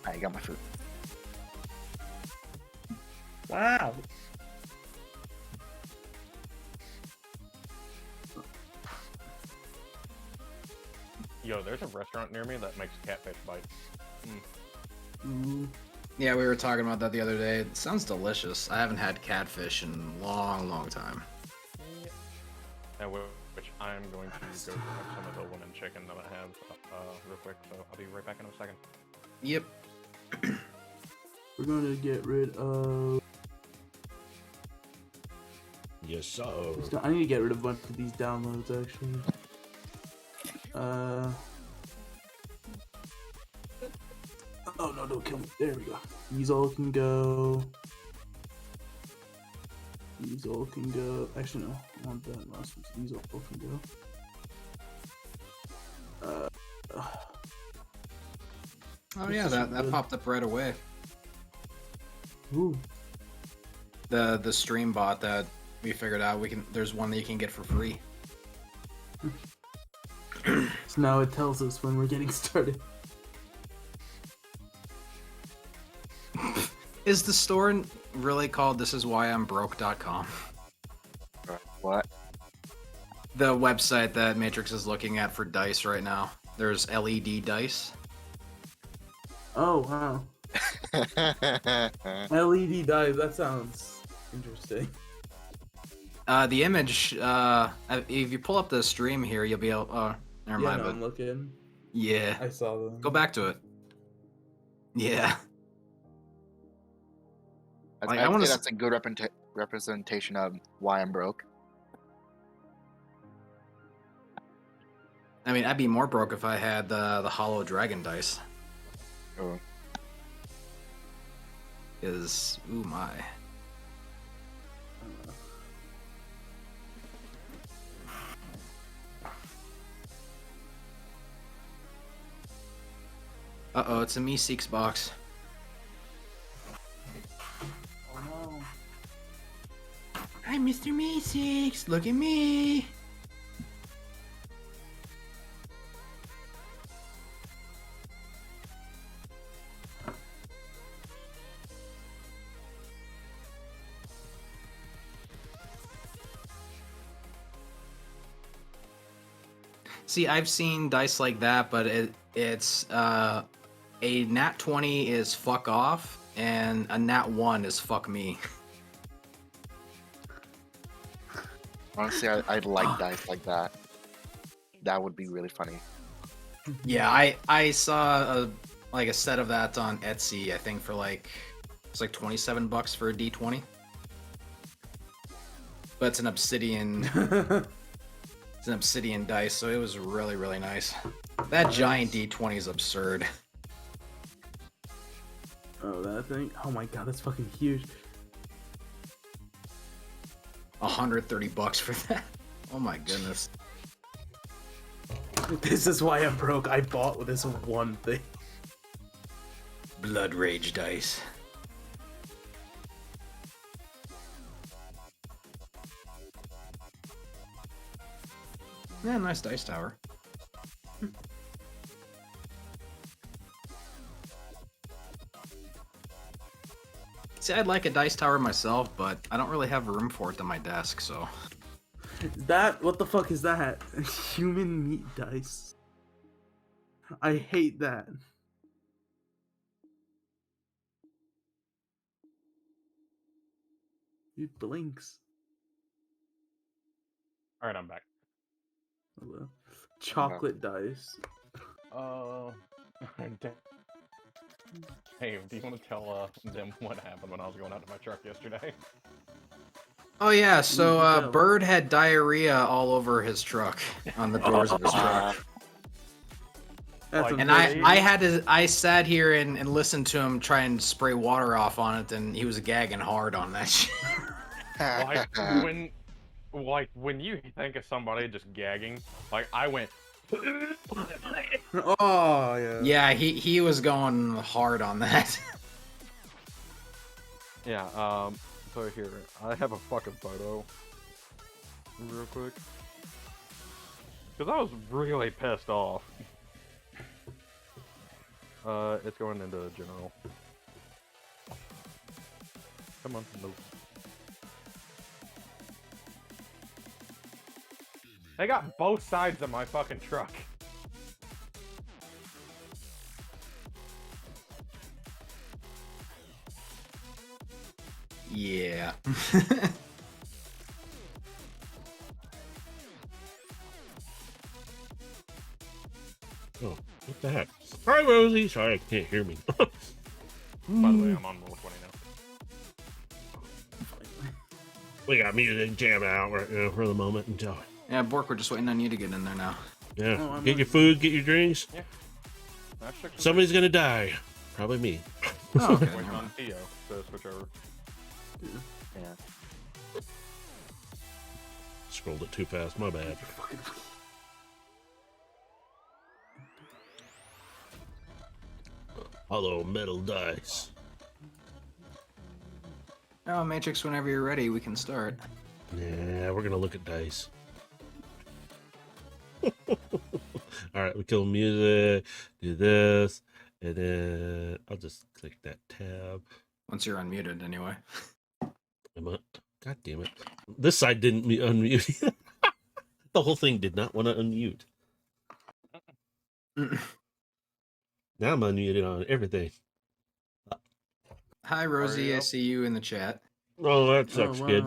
I got my food. Wow. Yo, there's a restaurant near me that makes catfish bites. Yeah, we were talking about that the other day. It sounds delicious. I haven't had catfish in a long, long time. And which I'm going to go grab some of the lemon chicken that I have real quick, so I'll be right back in a second. Yep. We're gonna get rid of. Yes, sir. I need to get rid of a bunch of these downloads actually. Oh no, don't kill me. There we go. These all can go. These all can go. Actually, no. I want that last one. These all can go. Oh yeah, that popped up right away. Ooh. The stream bot that we figured out, there's one that you can get for free. So now it tells us when we're getting started. Is the store really called thisiswhyI'mbroke.com? What? The website that Matrix is looking at for dice right now. There's LED dice. Oh wow. LED dive. That sounds interesting. The image, if you pull up the stream here, you'll be able. Never mind. I'm looking. Yeah. I saw them. Go back to it. Yeah. I want to say that's a good representation of why I'm broke. I mean, I'd be more broke if I had the Hollow Dragon dice. Oh. Is ooh my. Uh-oh, it's a Meeseeks box. Oh no. Hi, Mr. Meeseeks. Look at me. See, I've seen dice like that, but it's a nat 20 is fuck off, and a nat 1 is fuck me. Honestly, I'd like dice like that. That would be really funny. Yeah, I saw a set of that on Etsy. I think for it's like $27 for a D20. But it's an obsidian. It's an obsidian dice, so it was really, really nice. That giant D20 is absurd. Oh, that thing? Oh my god, that's fucking huge. $130 for that. Oh my goodness. This is why I'm broke. I bought this one thing. Blood Rage dice. Yeah, nice dice tower. See, I'd like a dice tower myself, but I don't really have room for it on my desk, so... What the fuck is that? Human meat dice. I hate that. It blinks. Alright, I'm back. Hello. Chocolate dice. Hey, do you want to tell them what happened when I was going out to my truck yesterday? Oh yeah, so Bird had diarrhea all over his truck, on the doors of his truck. And I sat here and listened to him try and spray water off on it, and he was gagging hard on that shit. when you think of somebody just gagging, I went. Oh yeah. Yeah, he was going hard on that. Yeah. So here, I have a fucking photo, real quick, because I was really pissed off. It's going into general. Come on, no. They got both sides of my fucking truck. Yeah. Oh, what the heck? Hi, Rosie. Sorry, I can't hear me. By the way, I'm on roll 20 now. We got music jamming out right now for the moment until. Yeah, Bork, we're just waiting on you to get in there now. Yeah, Oh, I'm get on. your food, get your drinks. That's 6 and Somebody's gonna die. Probably me. Oh, okay. 6. Waiting on Theo to switch over. Yeah. Scrolled it too fast. My bad. Hello, metal dice. Oh, Matrix, whenever you're ready, we can start. Yeah, we're gonna look at dice. All right, we kill music. Do this, and then I'll just click that tab. Once you're unmuted, anyway. God damn it! This side didn't unmute. The whole thing did not want to unmute. Now I'm unmuted on everything. Hi, Rosie. you? I see you in the chat. Oh, that sucks, kid.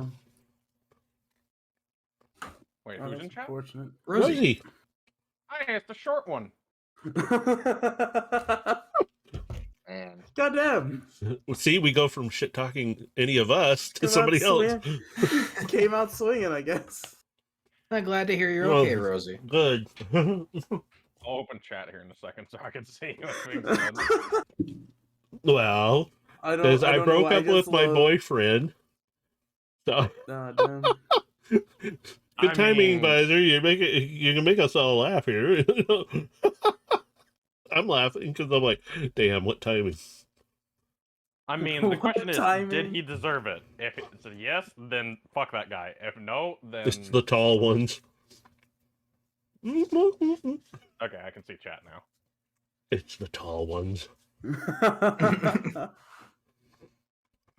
Wait, Oh, who's that's in chat? unfortunate. Rosie. Hi, it's the short one. Man. Goddamn. See, we go from shit talking any of us to Came out somebody else. Came out swinging, I guess. I'm glad to hear you're Well, okay, Rosie. Good. I'll open chat here in a second so I can see what's being said. Well, I because I don't know broke why, up with my boyfriend. So Damn. good timing, Visor. You can make us all laugh here. I'm laughing because I'm like, damn, what timing? I mean, the What question is, timing? did he deserve it? If it's a yes, then fuck that guy. If no, then... It's the tall ones. Okay, I can see chat now. It's the tall ones. I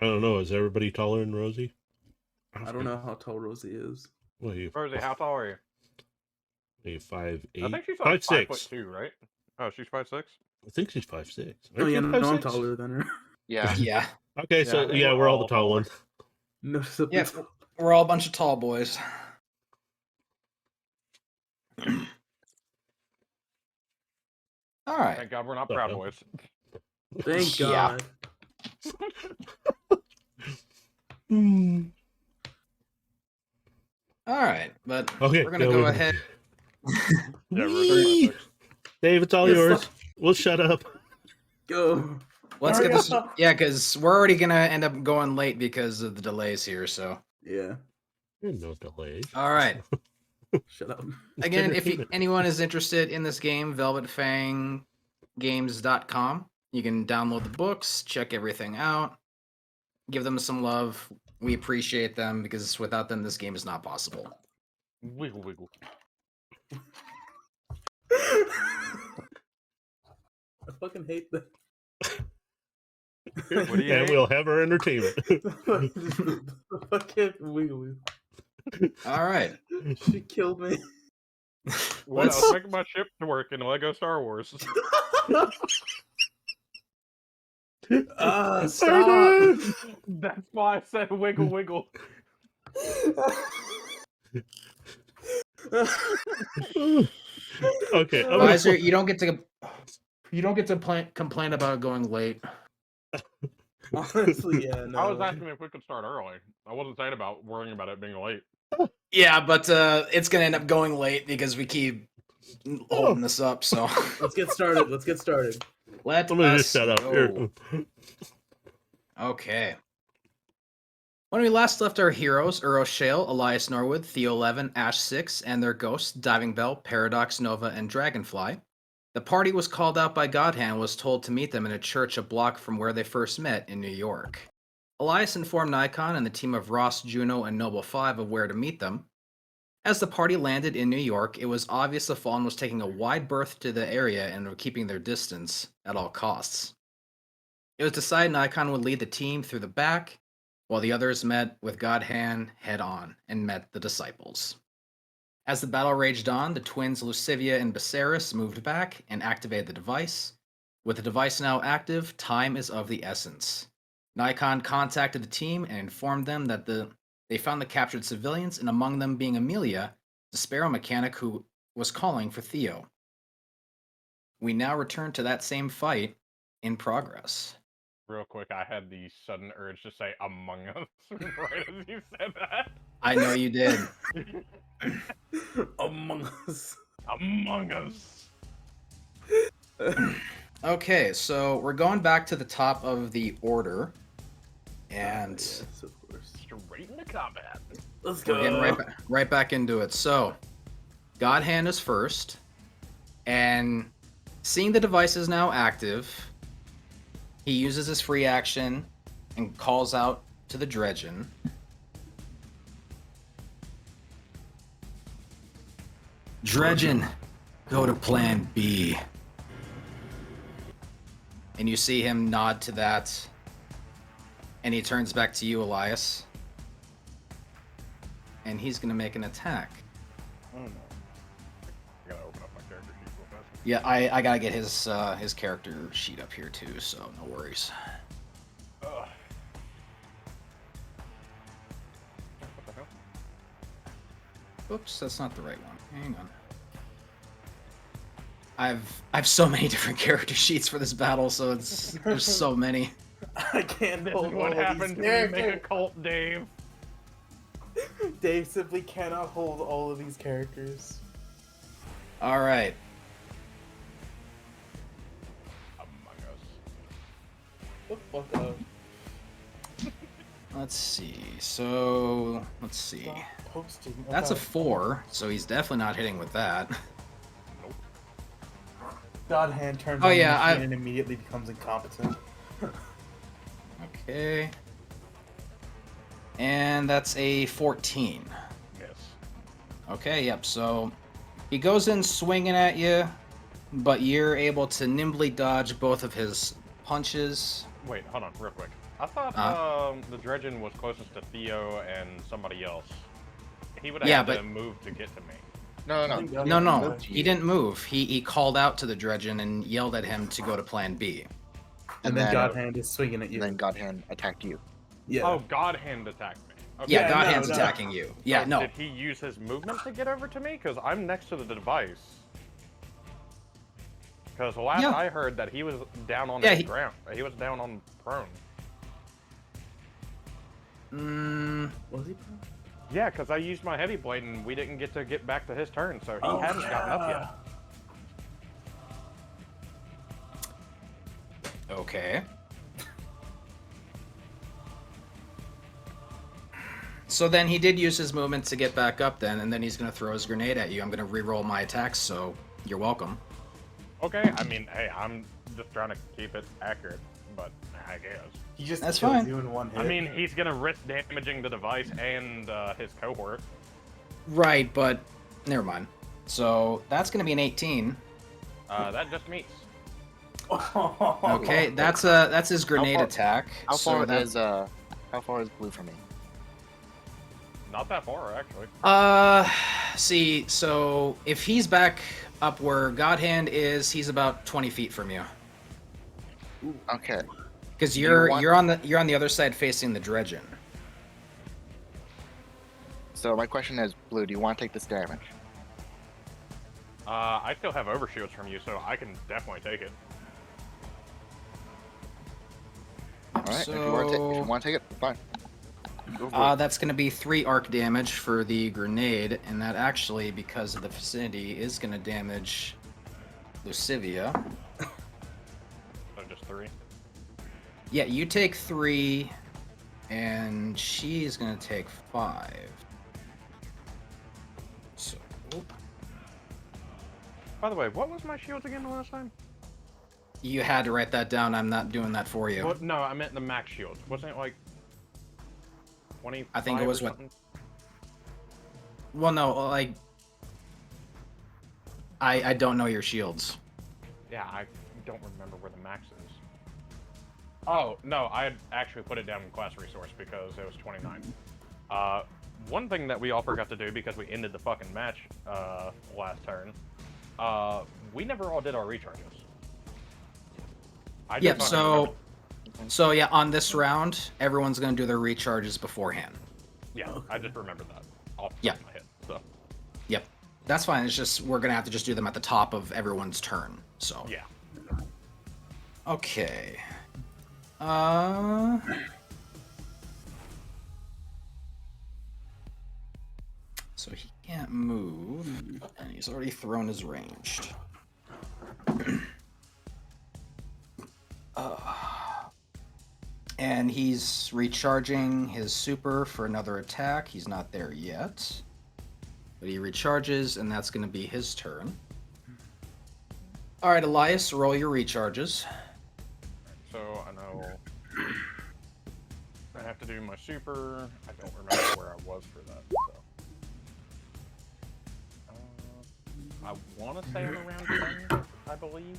I don't know. Is everybody taller than Rosie? don't know how tall Rosie is. What are you? Rosie, how tall are you? Are you 5'8"? I think she's like 5'6". 5'2", right? Oh, she's 5'6"? I think she's 5'6". Oh yeah, no, I'm 5'6"? taller than her. Yeah. Yeah. Okay, so Yeah, yeah, we're all the tall ones. Noticeably Yep. tall. We're all a bunch of tall boys. All right. Thank God we're not Proud Boys. Thank Yeah. God. All right. But Okay, we're going to yeah, go we- ahead. Yeah, Whee! Rosie. Dave, it's all Yes, yours. sir. We'll shut up. Go. Let's Hurry get this. up. Yeah, because we're already going to end up going late because of the delays here. So, Yeah. No delay. all right. Shut up. It's Again, if entertainment. anyone is interested in this game, velvetfanggames.com. You can download the books, check everything out, give them some love. We appreciate them because without them, this game is not possible. Wiggle, wiggle. I fucking hate that. What do you And hate? we'll have our entertainment. The fucking wiggle. All right. She killed me. What Let's- else? Making my ship to work in Lego Star Wars. Stop. That's why I said wiggle, wiggle. Okay. Visor, you don't get to complain about going late. Honestly, yeah, no. I was asking if we could start early. I wasn't saying about worrying about it being late. Yeah, but it's gonna end up going late because we keep holding this up. So Let's get started. Let's get started. let I'm gonna us just shut up. go. Here. Okay. When we last left our heroes, Uro Shale, Elias Norwood, Theo 11, Ash 6, and their ghosts, Diving Bell, Paradox, Nova, and Dragonfly, the party was called out by Godhand and was told to meet them in a church a block from where they first met in New York. Elias informed Nikon and the team of Ross, Juno, and Noble 5 of where to meet them. As the party landed in New York, it was obvious the Fallen was taking a wide berth to the area and were keeping their distance at all costs. It was decided Nikon would lead the team through the back, while the others met with Godhand head on and met the disciples. As the battle raged on, the twins Lucivia and Viserys moved back and activated the device. With the device now active, time is of the essence. Nikon contacted the team and informed them that they found the captured civilians, and among them being Amelia, the Sparrow mechanic who was calling for Theo. We now return to that same fight in progress. Real quick, I had the sudden urge to say Among Us right as you said that. I know you did. Among Us. Among Us. Okay, so we're going back to the top of the order. And Yes, of course. Straight into combat. Let's we're getting go. right back into it. So, Godhand is first. And seeing the device is now active, he uses his free action and calls out to the Dredgen. Dredgen, go to plan B. And you see him nod to that. And he turns back to you, Elias. And he's going to make an attack. Oh no. I gotta open up my character sheet real fast. Yeah, I gotta get his character sheet up here too, so no worries. Ugh. What the hell? Oops, that's not the right one. Hang on. I've so many different character sheets for this battle, so there's so many. I can't This hold is all what of happens these when you make a characters. cult, Dave. Dave simply cannot hold all of these characters. All right. Among Us. What the fuck up? Let's see. So let's see. Stop posting. That's a about- 4, so he's definitely not hitting with that. Godhand turns Oh, on yeah, the machine I- and immediately becomes incompetent. Okay. And that's a 14. Yes. Okay, yep. So he goes in swinging at you, but you're able to nimbly dodge both of his punches. Wait, hold on, real quick. I thought the Dredgen was closest to Theo and somebody else. He would have Yeah, had to but- move to get to me. No, I no, think no. No, no, Godhand- he didn't move. He called out to the Dredgen and yelled at him to go to Plan B. And then then- Godhand is swinging at you. And then Godhand attacked you. Yeah. Oh, Godhand attacked me. Okay. Yeah, Yeah, Godhand's no. attacking you. Yeah, So no. Did he use his movement to get over to me? Because I'm next to the device. Because last Yeah. I heard that he was down on Yeah, the ground. He was down on prone. Was he? Yeah, because I used my heavy blade and we didn't get to get back to his turn, so he hadn't gotten up yet. Okay. So then he did use his movement to get back up then, and then he's going to throw his grenade at you. I'm going to re-roll my attacks, so you're welcome. Okay, I mean, hey, I'm just trying to keep it accurate, but I guess. He just That's kills fine. you in one hit. I mean, he's gonna risk damaging the device and his cohort. Right, but never mind. So that's going to be an 18. That just meets. Okay, that's his grenade far- attack. How so far that- is blue from me? Not that far, actually. See, so if he's back up where Godhand is, he's about 20 feet from you. Okay. Because you you're want- you're on the other side facing the Dredgen. So my question is, blue, do you want to take this damage? I still have overshields from you, so I can definitely take it. All right. If you want to take it, fine. Go for it. That's going to be 3 arc damage for the grenade, and that actually, because of the vicinity, is going to damage Lucivia. So just 3. Yeah, you take 3, and she's going to take 5. So, By the way, what was my shields again the last time? you had to write that down. I'm not doing that for you. Well, no, I meant the max shield. Wasn't it like 20? I think it was what- Well, no, like I don't know your shields. Yeah, I don't remember where the max is. Oh, no, I had actually put it down in class resource because it was 29. One thing that we all forgot to do because we ended the fucking match last turn, we never all did our recharges. I just Yep, fucking so remembered- yeah, on this round, everyone's gonna do their recharges beforehand. Yeah, I just remembered that off the Yeah. top of my head. So, Yep. That's fine. It's just we're gonna have to just do them at the top of everyone's turn. So yeah. okay. So he can't move, and he's already thrown his ranged. And he's recharging his super for another attack. He's not there yet. But he recharges, and that's going to be his turn. Alright, Elias, roll your recharges. So I know I have to do my super. I don't remember where I was for that. So. I want to say I'm around 10, I believe.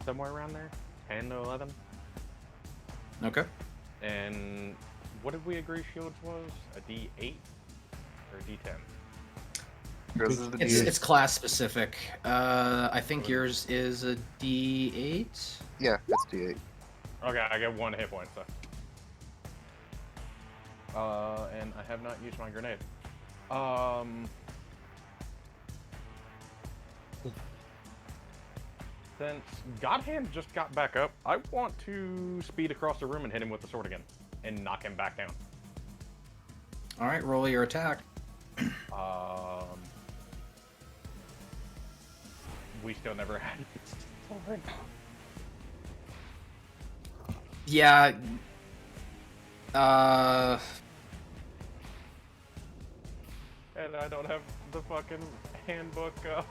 Somewhere around there. 10 to 11. Okay. And what did we agree shields was? A D8 or a D10? Yours is the It's class specific. I think yours is a D8. Yeah, that's D8. Okay, I get 1 hit point, so. And I have not used my grenade. Since Godhand just got back up, I want to speed across the room and hit him with the sword again. And knock him back down. Alright, roll your attack. We still never had sword. Yeah. And I don't have the fucking handbook up.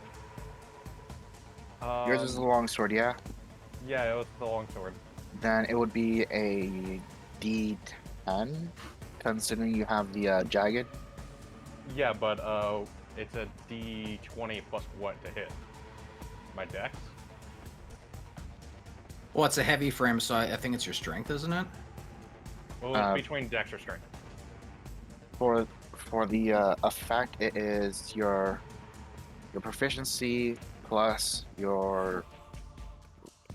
Yours is the longsword, yeah? Yeah, it was the longsword. Then it would be a D10, considering you have the jagged. Yeah, but it's a D20 plus what to hit? My dex? Well, it's a heavy frame, so I think it's your strength, isn't it? Well, it's between dex or strength. For the effect, it is your proficiency plus your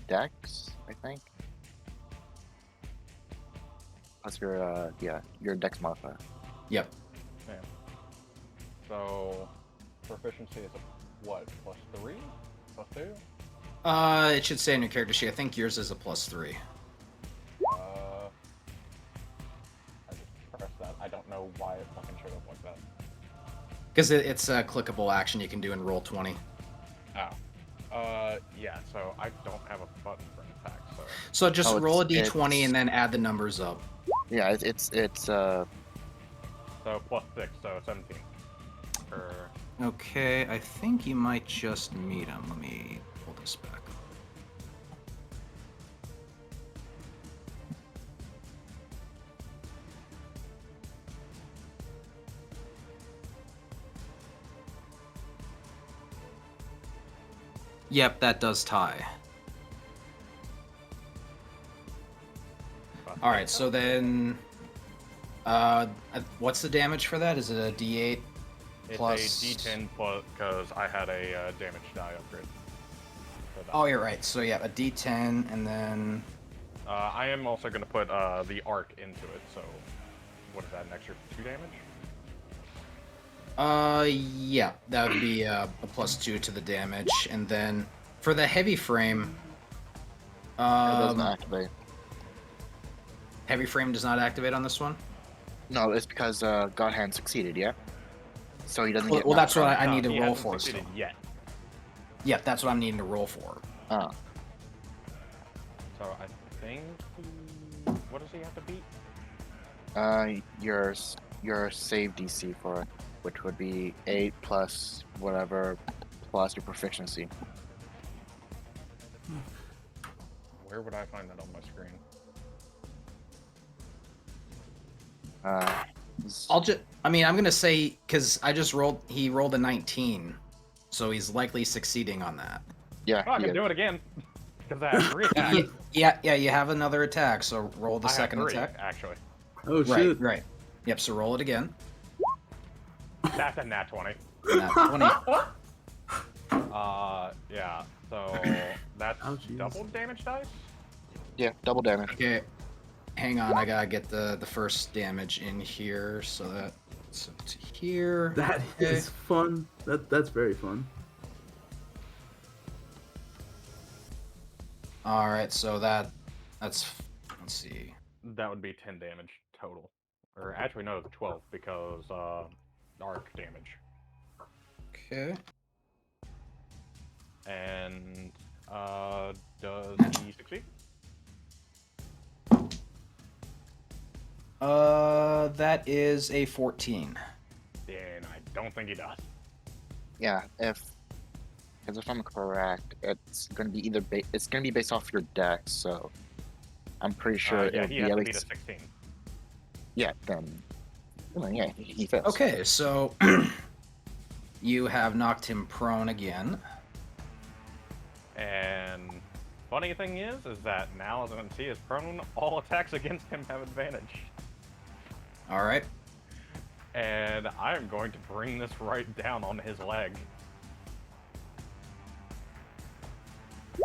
dex, I think. Plus your your dex modifier. Yep. Yeah. So, proficiency is a what? Plus 3? Plus 2? It should say in your character sheet. I think yours is a +3. I just pressed that. I don't know why it fucking showed up like that. Because it's a clickable action you can do in Roll20. Oh. Yeah, so I don't have a button for an attack, so... So just Oh, roll a it's- d20 and then add the numbers up. Yeah, it's So, plus 6, so 17. For... Okay, I think you might just meet him. Let me pull this back. Yep, that does tie. plus Alright, 6. so then... what's the damage for that? Is it a d8 It's plus... a D10 plus, because I had a damage die upgrade. For that. Oh, you're right. So yeah, a d10 and then... I am also going to put the arc into it, so... What is that, an extra 2 damage? Yeah, that would be a +2 to the damage, and then for the heavy frame, it doesn't activate. heavy frame does not activate on this one. No, it's because Godhand succeeded, yeah. So he doesn't Well, get. well, that's what knocked I need to he roll hasn't for. So. succeeded yet. Yeah, that's what I'm needing to roll for. out. So I think what does he have to beat? Your save DC for it, which would be 8 plus whatever plus your proficiency. Where would I find that on my screen? I mean, I'm gonna say because I just rolled. He rolled a 19, so he's likely succeeding on that. Yeah, Oh, I he can is. do it again. Because I have 3 attacks. Yeah. You have another attack, so roll the I have second 3, attack. actually. Oh shit. Right. Yep. So roll it again. That's a nat 20. Nat 20. Yeah. So that's Oh, jeez. double damage dice. Yeah, double damage. Okay. Hang on, I gotta get the first damage in here, so that's up to here. That is fun. That's very fun. All right, so that's let's see. That would be 10 damage total. Or actually, no, 12 because arc damage. Okay. And does he succeed? That is a 14. Then I don't think he does. Yeah, because if I'm correct, it's gonna be it's gonna be based off your dex, so I'm pretty sure Yeah, it'll he be has at to beat a least 16. yeah. Then well, yeah, he fails. Okay, so you have knocked him prone again. And funny thing is that now since he is prone, all attacks against him have advantage. All right. And I am going to bring this right down on his leg.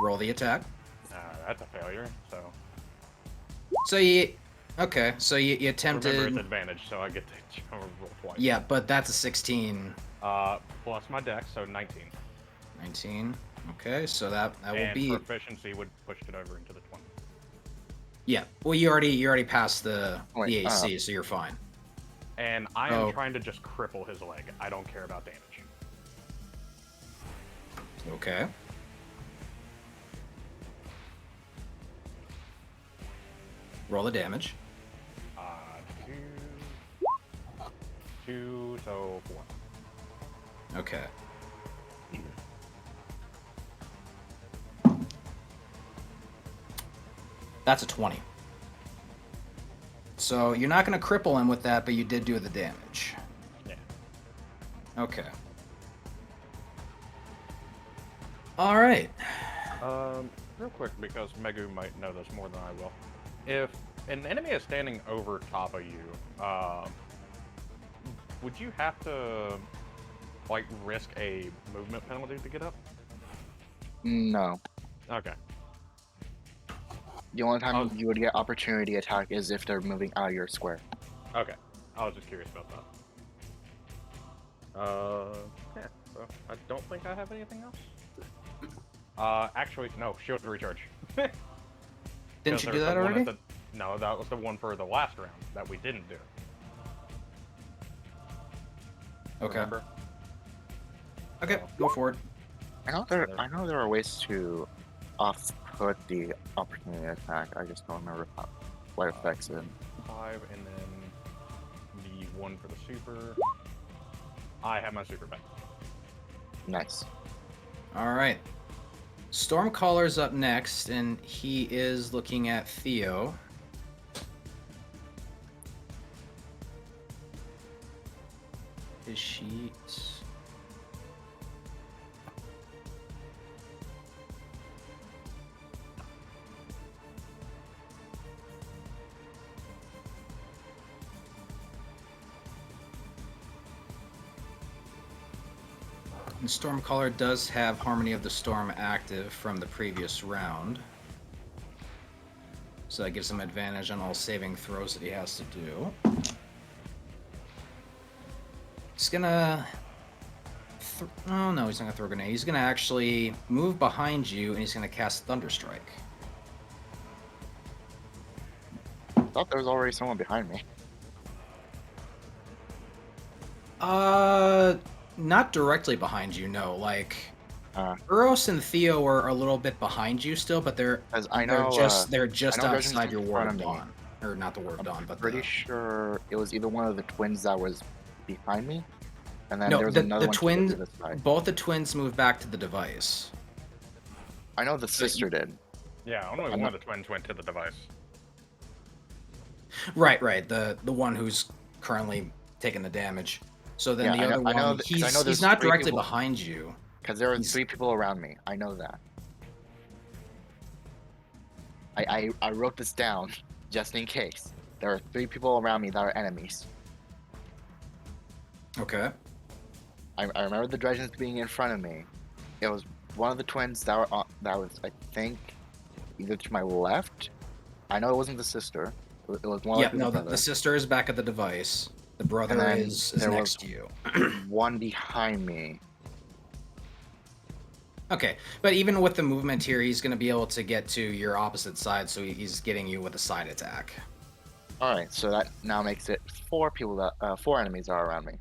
Roll the attack. That's a failure, so... So you Remember, it's attempted. advantage, so I get to roll twice. Yeah, but that's a 16. Plus my dex, so 19. 19. Okay, so that will And be. proficiency would push it over into the 20. Yeah. Well, you already passed the Wait, AC, so you're fine. And I am Oh. trying to just cripple his leg. I don't care about damage. Okay. Roll the damage. 2, so 4. Okay. That's a 20. So you're not going to cripple him with that, but you did do the damage. Yeah. Okay. All right. Real quick, because Megu might know this more than I will. If an enemy is standing over top of you, would you have to, like, risk a movement penalty to get up? No, Okay. the only time Oh. you would get opportunity attack is if they're moving out of your square. Okay. I was just curious about that. Yeah, so I don't think I have anything else. Actually, no, shield recharge. Didn't Because you there do was that the one already? at No, that was the one for the last round that we didn't do. Okay. Remember? Okay, go for it. I know there are ways to off-put the opportunity attack. I just don't remember what affects it. 5, and then the one for the super. I have my super back. Nice. All right. Stormcaller's up next, and he is looking at Theo. His sheets. And Stormcaller does have Harmony of the Storm active from the previous round. So that gives him advantage on all saving throws that he has to do. He's gonna... oh no, he's not gonna throw a grenade. He's gonna actually move behind you and he's gonna cast Thunderstrike. I thought there was already someone behind me. Not directly behind you, no. Like, Uh, Uros and Theo are a little bit behind you still, but they're As I know, they're just I know Regin's outside in your front Ward of of me. Dawn, or not the Ward of Dawn, I'm but pretty the, sure it was either one of the twins that was behind me, and then no, there was the another one to twins. the side. Both the twins moved back to the device. I know the sister did. Yeah, only I'm one not- of the twins went to the device. Right. The one who's currently taking the damage. So then Yeah, the I know- other I know one, that- 'cause I know he's there's not 3 directly people. behind you. Because there are He's- 3 people around me. I know that. I wrote this down just in case. There are 3 people around me that are enemies. Okay. I remember the Dredgens being in front of me. It was one of the twins that were that was, I think, either to my left. I know it wasn't the sister. It was more Yeah, likely no, the the brother. sister is back at the device. The brother then is there next was- to you. One behind me. Okay, but even with the movement here, he's going to be able to get to your opposite side, so he's getting you with a side attack. All right, so that now makes it 4 people that 4 enemies are around me.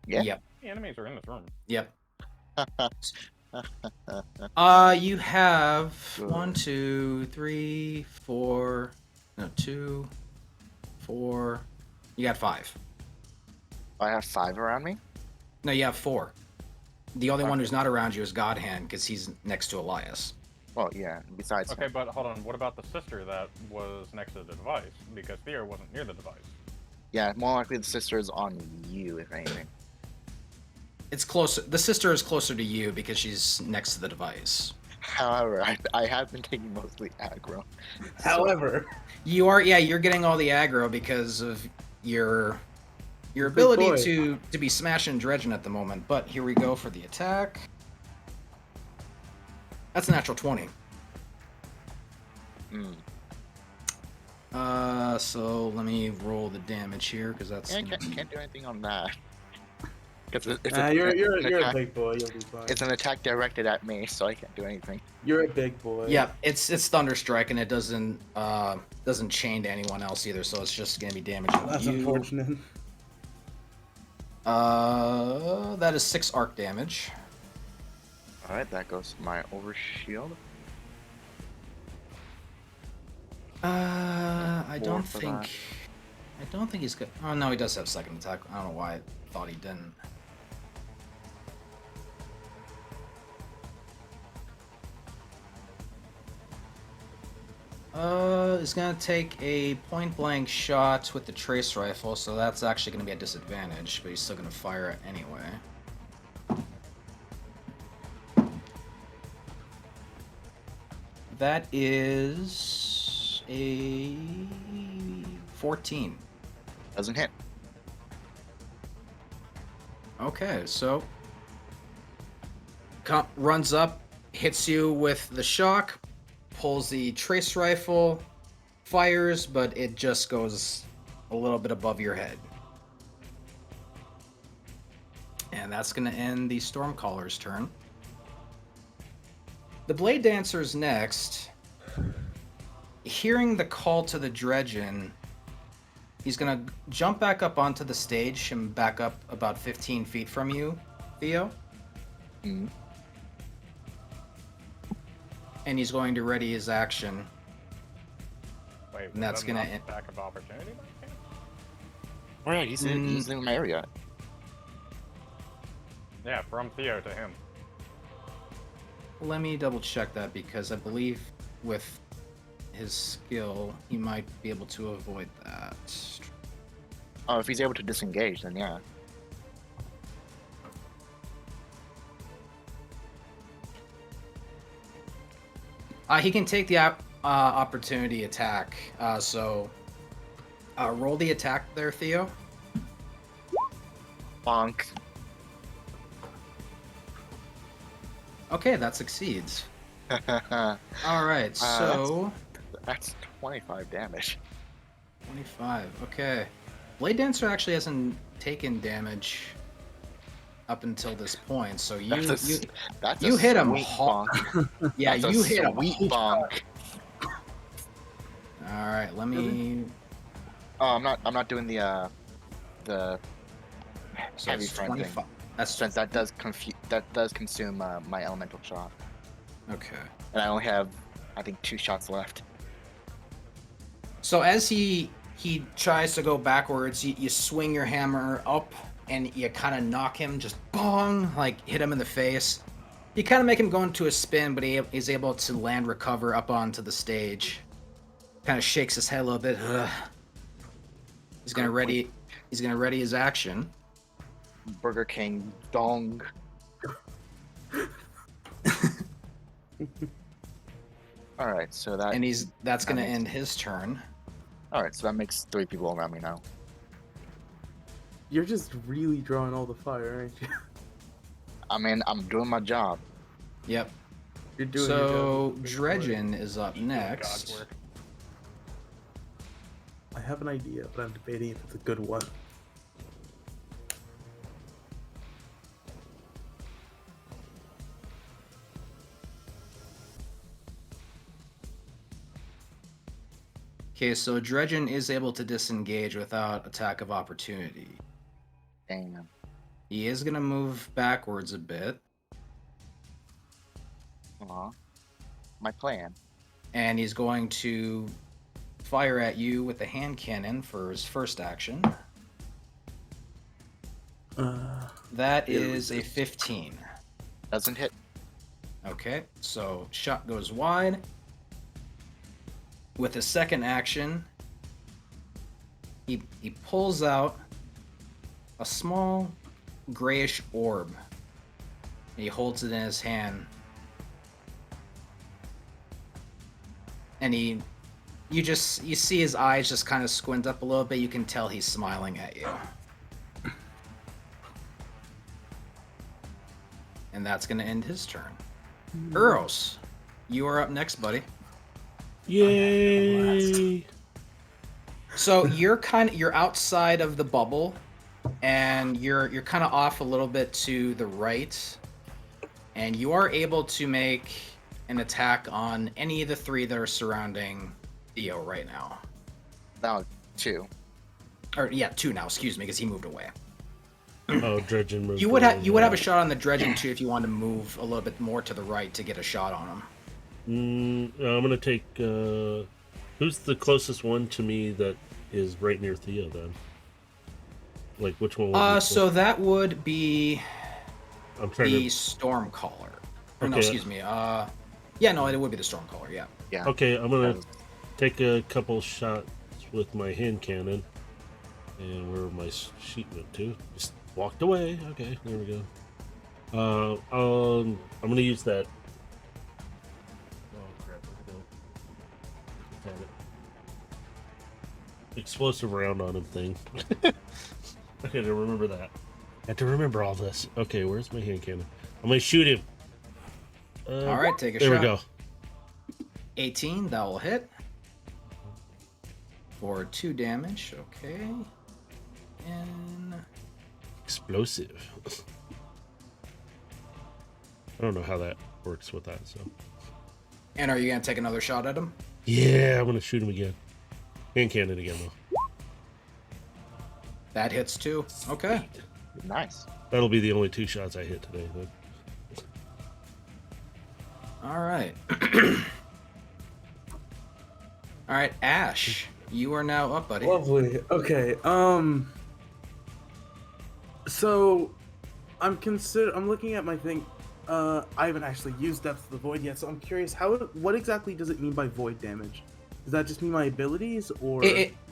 Yeah. Yep. The enemies are in this room. Yep. You have 1, 2, 3, 4. No, 2, 4. You got 5. I have 5 around me. No, you have 4. The only one Okay. who's not around you is Godhand because he's next to Elias. Well, yeah. Besides, Okay, but hold on. What about the sister that was next to the device? Because Theo wasn't near the device. yeah, more likely the sister is on you, if anything. It's closer. The sister is closer to you because she's next to the device. However, I have been taking mostly aggro. However, You are, yeah, you're getting all the aggro because of your ability boy. to be smashing dredging at the moment. But here we go for the attack. That's a natural 20. Mm. So let me roll the damage here because that's. Yeah, I can't do anything on that. It's an you're a attack, big boy. You'll be fine. it's an attack directed at me, so I can't do anything. You're a big boy. Yeah, it's Thunderstrike and it doesn't chain to anyone else either, so it's just gonna be damage on That's you. unfortunate. That is 6 arc damage. All right, that goes to my overshield. I More don't for think. that. I don't think he's good. Oh no, he does have second attack. I don't know why I thought he didn't. He's gonna take a point blank shot with the trace rifle, so that's actually gonna be a disadvantage, but he's still gonna fire it anyway. That is a 14. Doesn't hit. Okay, so runs up, hits you with the shock, pulls the trace rifle, fires, but it just goes a little bit above your head. And that's going to end the Stormcaller's turn. The Blade Dancer's next. Hearing the call to the Dredgen, he's going to jump back up onto the stage and back up about 15 feet from you, Theo. Mm. And he's going to ready his action. Wait, And that's gonna end. back of opportunity. by chance? All right, he's in my area. Yeah, from Theo to him. Let me double check that because I believe with his skill, he might be able to avoid that. Oh, if he's able to disengage, then yeah. He can take the opportunity attack. So roll the attack there, Theo. Bonk. Okay, that succeeds. That's All right, so 25 damage. 25. Okay, Blade Dancer actually hasn't taken damage up until this point. So you That's you a hit him sweet hard. bonk. Yeah, That's you a hit him sweet hard. bonk. All right, let me. Oh, I'm not doing the So heavy it's front thing. 25. That's since that does consume my elemental shot, okay. and I only have I think 2 shots left. So as he tries to go backwards, you swing your hammer up and you kind of knock him, just bong, like hit him in the face. You kind of make him go into a spin, but he is able to land, recover up onto the stage. Kind of shakes his head a little bit. Ugh. He's gonna ready He's gonna ready his action. Burger King dong. All right, so that. And that's gonna makes- end his turn. All right, so that makes 3 people around me now. You're just really drawing all the fire, aren't you? I mean, I'm doing my job. Yep. You're doing So your job. Dredgen is up Doing God's next. work. I have an idea, but I'm debating if it's a good one. Okay, so Dredgen is able to disengage without attack of opportunity. Damn. He is gonna move backwards a bit, My plan. and he's going to fire at you with the hand cannon for his first action. That Yeah, is a 15. Doesn't hit. Okay, so shot goes wide. With his second action, he pulls out a small grayish orb. And he holds it in his hand. And you see his eyes just kind of squint up a little bit. You can tell he's smiling at you. And that's going to end his turn. Uros, you are up next, buddy. Yay! So you're outside of the bubble, and you're kind of off a little bit to the right, and you are able to make an attack on any of the 3 that are surrounding Theo right now. Now 2. Or yeah, 2 now. Excuse me, because he moved away. Oh, Dredgen moved. You would have forward. a shot on the Dredgen too if you wanted to move a little bit more to the right to get a shot on him. I'm gonna take. Who's the closest one to me that is right near Theo then? Like which one? Would be So that would be I'm trying the to. Stormcaller. Or no, Okay. excuse me. Yeah, no, it would be the Stormcaller. Yeah. Yeah. Okay, I'm gonna That take a couple shots with my hand cannon. And where my sheet went to? Just walked away. Okay, there we go. I'm gonna use that. Oh crap! Where'd it go? Had it. Explosive round on him thing. I had to remember that. I had to remember all this. Okay, where's my hand cannon? I'm gonna shoot him. All right, take a there shot. we go. 18, that will hit. For 2 damage, okay. And Explosive. I don't know how that works with that, so. are you gonna take another shot at him? Yeah, I'm gonna shoot him again. Hand cannon again, though. That hits too. Okay. Nice. That'll be the only 2 shots I hit today. Then. All right. All right, Ash, you are now up, buddy. Lovely. Okay. So, I'm looking at my thing. I haven't actually used Depth of the Void yet, so I'm curious. What exactly does it mean by void damage? Does that just mean my abilities, or?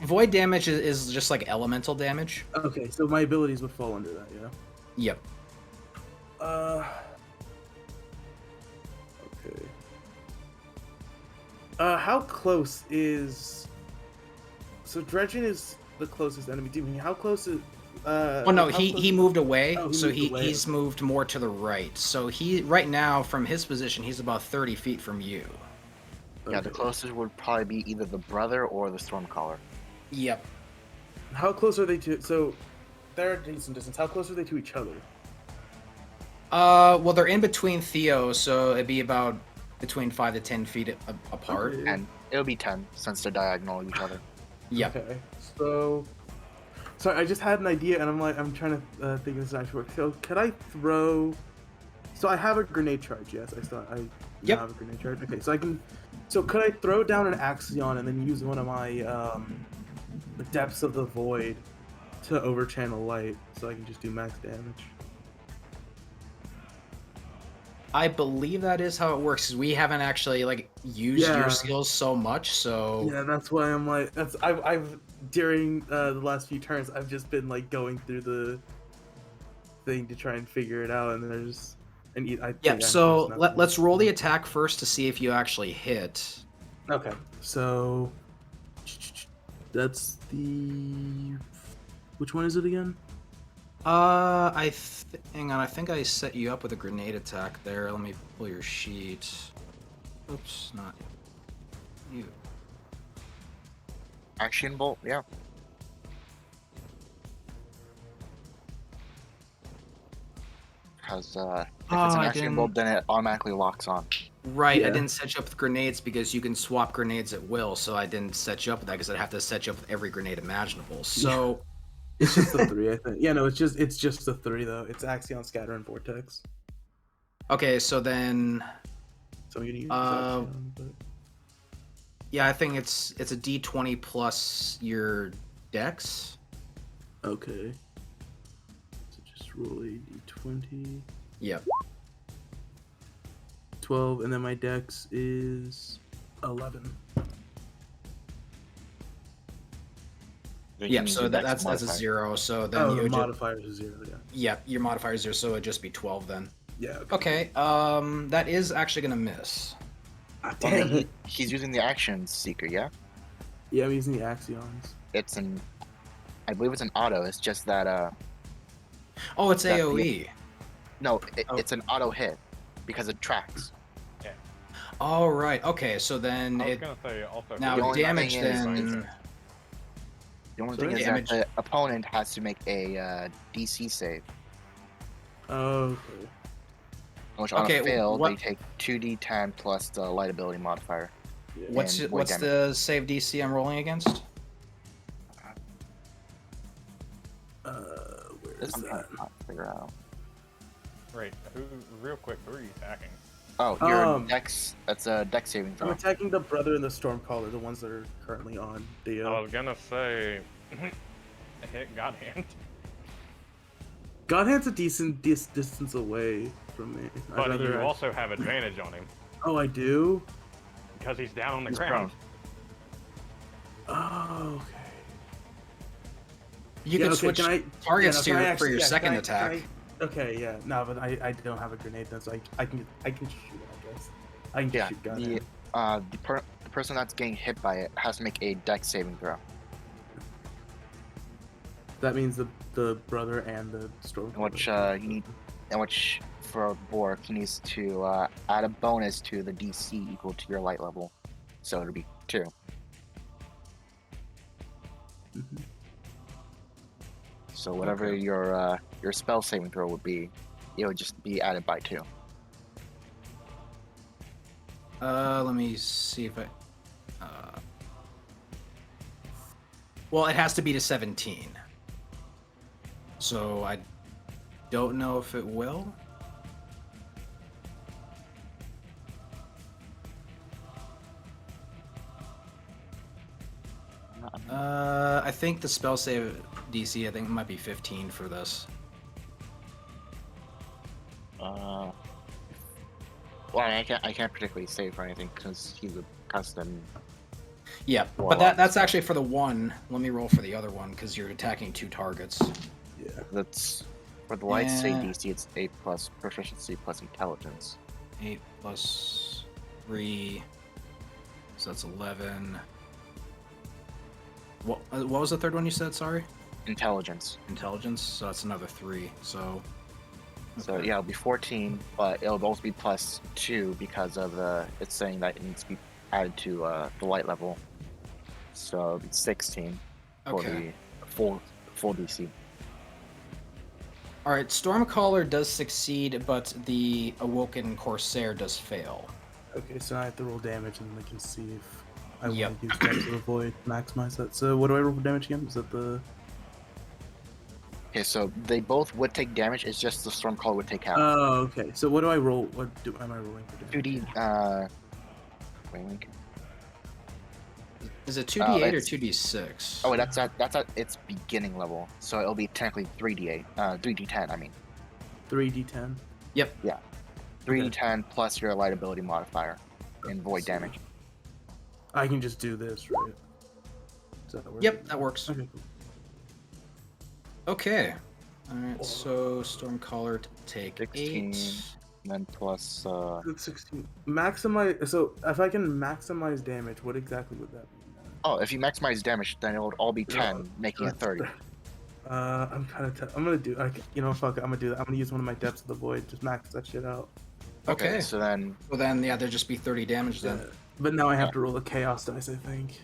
Void damage is just like elemental damage. Okay, so my abilities would fall under that, yeah. Yep. Okay. How close is? So Dredgen is the closest enemy to me. How close is? Oh no, how he close- moved away, Oh, so moved away. he's moved more to the right. So he right now from his position, he's about 30 feet from you. Yeah, the Okay. closest would probably be either the brother or the Stormcaller. Yep. How close are they to? So, they're at a decent distance. How close are they to each other? Well, they're in between Theo, so it'd be about between 5 to 10 feet apart. Okay. And it'll be 10 since they're diagonal of each other. Yep. Okay. So, sorry, I just had an idea, and I'm trying to think of this actually work. So, could I throw? So I have a grenade charge. Yes, I Yep. have a grenade charge. Okay, so I can. So could I throw down an Axion and then use one of my the Depths of the Void to overchannel light, so I can just do max damage? I believe that is how it works. 'Cause we haven't actually like used Yeah. your skills so much, so Yeah, that's why I'm like, I've during the last few turns, I've just been like going through the thing to try and figure it out, and there's I yeah. think So there's nothing. let's roll the attack first to see if you actually hit. Okay, so that's the which one is it again? Hang on. I think I set you up with a grenade attack there. Let me pull your sheet. Oops, not you. Action bolt, yeah. Because if it's an I action didn't- bolt, then it automatically locks on. Right, I Yeah. didn't set you up with grenades because you can swap grenades at will, so I didn't set you up with that because I'd have to set you up with every grenade imaginable. So, It's just the three, I think. Yeah, no, it's just the three though. It's Axion, Scatter, and Vortex. okay, so then, So I'm gonna use Uh, Axion, but yeah, I think it's a D20 plus your dex. okay. So just roll a d20, Yep. 12, and then my dex is 11. You Yep. can use So your dex that's a modifier. 0. So then Oh, you the would just, modifier is a 0, yeah. yep, your modifier is 0, so it'd just be 12 then. Yeah, Okay. That is actually gonna miss. Ah, Well, damn it. he's using the action seeker, yeah. Yeah, I'm using the Axions. It's I believe it's an auto. It's just that Oh, it's That's the- AOE. no, Oh. it's an auto hit because it tracks. All right. Okay. So then I was it gonna say also. now The only damage thing is- then. The only So thing is damage- that the opponent has to make a DC save, Oh, okay. which on Okay, a fail what- they take 2d10 plus the light ability modifier. Yeah. What's and void what's damage. the save DC I'm rolling against? Where This is I'm trying that? to figure out. Right. Real quick, who are you attacking? Oh, your Um, dex. That's a dex saving I'm throw. attacking the brother and the Stormcaller, the ones that are currently on the. I was gonna say. Hit God Hand. Godhand's a decent distance away from me. I'd But rather you act- also have advantage on him Oh, I do. because he's down on the He's ground. Oh, okay. You Yeah, can okay, switch can I- targets yeah, no, can I for actually- your yeah, second can I- attack. can I- okay, yeah, no, but I don't have a grenade then, so I can shoot it, I guess. I can Yeah, shoot Godhand. the person that's getting hit by it has to make a dex saving throw. That means the brother and the Stormcaller. Which you need, and which for Bork he needs to add a bonus to the DC equal to your light level, so it'll be 2. Mhm. So whatever Okay. your spell saving throw would be, it would just be added by 2. Let me see if I. Well, it has to be to 17. So I don't know if it will. I think the spell save DC, I think it might be 15 for this. Well, I can't particularly save for anything because he's a custom. Yeah, but Warlock, that's so- actually for the one. Let me roll for the other one because you're attacking 2 targets. Yeah. That's for the light save Yeah. DC. It's 8 plus proficiency plus intelligence. 8 plus 3. So that's 11. What was the third one you said? Sorry? Intelligence. Intelligence. So that's another 3. So. So okay. yeah, it'll be 14, but it'll also be plus 2 because of it's saying that it needs to be added to the light level. So it'll be 16 for Okay. the full DC. All right. Stormcaller does succeed, but the Awoken Corsair does fail. Okay, so I have to roll damage and then I can see if I Yep. want to use Dex to avoid maximize that. So what do I roll for damage again? Is that the? Okay, so they both would take damage. It's just the Stormcaller would take half. Oh, okay. So what do I roll? What am I rolling for damage? 2D. Wait, link. Is it 2d8 or it's- 2d6? Oh, that's at its beginning level. So it'll be technically 3d8. 3d10. I mean. 3d10. Yep. Yeah. 3d10 plus your light ability modifier in void damage. I can just do this, right? Does that work? Yep, that works. Okay, cool. Okay. Alright, so Stormcaller to take 16, 8. and then plus That's 16. Maximize. So if I can maximize damage, what exactly would that mean? oh, if you maximize damage, then it would all be 10, making it 30. I'm kind of. I'm gonna do. Fuck it. I'm gonna do that. I'm gonna use one of my Depths of the Void. Just max that shit out. Okay. So then, Well then, yeah, there'd just be 30 damage then. But now I have to roll a Chaos dice, I think.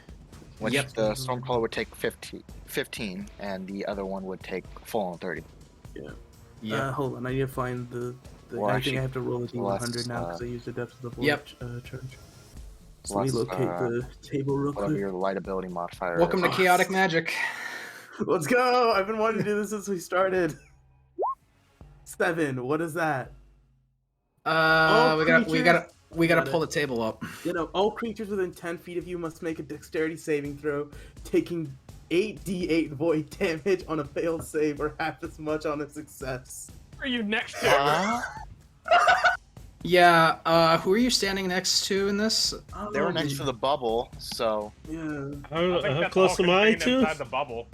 which Yep. the Stormcaller would take 15, and the other one would take full on 30. Yeah. Hold on. I need to find the. Well, I actually, think I have to roll a plus, D100 now because I used the Depths of the Void Yep. charge. So let me Plus, locate the table real Whatever quick. your light ability modifier Welcome to is. Chaotic Magic. Let's go! I've been wanting to do this since we started. 7. What is that? We gotta creatures- Got pull the table up. All creatures within 10 feet of you must make a dexterity saving throw, taking 8d8 void damage on a failed save or half as much on a success. Who are you next to? Yeah, who are you standing next to in this? They were next to the bubble, so Yeah. I think How that's close all am I contained to? inside the bubble.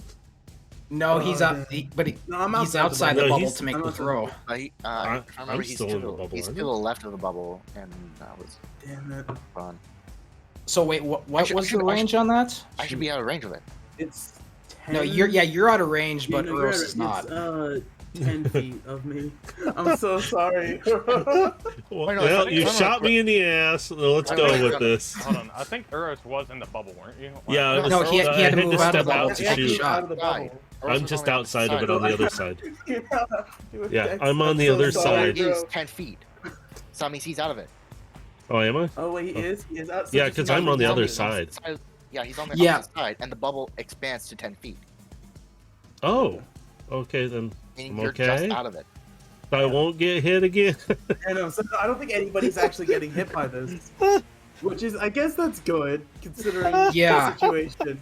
No, he's Oh, out. damn. But No, I'm he's outside outside the No, bubble he's- to make I'm the outside. throw. I I'm remember he's still to in the the, bubble, he's to aren't the I? left of the bubble, and that was Damn it. fun. So wait, what I should- was I should- the I range should- on that? I should be out of range of it. It's 10. No, you're out of range, but Yeah, no, you're Eros at- is not. It's 10 feet of me. I'm so sorry. Well, you shot me in the ass. Let's go with this. Hold on, I think Uros was in the bubble, weren't you? Yeah, it was, No, he had I to had move out of step the bubble out to to take the shoot. shot. Out of the bubble. I'm just outside of it on the other side. Yeah, Yeah, I'm on the other side. He's 10 feet. So that means he's out of it. Oh, am I? Oh wait, he is. He is out. Yeah, just 'cause I'm on the He's other the side. Yeah, he's on the Yeah. opposite side, and the bubble expands to 10 feet. Oh, okay then. Meaning I'm you're just okay. out of it. I won't get hit again. I know. So I don't think anybody's actually getting hit by this, which is, I guess, that's good considering Yeah. the situation.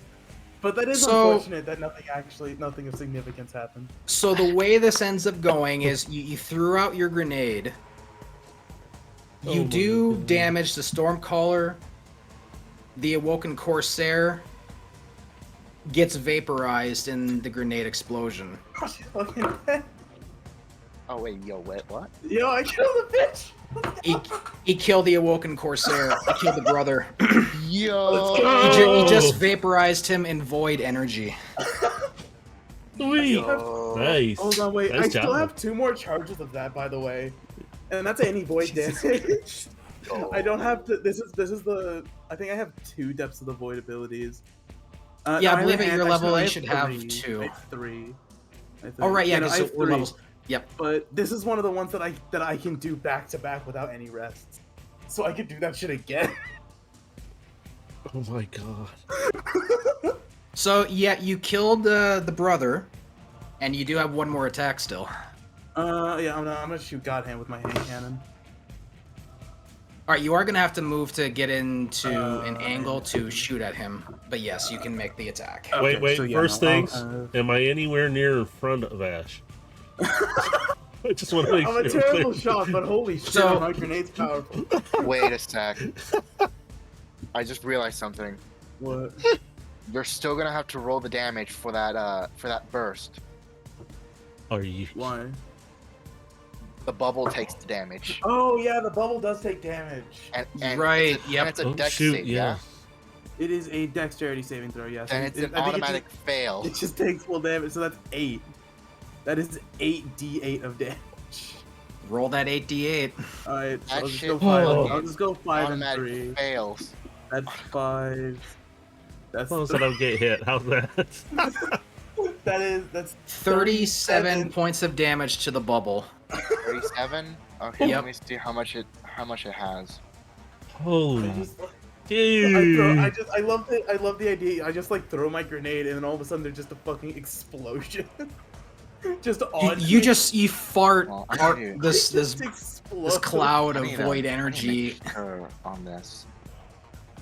But that is So- unfortunate that nothing of significance happened. So the way this ends up going is you threw out your grenade. You Oh my do God. damage the Stormcaller. The Awoken Corsair gets vaporized in the grenade explosion. Oh, wait, yo, wait, what? Yo, I killed the bitch. He killed the Awoken Corsair. He killed the brother. Yo! He just vaporized him in void energy. Sweet. Yo. Nice. Hold on, wait. Nice I still job. have 2 more charges of that, by the way, and that's any void damage. I don't have to. This is the. I think I have 2 Depths of the Void abilities. Yeah, I no, believe have at your actually, level I you should have 3. 2. I have 3. I think. Oh right, yeah, no, I because have we're 3. levels. Yep. But this is one of the ones that I can do back to back without any rests. So I could do that shit again. Oh my god. So yeah, you killed the brother, and you do have 1 more attack still. Yeah, I'm gonna shoot God Hand with my hand cannon. All right, you are gonna have to move to get into an Uh, angle to shoot at him, but yes, you can make the attack. Wait, Okay, wait. so yeah, First no, I'll, things, am I anywhere near in front of Ash? I just want to make I'm a sure. terrible shot, but holy shit, So- my grenade's powerful. Wait a sec. I just realized something. What? You're still gonna have to roll the damage for that burst. Are you? Why? The bubble takes the damage. Oh yeah, the bubble does take damage. And Right, It's a, yep. And it's a Oh dex shoot! save, Yeah. It is a dexterity saving throw, yes. And it's an I think automatic fail. It just takes full damage, so that's 8. That is 8d8 of damage. Roll that 8d8. Alright, so That I'll just shit go 5. Oh. I'll just go 5 and Automatic 3. fails. That's 5. That's As long as I don't get hit. How's that? that's 37 points of damage to the bubble. 37. Okay, Yep. let me see how much it has. Holy I just, dude! I love the idea. I just like throw my grenade and then all of a sudden there's just a fucking explosion. Just on You fart Well, I out need to- this It just explodes. cloud I of need to- void I need to energy. make sure on this.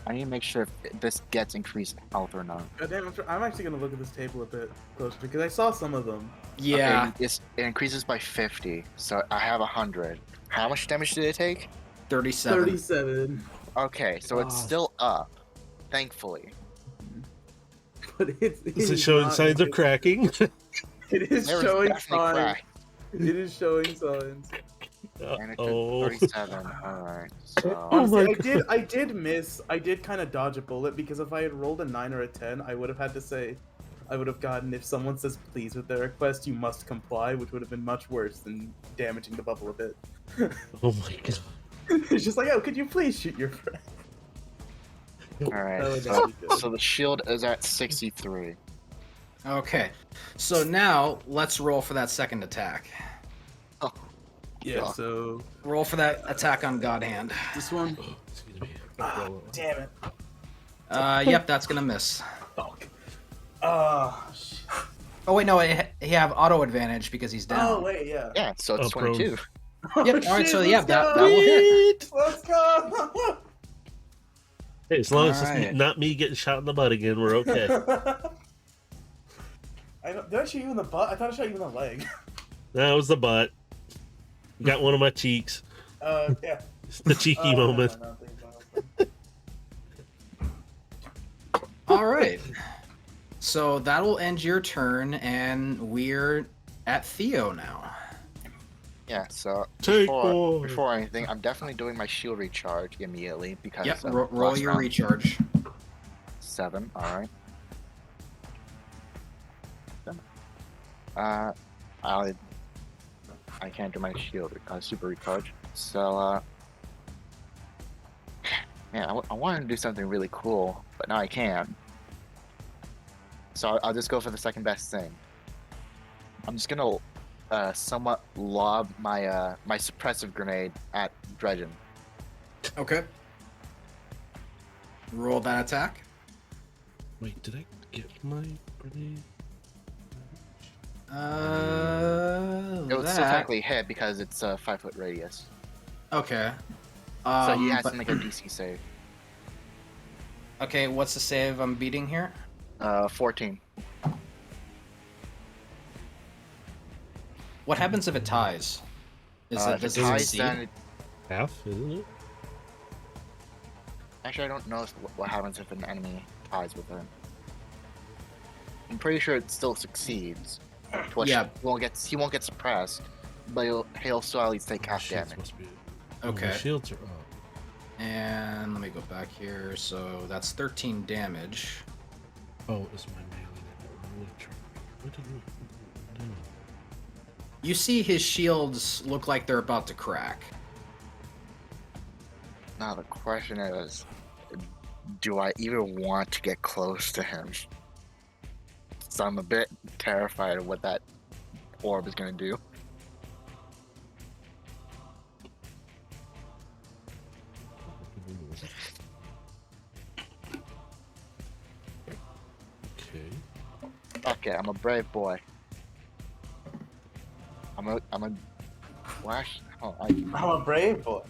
I need to make sure if this gets increased health or not. Goddamn, I'm actually gonna look at this table a bit closer because I saw some of them. Yeah, Okay, it increases by 50, so I have 100. How much damage did it take? 37. 37. Okay, so it's Ah. still up, thankfully. But Is it is showing not signs of good. cracking? It is There was showing definitely signs. crack, It is showing signs. and it Oh. took 37. Alright, so... Oh Honestly, my I did miss. I did kind of dodge a bullet because if I had rolled a 9 or a 10, I would have had to say, I would have gotten, if someone says please with their request, you must comply, which would have been much worse than damaging the bubble a bit. Oh my god. It's just like, oh, could you please shoot your friend? Alright, That would so, not be good. so the shield is at 63. Okay. So now let's roll for that second attack. Yeah, Yeah. so Roll for that attack on God Hand. this one. Oh, excuse me. Damn it. Yep, that's gonna miss. Fuck. Shit. Oh wait, no, he have auto advantage because he's Oh, down. wait, yeah. Yeah, so it's Oh, prone. 22. Yep. All right. So yeah, let's that go! will hit. Let's go! Hey, as long as Alright. it's not me getting shot in the butt again, we're okay. Did I shoot you in the butt? I thought I shot you in the leg. That was the butt. Got one of my cheeks. Yeah. It's the cheeky moment. No. All right. So that'll end your turn, and we're at Theo now. Yeah, so Take before, one. before anything, I'm definitely doing my shield recharge immediately because Yep. of Roll last your round. recharge. 7, alright. I can't do my shield super recharge. So, man, I wanted to do something really cool, but now I can't. So I'll just go for the second best thing. I'm just gonna somewhat lob my my suppressive grenade at Dredgen. Okay. Roll that attack. Wait, did I get my grenade? It would still That. technically hit because it's a 5-foot radius. Okay. So he has but- to make a DC save. Okay, what's the save I'm beating here? 14. What happens if it ties? If it does it ties, succeed? then Half, isn't it? actually I don't know what happens if an enemy ties with him. I'm pretty sure it still succeeds. To which Yeah. he won't get suppressed, but he'll still at least take half Shields damage. must be. Okay. Oh, the shields are up. And let me go back here. So that's 13 damage. Oh, it's my melee. What did you do? You see his shields look like they're about to crack. Now the question is, do I even want to get close to him? So I'm a bit terrified of what that orb is gonna do. Okay. Okay, I'm a brave boy. I'm a flash. Oh, I'm a brave boy.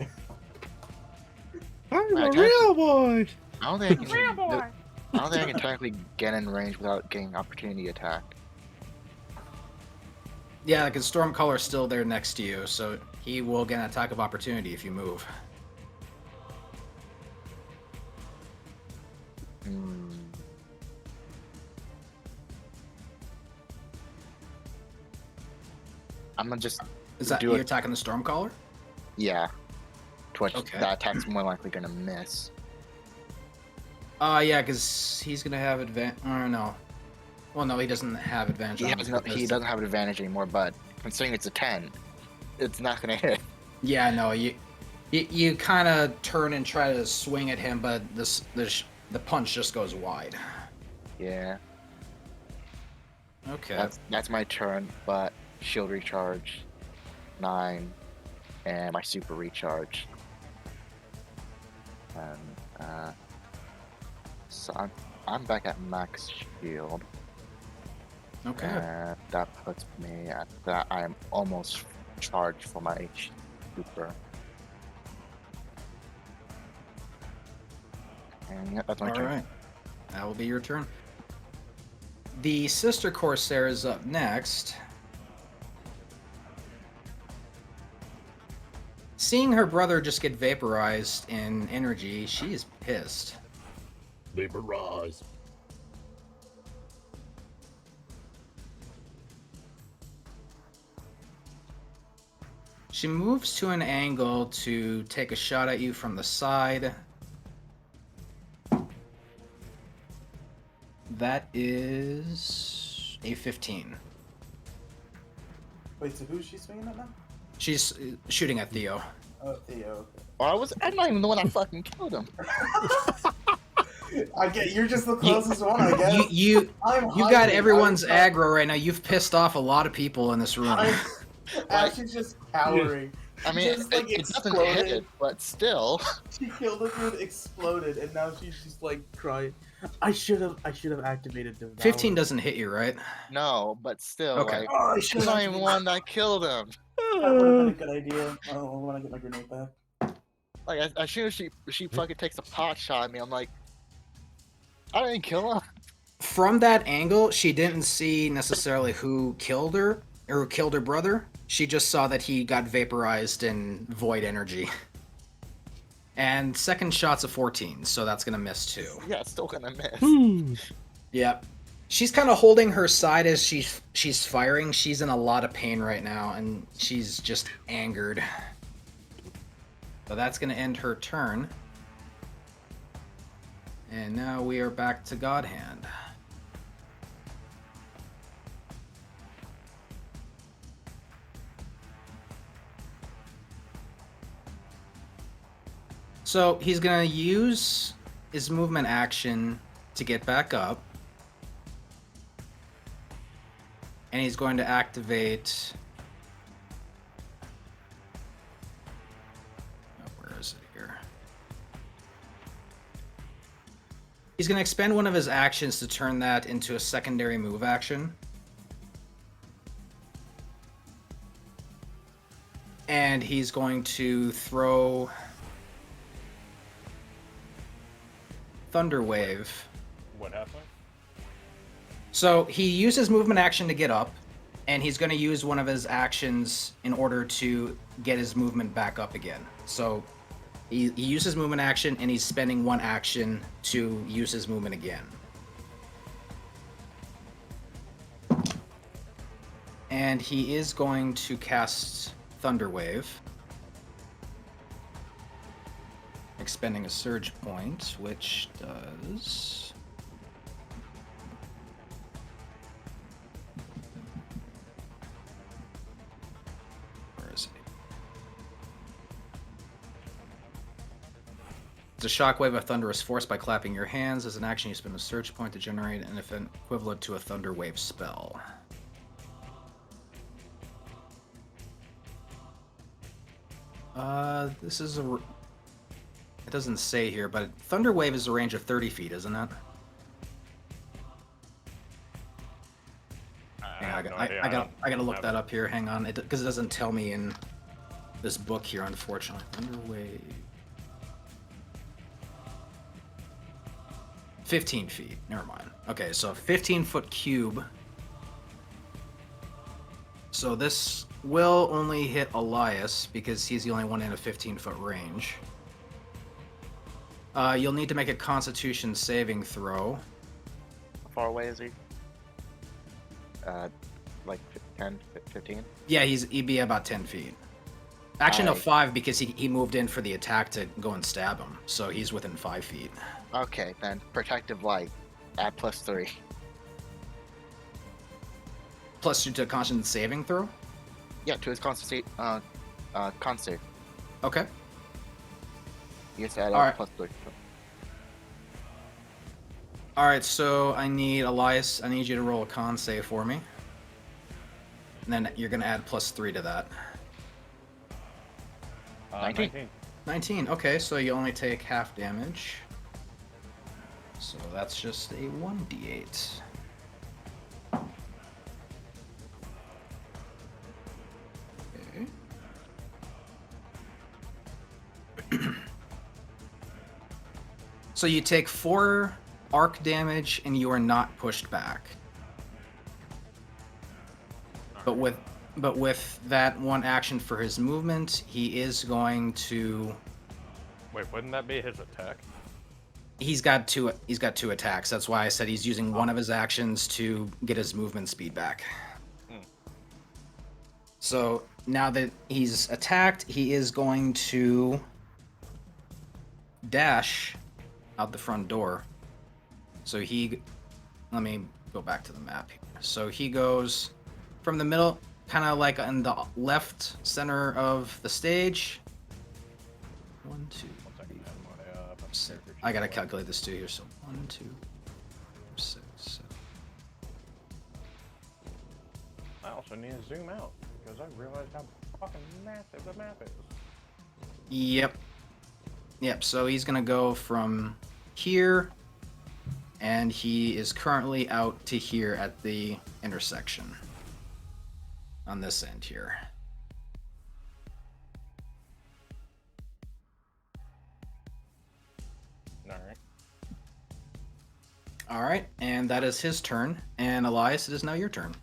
I'm I a tried- real boy. I don't think I can. I don't think I can technically get in range without getting opportunity attack. Yeah, because Stormcaller's still there next to you, so he will get an attack of opportunity if you move. Hmm. I'm gonna just Is that Do you it. attacking the Stormcaller? yeah. Twitch. Okay. That attack's more likely gonna miss. Yeah, because he's gonna have advantage. Or no. Well, no, he doesn't have advantage. He on has it no, because- he doesn't have an advantage anymore, but considering it's a 10, it's not gonna hit. Yeah, no, you kind of turn and try to swing at him, but the punch just goes wide. Yeah. Okay. That's my turn, but shield recharge 9 and my super recharge. And so I'm back at max shield. Okay. And that puts me at that I am almost charged for my super. And yeah, that's my All turn. right. That will be your turn. The Sister Corsair is up next. Seeing her brother just get vaporized in energy, she is pissed. Vaporize. She moves to an angle to take a shot at you from the side. That is a 15. Wait, so who's she swinging at now? She's shooting at Theo. Oh, Theo. I'm not even the one that fucking killed him. I get you're just the closest one, I guess. You I'm got hiding. everyone's I'm- aggro right now. You've pissed off a lot of people in this room. Ash is just cowering. I mean, Just, like, it doesn't hit exploded. it, but still. She killed a dude, exploded, and now she's just like crying. I should have activated Devour. 15 doesn't hit you, right? No, but still, Okay. like, Oh, I I'm should not have. even the one that killed him. That would have been a good idea. Oh, when I get my grenade back. Like, as soon as she fucking takes a pot shot at me, I'm like, I didn't kill him. From that angle, she didn't see necessarily who killed her or who killed her brother. She just saw that he got vaporized in void energy. And second shot's a 14, so that's gonna miss too. Yeah, still gonna miss. Yep. She's kind of holding her side as she's firing. She's in a lot of pain right now, and she's just angered. So that's gonna end her turn. And now we are back to God Hand. So he's gonna use his movement action to get back up. And he's going to activate... Oh, where is it here? He's going to expend one of his actions to turn that into a secondary move action. And he's going to throw Thunder Wave. What happened? So he uses movement action to get up, and he's going to use one of his actions in order to get his movement back up again. So he uses movement action, and he's spending one action to use his movement again. And he is going to cast Thunder Wave, expending a surge point, which does... It's a shockwave of thunderous force by clapping your hands. As an action, you spend a surge point to generate an event equivalent to a thunder wave spell. This is a... It doesn't say here, but thunder wave is a range of 30 feet, isn't it? I gotta look that up here. Hang on, because it doesn't tell me in this book here, unfortunately. Thunder wave. 15 feet. Never mind. Okay, so 15-foot cube. So this will only hit Elias because he's the only one in a 15-foot range. You'll need to make a Constitution saving throw. How far away is he? Like 10, 15? Yeah, he'd be about 10 feet. Actually, no, Alright. 5 because he moved in for the attack to go and stab him. So he's within 5 feet. Okay, then protective light at +3. Plus 2 to Constitution saving throw? Yeah, to his concert. Okay. He gets to add Alright. +3. Alright, so I need Elias. I need you to roll a con save for me. And then you're going to add +3 to that. 19. 19. Okay, so you only take half damage. So that's just a 1d8. Okay. So you take 4 arc damage and you are not pushed back. But with that one action for his movement, he is going to. Wait, wouldn't that be his attack? He's got two attacks. That's why I said he's using one of his actions to get his movement speed back. So now that he's attacked, he is going to dash out the front door. So let me go back to the map here. So he goes from the middle, kind of like in the left center of the stage. 1, 2, 3, 4, 5, 6. I gotta calculate this too here. So 1, 2, 4, 6, 7. I also need to zoom out because I realized how fucking massive the map is. Yep. So he's gonna go from here, and he is currently out to here at the intersection on this end here. All right, and that is his turn. And Elias, it is now your turn.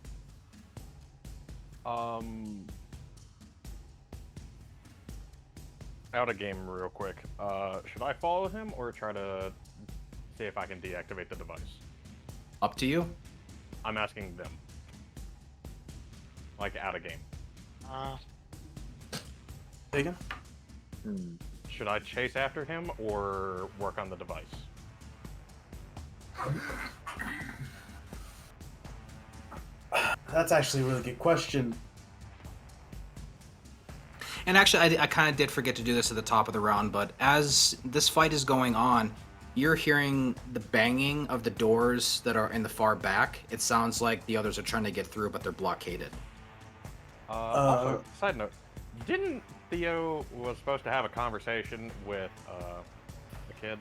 Out of game real quick. Should I follow him or try to see if I can deactivate the device? Up to you. I'm asking them. Like out of game. Again? Should I chase after him or work on the device? That's actually a really good question. And actually, I kind of did forget to do this at the top of the round, but as this fight is going on, you're hearing the banging of the doors that are in the far back. It sounds like the others are trying to get through, but they're blockaded. Also, side note, didn't Theo was supposed to have a conversation with the kid?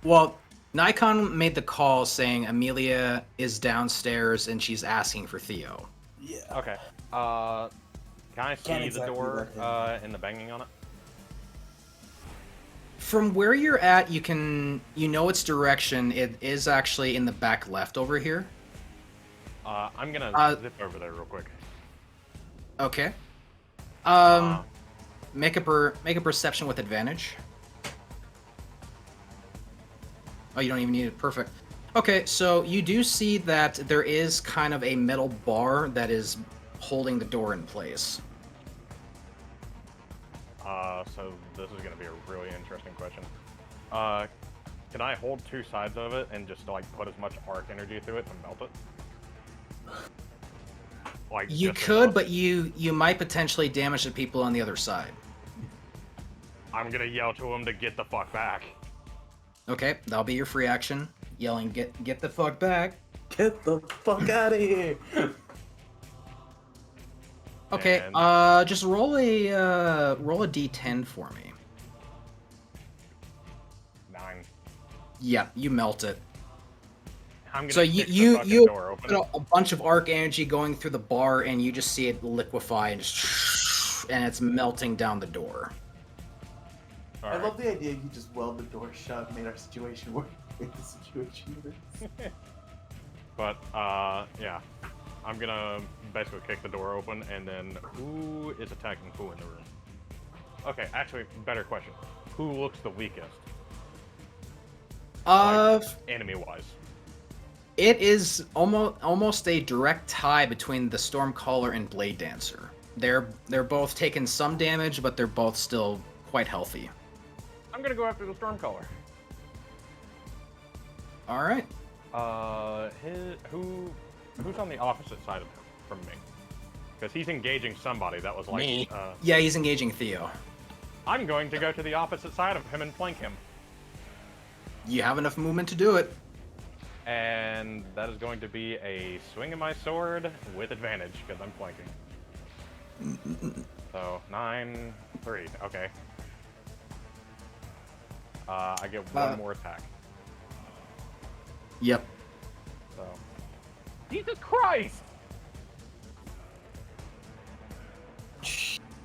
Well, Nikon made the call saying Amelia is downstairs and she's asking for Theo. Yeah. Okay. Can I see Can't the exactly door let him. and the banging on it? From where you're at, you know its direction. It is actually in the back left over here. I'm gonna zip over there real quick. Okay. Make a perception with advantage. Oh, you don't even need it. Perfect. Okay, so you do see that there is kind of a metal bar that is holding the door in place. So this is gonna be a really interesting question. Can I hold two sides of it and just like put as much arc energy through it to melt it? Like You just could, enough? but you might potentially damage the people on the other side. I'm gonna yell to him to get the fuck back. Okay, that'll be your free action. Yelling, get the fuck back. Get the fuck out of here! Okay, And- just roll a d10 for me. 9. Yeah, you melt it. I'm gonna So kick the you fucking door put open. a bunch of arc energy going through the bar, and you just see it liquefy and and it's melting down the door. I love the idea you just weld the door shut and made our situation work. Make the situation worse. But yeah, I'm gonna basically kick the door open, and then who is attacking who in the room? Okay, actually, better question: who looks the weakest, enemy-wise? It is almost a direct tie between the Stormcaller and Blade Dancer. They're both taking some damage, but they're both still quite healthy. I'm gonna go after the Stormcaller. All right. Who's on the opposite side of him from me? Because he's engaging somebody that was like Me. Yeah, he's engaging Theo. I'm going to go to the opposite side of him and flank him. You have enough movement to do it. And that is going to be a swing of my sword with advantage, because I'm flanking. So, 9, 3, okay. I get one more attack. Yep. So, Jesus Christ!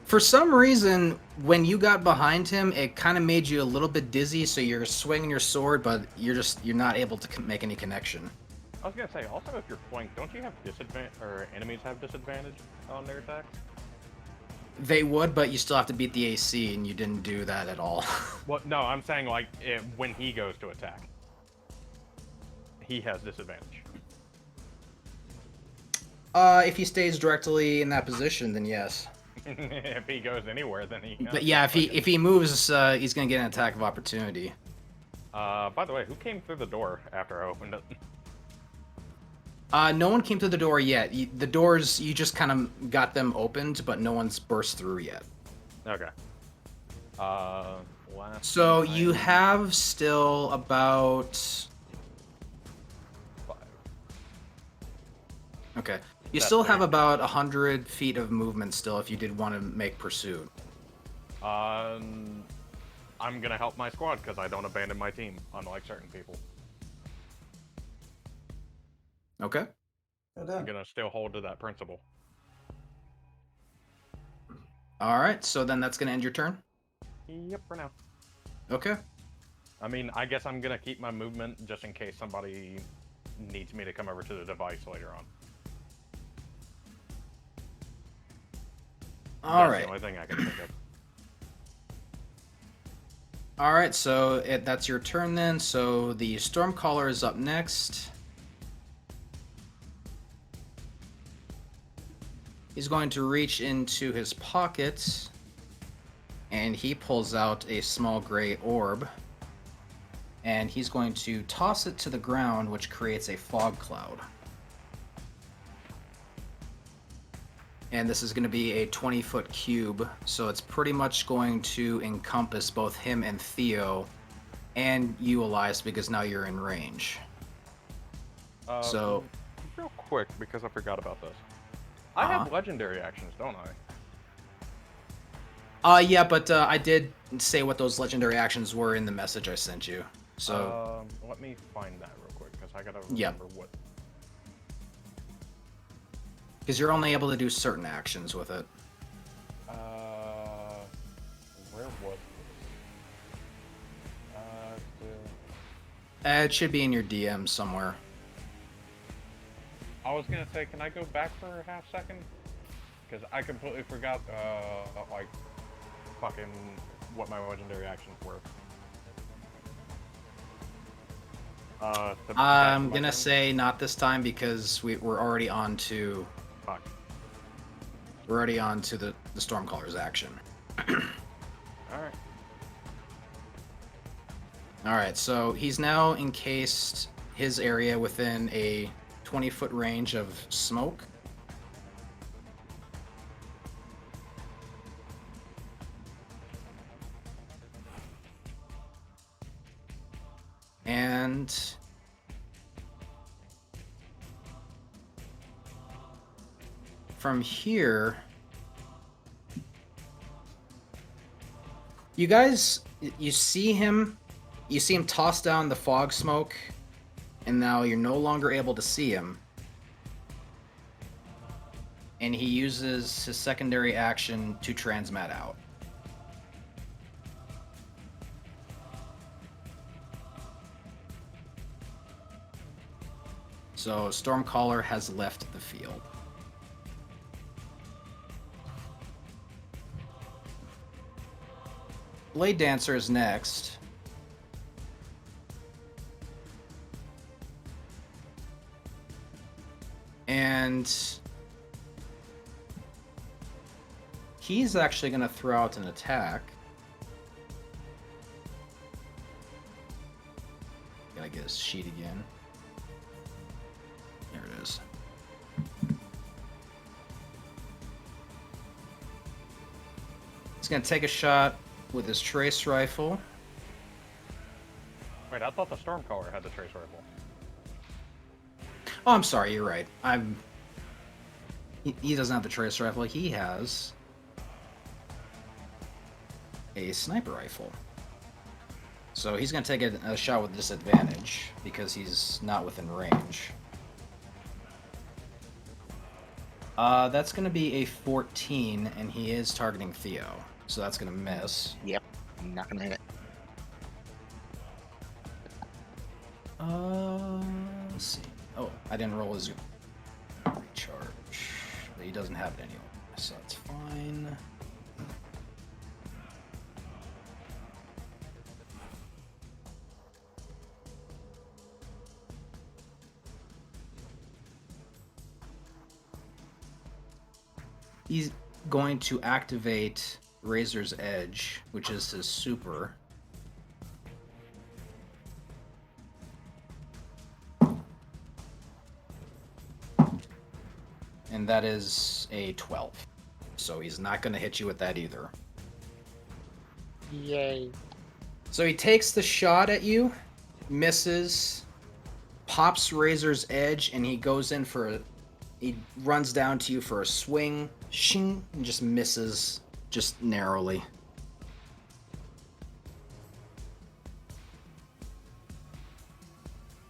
For some reason, when you got behind him, it kind of made you a little bit dizzy, so you're swinging your sword, but you're not able to make any connection. I was gonna say, also if you're flanked, don't you have disadvantage, or enemies have disadvantage on their attacks? They would, but you still have to beat the AC, and you didn't do that at all. Well, no, I'm saying like when he goes to attack, he has disadvantage. If he stays directly in that position, then yes. If he goes anywhere, then he. But yeah, if he moves, he's gonna get an attack of opportunity. By the way, who came through the door after I opened it? No one came through the door yet. The doors, you just kind of got them opened, but no one's burst through yet. Okay. Last So you time- have still about... 5. Okay. You That's still have fair. about 100 feet of movement still if you did want to make pursuit. I'm gonna help my squad because I don't abandon my team, unlike certain people. Okay. I'm gonna still hold to that principle. Alright, so then that's going to end your turn? Yep, for now. Okay. I mean, I guess I'm gonna keep my movement just in case somebody needs me to come over to the device later on. That's Alright. the only thing I can think of. Alright, so that's your turn then. So the Stormcaller is up next. He's going to reach into his pocket, and he pulls out a small gray orb, and he's going to toss it to the ground, which creates a fog cloud. And this is going to be a 20-foot cube, so it's pretty much going to encompass both him and Theo, and you, Elias, because now you're in range. So- real quick, because I forgot about this. I have legendary actions, don't I? Yeah, but I did say what those legendary actions were in the message I sent you. So, Let me find that real quick, because I gotta Yeah. remember what. because you're only able to do certain actions with it. Where was it? It should be in your DM somewhere. I was gonna say, can I go back for a half second? Because I completely forgot, like, fucking what my legendary actions were. I'm gonna say not this time because we're already on to Fuck. we're already on to the Stormcaller's action. Alright. All right, so he's now encased his area within a 20-foot range of smoke. And from here, you guys, you see him toss down the fog smoke, and now you're no longer able to see him. And he uses his secondary action to transmat out. So Stormcaller has left the field. Blade Dancer is next. And he's actually going to throw out an attack. Gotta get his sheet again. There it is. He's going to take a shot with his trace rifle. Wait, I thought the Stormcaller had the trace rifle. Oh, I'm sorry, you're right. He doesn't have the trace rifle. He has a sniper rifle. So he's going to take a shot with disadvantage because he's not within range. That's going to be a 14, and he is targeting Theo. So that's gonna miss. Yep. I'm not gonna hit it. Let's see. Oh, I didn't roll his recharge. But he doesn't have it anyway, so that's fine. He's going to activate Razor's Edge, which is his super. And that is a 12. So he's not going to hit you with that either. Yay. So he takes the shot at you, misses, pops Razor's Edge, and he goes in for a... He runs down to you for a swing, shing, and just misses just narrowly.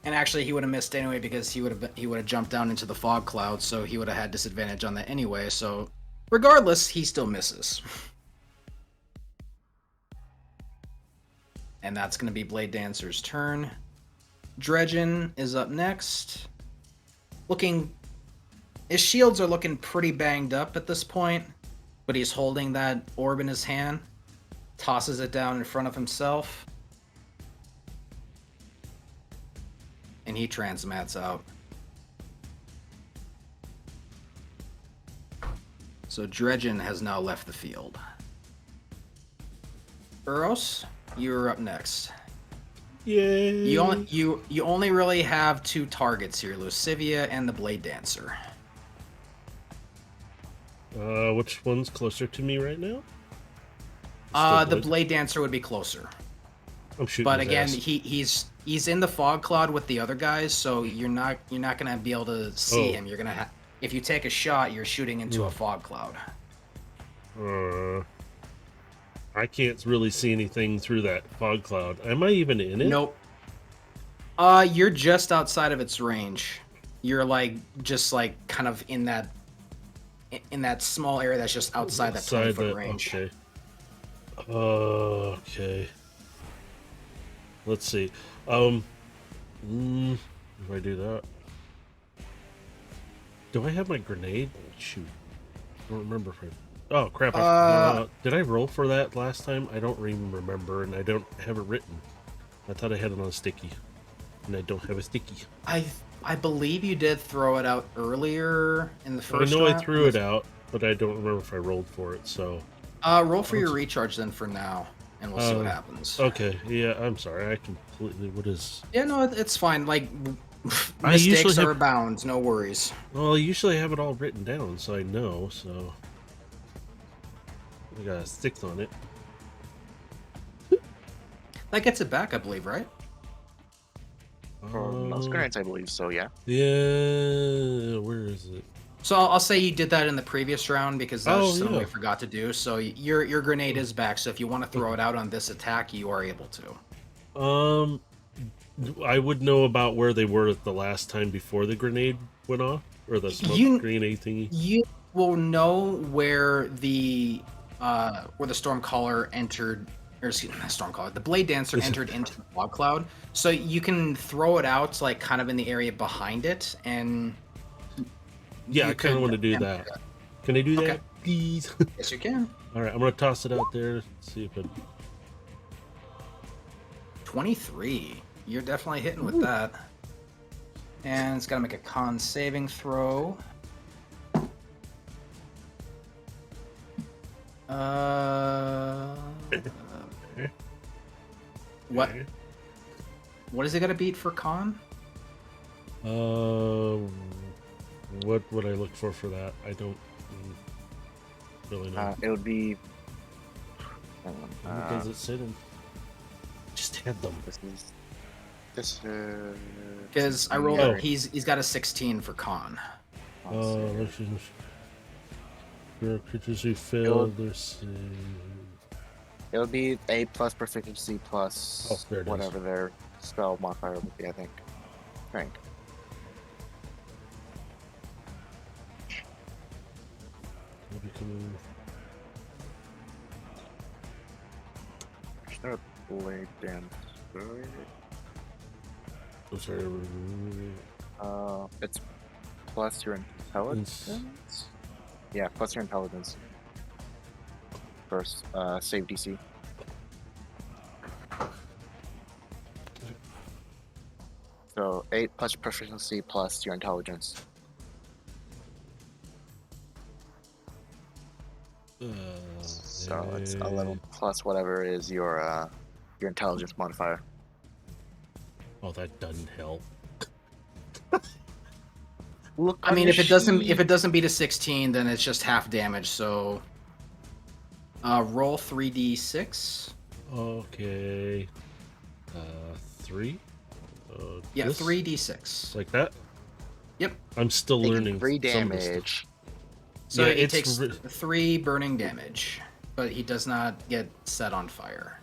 And actually, he would have missed anyway because he would have jumped down into the fog cloud, so he would have had disadvantage on that anyway. So, regardless, he still misses. And that's going to be Blade Dancer's turn. Dredgen is up next. His shields are looking pretty banged up at this point, but he's holding that orb in his hand. Tosses it down in front of himself. And he transmats out. So Dredgen has now left the field. Uros, you're up next. Yay! You only really have two targets here, Lucivia and the Blade Dancer. Which one's closer to me right now? The Blade Dancer would be closer. I'm shooting. But his again, ass. he's in the fog cloud with the other guys, so you're not gonna be able to see him. You're gonna if you take a shot, you're shooting into a fog cloud. I can't really see anything through that fog cloud. Am I even in it? Nope. You're just outside of its range. You're just kind of in that small area that's just outside that 20-foot range. Okay. Okay. Let's see. If I do that, do I have my grenade? Shoot, I don't remember if I. Oh crap! Did I roll for that last time? I don't even remember, and I don't have it written. I thought I had it on a sticky, and I don't have a sticky. I believe you did throw it out earlier in the first I know round. I threw it out, but I don't remember if I rolled for it. So, roll for your recharge then for now, and we'll see what happens. Okay. Yeah, I'm sorry. I completely. What is? Yeah, no, it's fine. Mistakes are abound. No worries. Well, I usually have it all written down, so I know. So. I got a 6 on it. That gets it back, I believe, right? For most grenades, I believe so, yeah. Yeah, where is it? So I'll say you did that in the previous round because that was something yeah. we forgot to do. So your grenade is back. So if you want to throw it out on this attack, you are able to. I would know about where they were the last time before the grenade went off, or the smoke grenade thingy. You will know where the Stormcaller entered, or excuse me, not Stormcaller, the Blade Dancer entered into the fog cloud. So you can throw it out kind of in the area behind it, and yeah, I kind of want to do that. Can I do that, please? Yes, you can. All right, I'm gonna toss it out there. See if it. 23. You're definitely hitting with that. And it's got to make a con saving throw. What? What is it got to beat for con? What would I look for that? I don't really know. It would be. What does it sit in? Just had them. This is. Because I rolled. He's got a 16 for con. Creatures who failed their It would be A plus proficiency plus whatever their spell modifier would be, I think. Frank. Blade dancer. I'm sorry. It's plus your intelligence. Yeah, plus your intelligence. First, save DC. So 8 plus proficiency plus your intelligence. So it's 11 plus whatever is your intelligence modifier. Oh, that doesn't help. Look, I mean, if it doesn't beat a 16, then it's just half damage. So, roll 3d6. Okay. 3. Yeah, This? 3d6. Like that. Yep. I'm still taking learning 3 some of this stuff. damage. So Yeah, he it's takes re- 3 burning damage, but he does not get set on fire.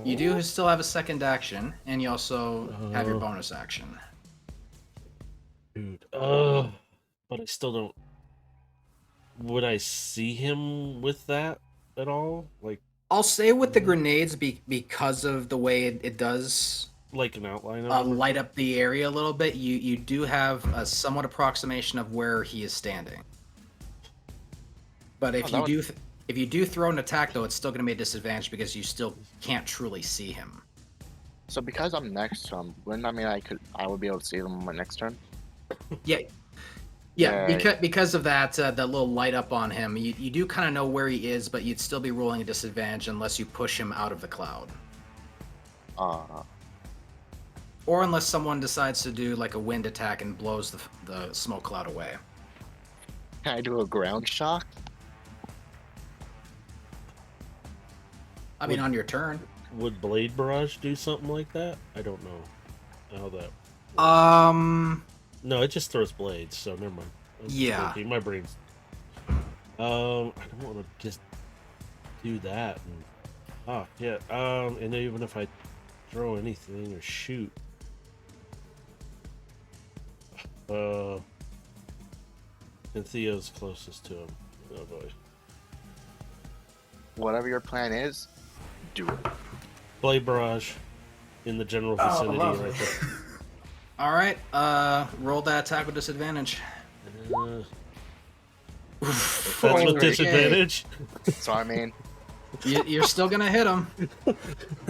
You do still have a second action, and you also have your bonus action. Dude. But I still don't. Would I see him with that at all? Like I'll say with the grenades, because of the way it does an outline of him? light up the area a little bit, you do have a somewhat approximation of where he is standing. But if if you do throw an attack, though, it's still going to be a disadvantage because you still can't truly see him. So because I'm next to him, wouldn't that mean I would be able to see them on my next turn? Yeah, Right. because of that little light up on him, you do kind of know where he is, but you'd still be rolling a disadvantage unless you push him out of the cloud, or unless someone decides to do like a wind attack and blows the smoke cloud away. Can I do a ground shock? I mean, on your turn. Would Blade Barrage do something like that? I don't know how that. No, it just throws blades, so never mind. Yeah. Okay, my brain's. I don't want to just do that. Yeah. And even if I throw anything or shoot, and Theo's closest to him. Oh boy. Whatever your plan is, do it. Blade Barrage in the general vicinity lovely. right there. All right. Roll that attack with disadvantage. That's with disadvantage. So I mean, You're still gonna hit him.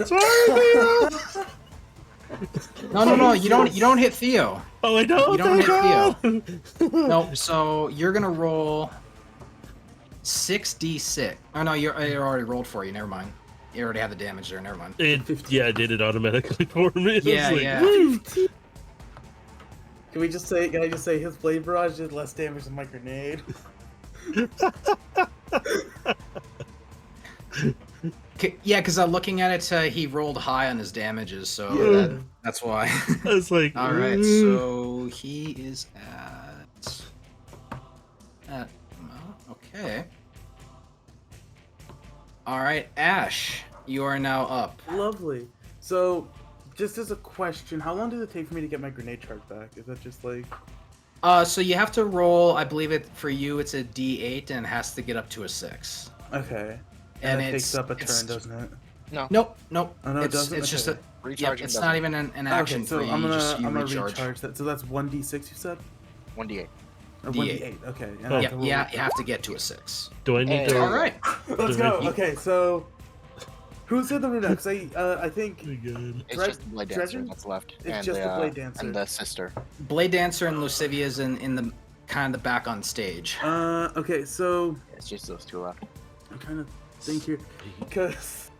Sorry, Theo. No. You don't hit Theo. Oh, I don't. You don't thank hit God. No. So you're gonna roll 6d6. Oh no, you already rolled for you. Never mind. You already had the damage there. Never mind. It did it automatically for me. It Yeah, was like, yeah. woo. Can I just say his blade barrage did less damage than my grenade? Yeah, because looking at it, he rolled high on his damages, so Yeah. that's why. I was like, All right, ooh. so he is at okay. All right, Ash, you are now up. Lovely. So, just as a question, how long does it take for me to get my grenade charge back? Is that just like... So you have to roll. I believe for you it's a D8 and it has to get up to a 6. Okay. And it it's takes up a turn, doesn't it? no. Nope. Oh, no, it doesn't? It's just Okay. a. Yeah, Recharging it's not even an action Okay, so for you. I'm You gonna recharge. recharge that. So that's 1d6 you said? 1d8. Or D8. 1d8, okay. And Oh. I Yeah, can roll- you have to get to a 6. Do I need Hey. to? All right. Let's go. You- Okay, so... Who's in the room next? I think... Oh my God. It's Dred- just the Blade Dancer Dredgen? that's left. It's and just the, the Blade Dancer. And the sister. Blade Dancer and Lucivia's in the kind of the back on stage. Okay, so... It's just those two left. I'm trying to think here. Because...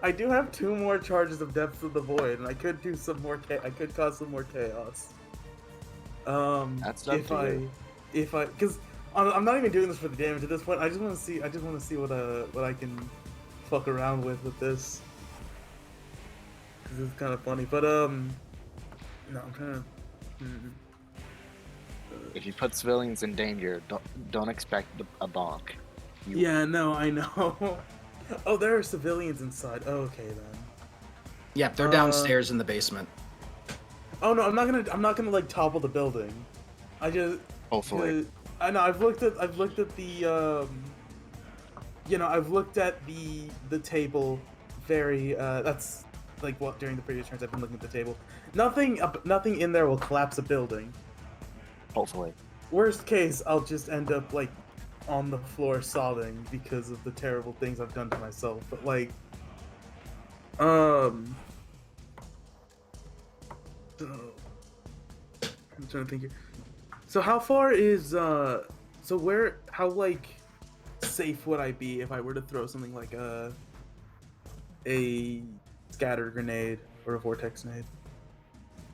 I do have 2 more charges of Depths of the Void, and I could do some more I could cause some more chaos. That's up to you. Because I'm not even doing this for the damage at this point. I just want to see what I can fuck around with this. This is kind of funny, but no, I'm trying to. If you put civilians in danger, don't expect a bonk. Yeah, no, I know. Oh, there are civilians inside. Oh, okay then. Yeah, they're downstairs in the basement. Oh no, I'm not gonna like topple the building. I just Hopefully. I know I've looked at the I've looked at the table very. That's like what during the previous turns I've been looking at the table. Nothing in there will collapse a building. Hopefully. Worst case, I'll just end up like on the floor sobbing because of the terrible things I've done to myself. But like, so, I'm trying to think here. So how far is how like safe would I be if I were to throw something like a scatter grenade or a vortex grenade?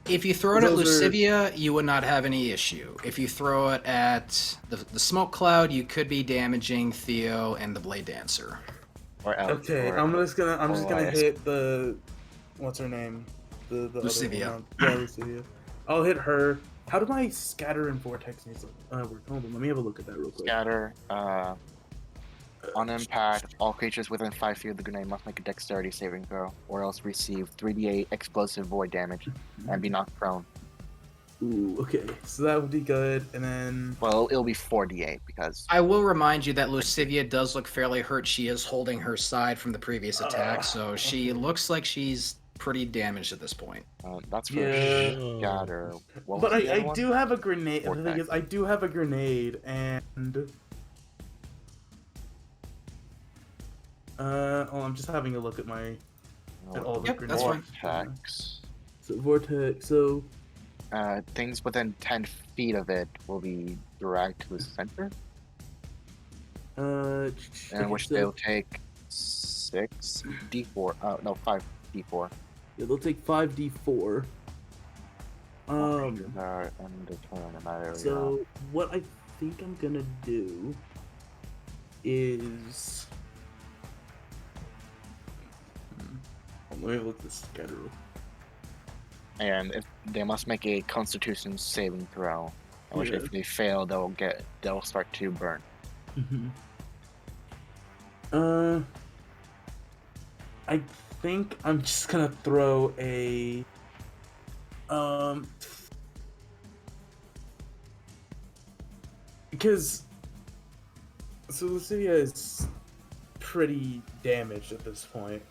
If you throw it at Those are- Lucivia, you would not have any issue. If you throw it at the smoke cloud, you could be damaging Theo and the Blade Dancer. Or Alex. Okay, or, I'm just gonna Elias. hit the what's her name? The Lucivia. other one. Yeah, Lucivia. I'll hit her. How do my scatter and vortex needs work? Hold on, let me have a look at that real quick. Scatter. On impact, all creatures within 5 feet of the grenade must make a dexterity saving throw, or else receive 3d8 explosive void damage and be knocked prone. Ooh, okay, so that would be good. And then Well, it'll be 4d8 because I will remind you that Lucivia does look fairly hurt. She is holding her side from the previous attack, so she looks like she's pretty damaged at this point. that's for Yeah. scatter. What but was the other I one? do have a grenade. The thing Vortex. is, I do have a grenade, and I'm just having a look at my at all the Yep, grenades. that's fine. Vortex. So vortex. So Things within 10 feet of it will be dragged to the center, in which they'll take 6d4. No, 5d4. yeah, they'll take 5d4. Are undetermined in that area. So what I think I'm gonna do is let me look this schedule. And if they must make a Constitution saving throw, in which Yeah. if they fail, they'll start to burn. I think I'm just gonna throw a because so Lucia is pretty damaged at this point.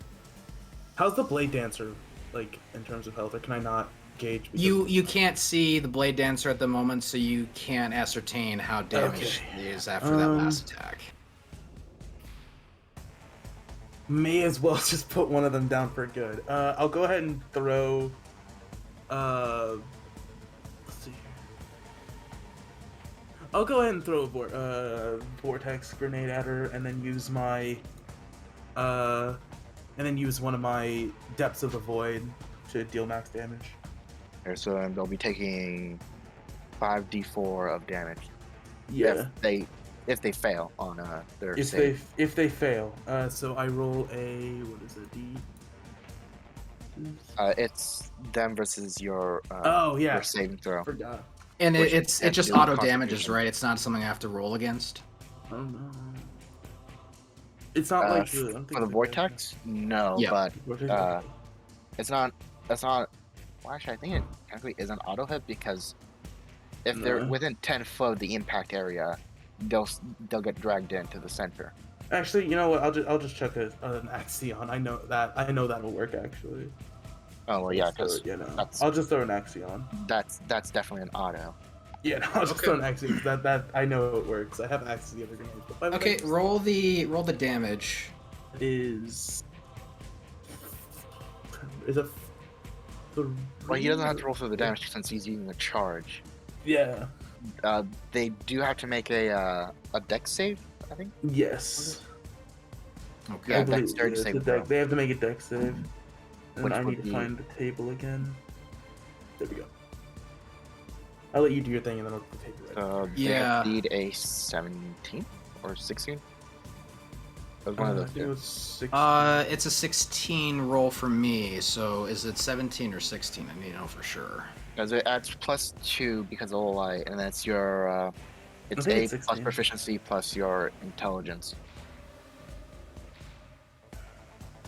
How's the Blade Dancer like in terms of health, or can I not gauge? because- You can't see the Blade Dancer at the moment, so you can't ascertain how damaged Okay. he is after that last attack. May as well just put one of them down for good. I'll go ahead and throw. Let's see here. I'll go ahead and throw a vortex grenade at her, and then use my, and then use one of my depths of the void to deal max damage. Okay, so they'll be taking 5d4 of damage Yeah. if they fail on their If save. they fail, so I roll a what is it? D. It's them versus your Oh yeah. your saving throw. Forgot. And Which it can't just do with auto damages, Constitution. right? It's not something I have to roll against. Oh no. It's not like the, I don't think For the it's vortex, no, Yeah. but Vortex. it's not. Well, actually, I think it technically is an auto hit because if they're No. within 10 foot of the impact area, they'll get dragged into the center. Actually, you know what? I'll just chuck an Axion. I know that'll work actually. Oh well, yeah, Just throw because it, you know, that's- I'll just throw an Axion. that's definitely an auto. Yeah, no, I'll just Okay. throw an Axion. That I know it works. I have access to the other grenades. But my Okay, vortex roll the damage. is a. Well, he doesn't have to roll for the damage since he's using a charge. Yeah. They do have to make a dex save, I think. Yes. Okay. Yeah, I believe- dexterity it's a saving dex- throw. They have to make a dex save. And Which I would need to be- find the table again. There we go. I'll let you do your thing and then I'll take it right. They Yeah. need a 17 or 16. It was one of I those think it two. was 6. It's a 16 roll for me, so is it 17 or 16? I need to know for sure. Because it adds +2 because of light, and that's your it's think 8 it's plus 16. proficiency plus your intelligence.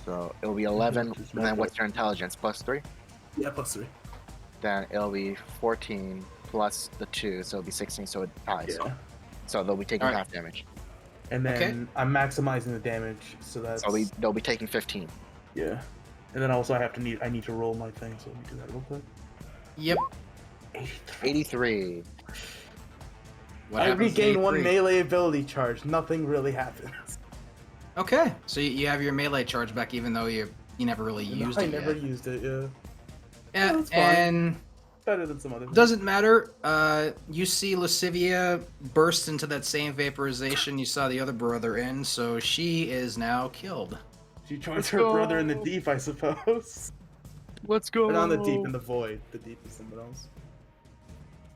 So it'll be 11, Intelligence, and then right. what's your intelligence? +3? Yeah, +3. Then it'll be 14 plus the 2, so it'll be 16, so it ties. Yeah. So they'll be taking Alright. half damage. And then Okay. I'm maximizing the damage, so that's So they'll be taking 15. Yeah. And then also I need to roll my thing, so let me do that real quick. Yep. 83. 83. What I happens to regain one 83? melee ability charge. Nothing really happens. Okay, so you have your melee charge back, even though you never really used I it never yet. used it, yeah. Yeah, that's fine. and Better than some other things. doesn't matter. You see Lascivia burst into that same vaporization you saw the other brother in, so she is now killed. She joins Let's her brother in the go. deep, I suppose. Let's go. Or not in the deep, in the void. The deep is someone else.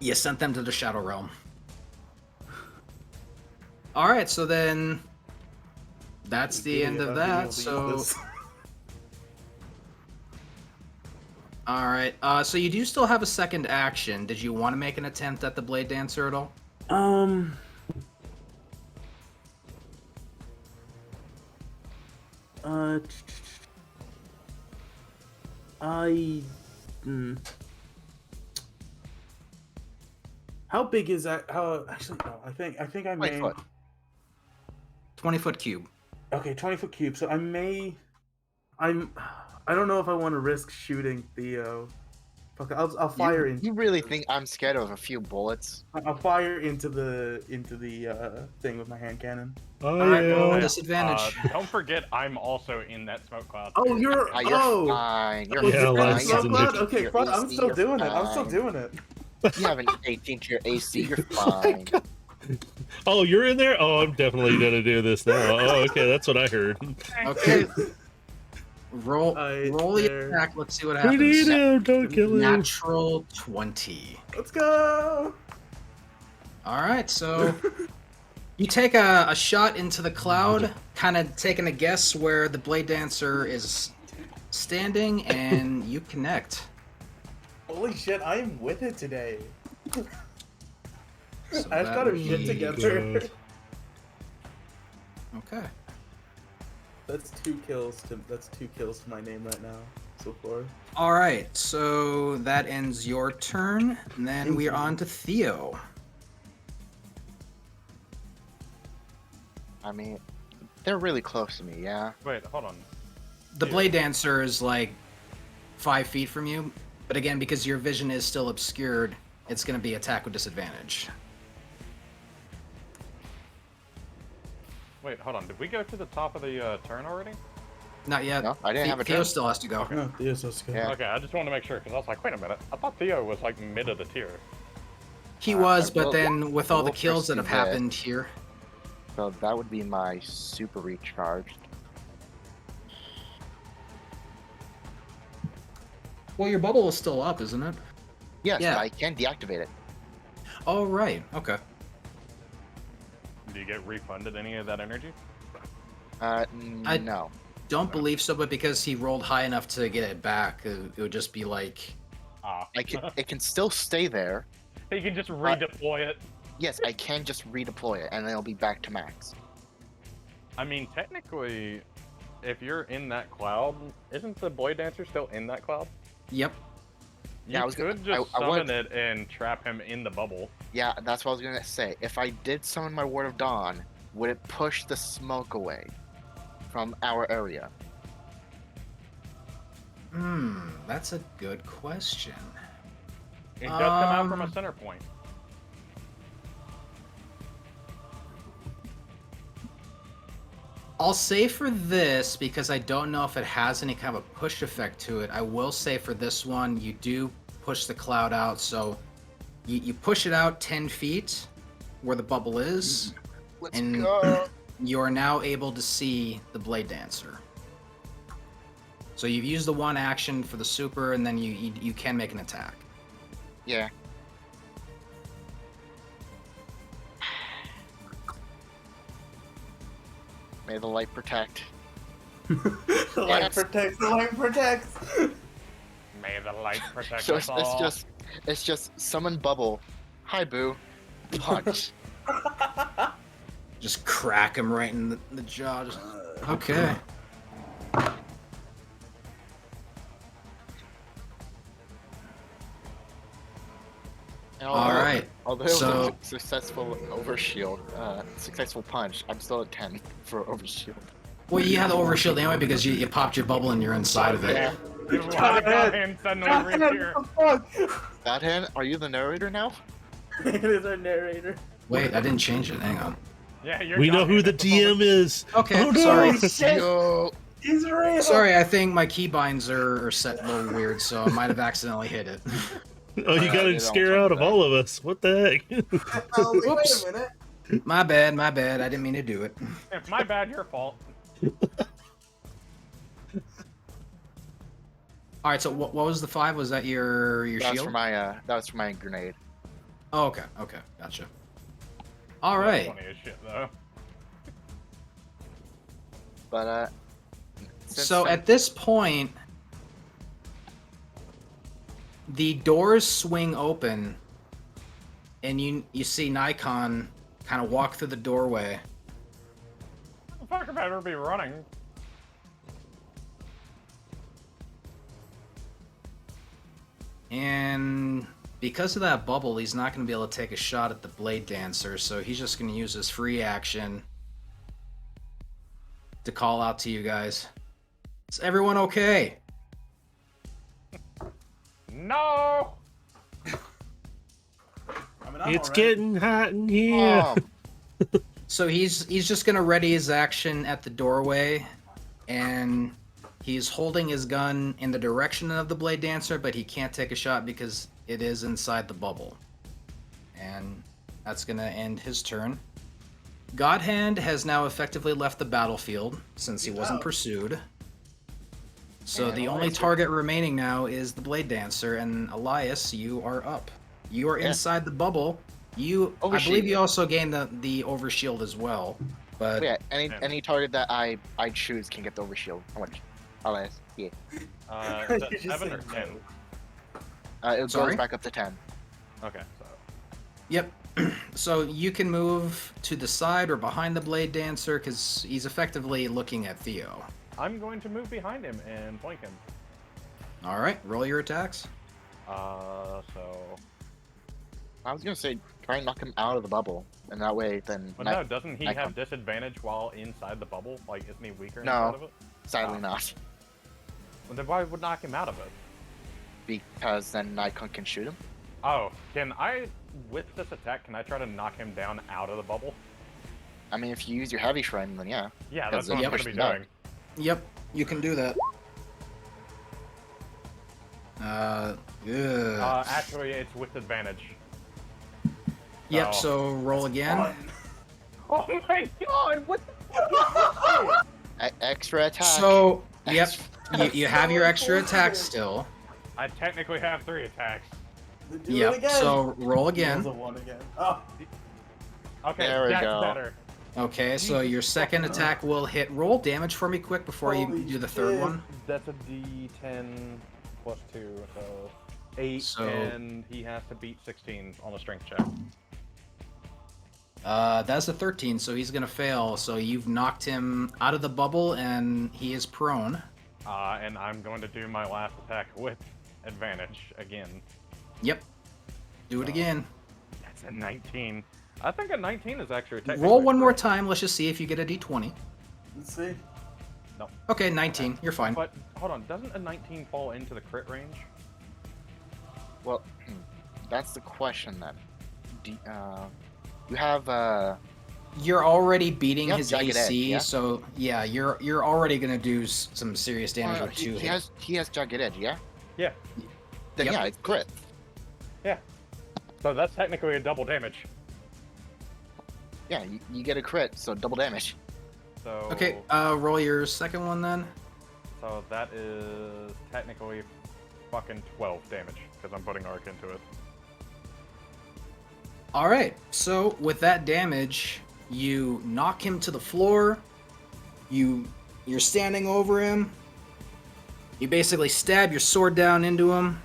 You sent them to the Shadow Realm. Alright, so then that's the end of that, so... Alright, so you do still have a second action. Did you want to make an attempt at the Blade Dancer at all? How big is that? How actually? No, I think I may. 20 foot. 20-foot cube. Okay, 20-foot cube. So I may. I don't know if I want to risk shooting Theo. Fuck, I'll fire into. You really think I'm scared of a few bullets? I'll fire into the thing with my hand cannon. Oh, Alright, yeah. roll disadvantage. Don't forget, I'm also in that smoke cloud. Oh, you're You're fine. You're Yeah, you're Lance in is smoke in cloud? the- Okay, Your fuck, I'm AC, still you're doing it. I'm still fine. doing it. You have an 18 to your AC. You're fine. Oh, you're in there? Oh, I'm definitely gonna do this now. Oh, okay, that's what I heard. Okay. Roll Alright, the there. attack, let's see what Who do you happens. know? Don't kill him. Natural 20. Let's go. Alright, so you take a shot into the cloud, kind of taking a guess where the Blade Dancer is standing, and you connect. Holy shit, I am with it today. So I've that got her would shit be- together. God. Okay. That's two kills to my name right now so far. Alright, so that ends your turn, and then Thank we're you. on to Theo. I mean, they're really close to me, yeah? Wait, hold on. The Yeah. Blade Dancer is like 5 feet from you, but again, because your vision is still obscured, it's going to be attack with disadvantage. Wait, hold on. Did we go to the top of the turn already? Not yet. No, I didn't have a Theo turn. still has to go. No, yes, let's go. Yeah. Okay, I just wanted to make sure because I was like, wait a minute. I thought Theo was like mid of the tier. He was, but we'll- then with all the we'll kills that have pursue that. happened here, So that would be my super recharged. well, your bubble is still up, isn't it? Yes, Yeah. but I can deactivate it. Oh, right. Okay. Do you get refunded any of that energy? No. Don't believe so, but because he rolled high enough to get it back, it would just be like, Ah. It can still stay there. You can just redeploy it. Yes, I can just redeploy it, and then it'll be back to max. I mean, technically, if you're in that cloud, isn't the Blade Dancer still in that cloud? yep. You Yeah, I was could gonna- just I summon wanted- it and trap him in the bubble. Yeah, that's what I was gonna say. If I did summon my Word of Dawn, would it push the smoke away from our area? That's a good question. It does come out from a Um, center point. I'll say for this, because I don't know if it has any kind of a push effect to it, I will say for this one, you do push the cloud out, so you push it out 10 feet where the bubble is, Let's And- go. you are now able to see the Blade Dancer. So you've used the one action for the super, and then you can make an attack. Yeah. May the light protect. The light Yes. protects. The light protects. May the light protect So us all. it's just summon bubble. Hi, boo. Punch. Just crack him right in the jaw. Just... Okay. And All right. Although it was So- a successful overshield, successful punch, I'm still at 10 for overshield. Well, you had the overshield anyway because you popped your bubble and you're inside of it. Yeah. Why the Godhand suddenly reappear? Godhand, are you the narrator now? It is our narrator. Wait, I didn't change it. Hang on. Yeah, you're We know who Godhand the at the moment. DM is. Okay, Oh, no. sorry. Holy shit! Yo. He's real. Sorry, I think my keybinds are set a little weird, so I might have accidentally hit it. Oh, you got Yeah, to scare out of all of us. What the heck? Oh, wait Oops. a minute. My bad, my bad. I didn't mean to do it. If my bad, your fault. All right, so what was the 5? Was that your That was shield? for my that was for my grenade. Oh, okay, gotcha. All right. Funny as shit though. But since So then- at this point, the doors swing open, and you see Nikon kind of walk through the doorway. The fucker better be running. And because of that bubble, he's not going to be able to take a shot at the Blade Dancer, so he's just going to use his free action to call out to you guys. Is everyone okay? No! I mean, I'm It's alright. getting hot in here. So he's just going to ready his action at the doorway, and he's holding his gun in the direction of the Blade Dancer, but he can't take a shot because it is inside the bubble. And that's going to end his turn. Godhand has now effectively left the battlefield since he wasn't pursued. So And the only Elias- target remaining now is the Blade Dancer, and Elias, you are up. You are Yeah. inside the bubble. I believe Overshield. you also gain the overshield as well. But yeah, Yeah. any target that I choose can get the overshield. How much? Elias, yeah. Is that You just 7 or said 10? It goes Sorry? back up to 10. Okay, so. Yep. So you can move to the side or behind the Blade Dancer because he's effectively looking at Theo. I'm going to move behind him and flank him. All right, roll your attacks. So. I was gonna say try and knock him out of the bubble, and that way then. But Ni- no, doesn't he Nikon. have disadvantage while inside the bubble? Like, isn't he weaker No. inside of it? Sadly Oh. not, Well, then why would knock him out of it? because then Nikon can shoot him. Oh, can I, with this attack, can I try to knock him down out of the bubble? I mean, if you use your heavy shrine, then yeah. Yeah, Because that's what then I'm you going to be push him back. doing. Yep, you can do that. Ugh. Actually, it's with advantage. Yep, oh. so roll again. Fun. Oh my god, what the Extra attack. So, yep, Ex- you have your extra attack still. I technically have 3 attacks. Do it Yep, again. so roll That again. was a 1 again. Oh, Okay, There we that's go. better. Okay, so your second attack will hit. Roll damage for me quick before you Holy do the third shit. one. That's a D10 plus 2, so 8, So- and he has to beat 16 on a strength check. That's a 13, so he's gonna fail. So you've knocked him out of the bubble, and he is prone. And I'm going to do my last attack with advantage again. Yep. Do it again. That's a 19. I think a 19 is actually technically Roll one more correct. time. Let's just see if you get a d20. let's see. Okay, 19. You're fine. But hold on, doesn't a 19 fall into the crit range? Well, that's the question then. You have You're already beating You have his Jagged AC, Edge, yeah? so yeah, you're already gonna do some serious damage with 2 he hits. has Jagged Edge, yeah. Yeah. Then Yep. yeah, it's crit. So that's technically a double damage. Yeah, you get a crit, so double damage. So Okay, roll your second one then. So that is technically fucking 12 damage because I'm putting arc into it. All right. So with that damage, you knock him to the floor. You're standing over him. You basically stab your sword down into him,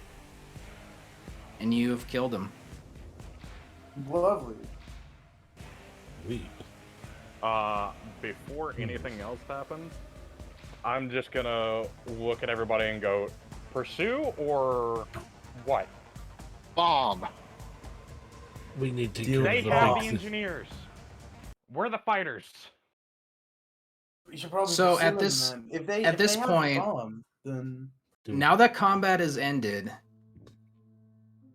and you've killed him. Lovely. Sweet. Before anything else happens, I'm just gonna look at everybody and go, pursue or what? Bomb. We need to Deal kill They the have the big- engineers. We're the fighters. We should probably So pursue at them this- then. If they at this have point- a bomb, then Do it. Now that combat is ended,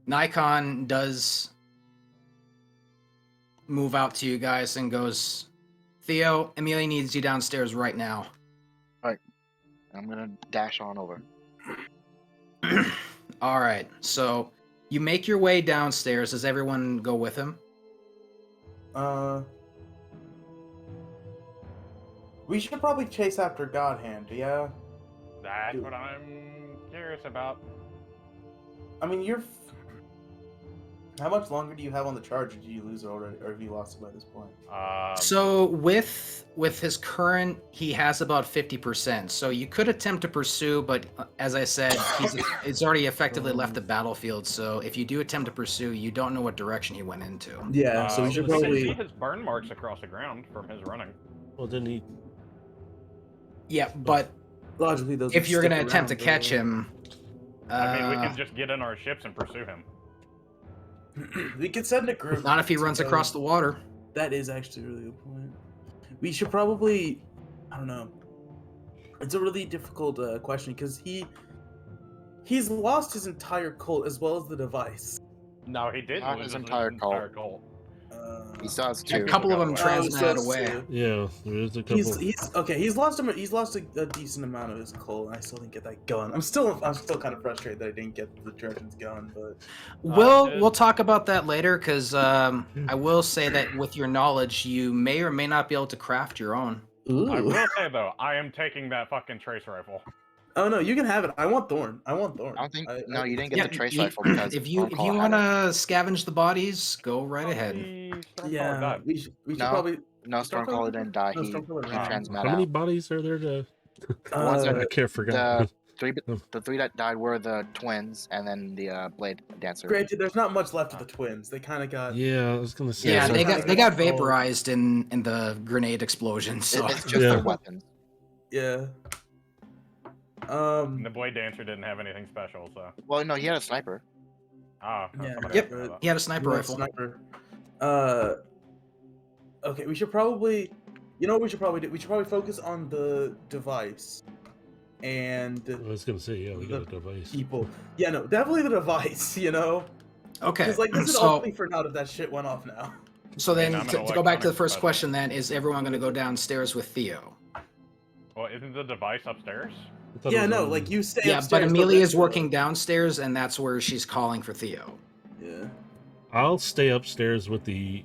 Nikon does move out to you guys and goes, Theo, Amelia needs you downstairs right now. I'm gonna dash on over. All right, so you make your way downstairs. Does everyone go with him? we should probably chase after God Hand. Yeah. That's Dude. what I'm curious about. I mean, how much longer do you have on the charge? Or did you lose it already, or have you lost it by this point? So with his current, he has about 50%. So you could attempt to pursue, but as I said, he's already effectively left the battlefield. So if you do attempt to pursue, you don't know what direction he went into. Yeah. So we should can probably. see his burn marks across the ground from his running. Well, then he. Yeah, but Logically, those. if would you're stick going to attempt to around, catch though. him, I mean, we can just get in our ships and pursue him. We could send a group. not if he to runs go- across the water. That is actually a really good point. We should probably. I don't know. It's a really difficult question because he's lost his entire cult as well as the device. No, he didn't Not lose his entire cult. He still has A two. couple of them Oh, transmitted so- away. so Yeah, there is a couple. He's okay. He's lost a decent amount of his cult, and I still didn't get that gun. I'm still kind of frustrated that I didn't get the Trojans gun, but We'll talk about that later because I will say that with your knowledge, you may or may not be able to craft your own. I will say though, I am taking that fucking trace rifle. Oh no, you can have it. I want Thorn. I don't think. No, you didn't get Yeah, the trace you- rifle because if you Call had want it. to scavenge the bodies, go right ahead. Yeah, we should No. probably. No, Stormcaller- Stormcaller didn't die. no, He Stormcaller ran. transmat How many out. bodies are there to? ones that I can't forget. The three that died were the twins, and then the blade dancer. Granted, there's not much left of the twins. They kind of got. Yeah, I was gonna say. Yeah, so- they got vaporized in the grenade explosion. So It's just Yeah. their weapons. Yeah. And the Blade Dancer didn't have anything special, so. Well, no, he had a sniper. Ah, Yeah. somebody Yep. else knows that. he had a sniper Remote rifle. Sniper. Okay, we should probably. You know what we should probably do? We should probably focus on the device, and I was gonna say, yeah, we got a device. people. Yeah, no, definitely the device. You know, Okay, because like this is so all for now if that shit went off now. so then I'm an to go back to the electronics first professional. question, then is everyone going to go downstairs with Theo? Well, isn't the device upstairs? I thought it Yeah, was no, on- like you stay Yeah, but upstairs. Amelia let's is go. working downstairs, and that's where she's calling for Theo. Yeah. I'll stay upstairs with the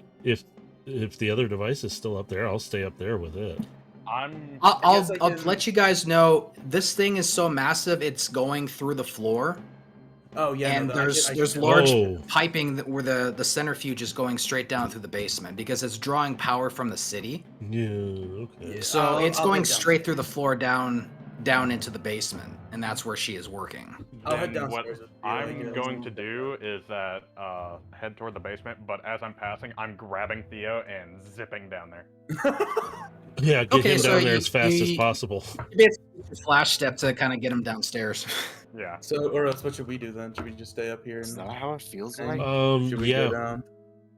if the other device is still up there, I'll stay up there with it. I'm. I'll guess I I'll can- let you guys know this thing is so massive it's going through the floor, Oh yeah. and no, I there's get- there's I get- large Oh. piping where the centrifuge is going straight down through the basement because it's drawing power from the city. Yeah, okay. Yeah. So I'll- it's I'll going head down. straight through the floor down into the basement, and that's where she is working. I'll head Then what downstairs with you, I I'm guess. going to do is that head toward the basement, but as I'm passing, I'm grabbing Theo and zipping down there. Yeah, get Okay, him so down there you- as fast as you- possible. Basically, flash step to kind of get him downstairs. Yeah. So, or else, what should we do then? Should we just stay up here Is and that how it feels And- like? should we Yeah. go down?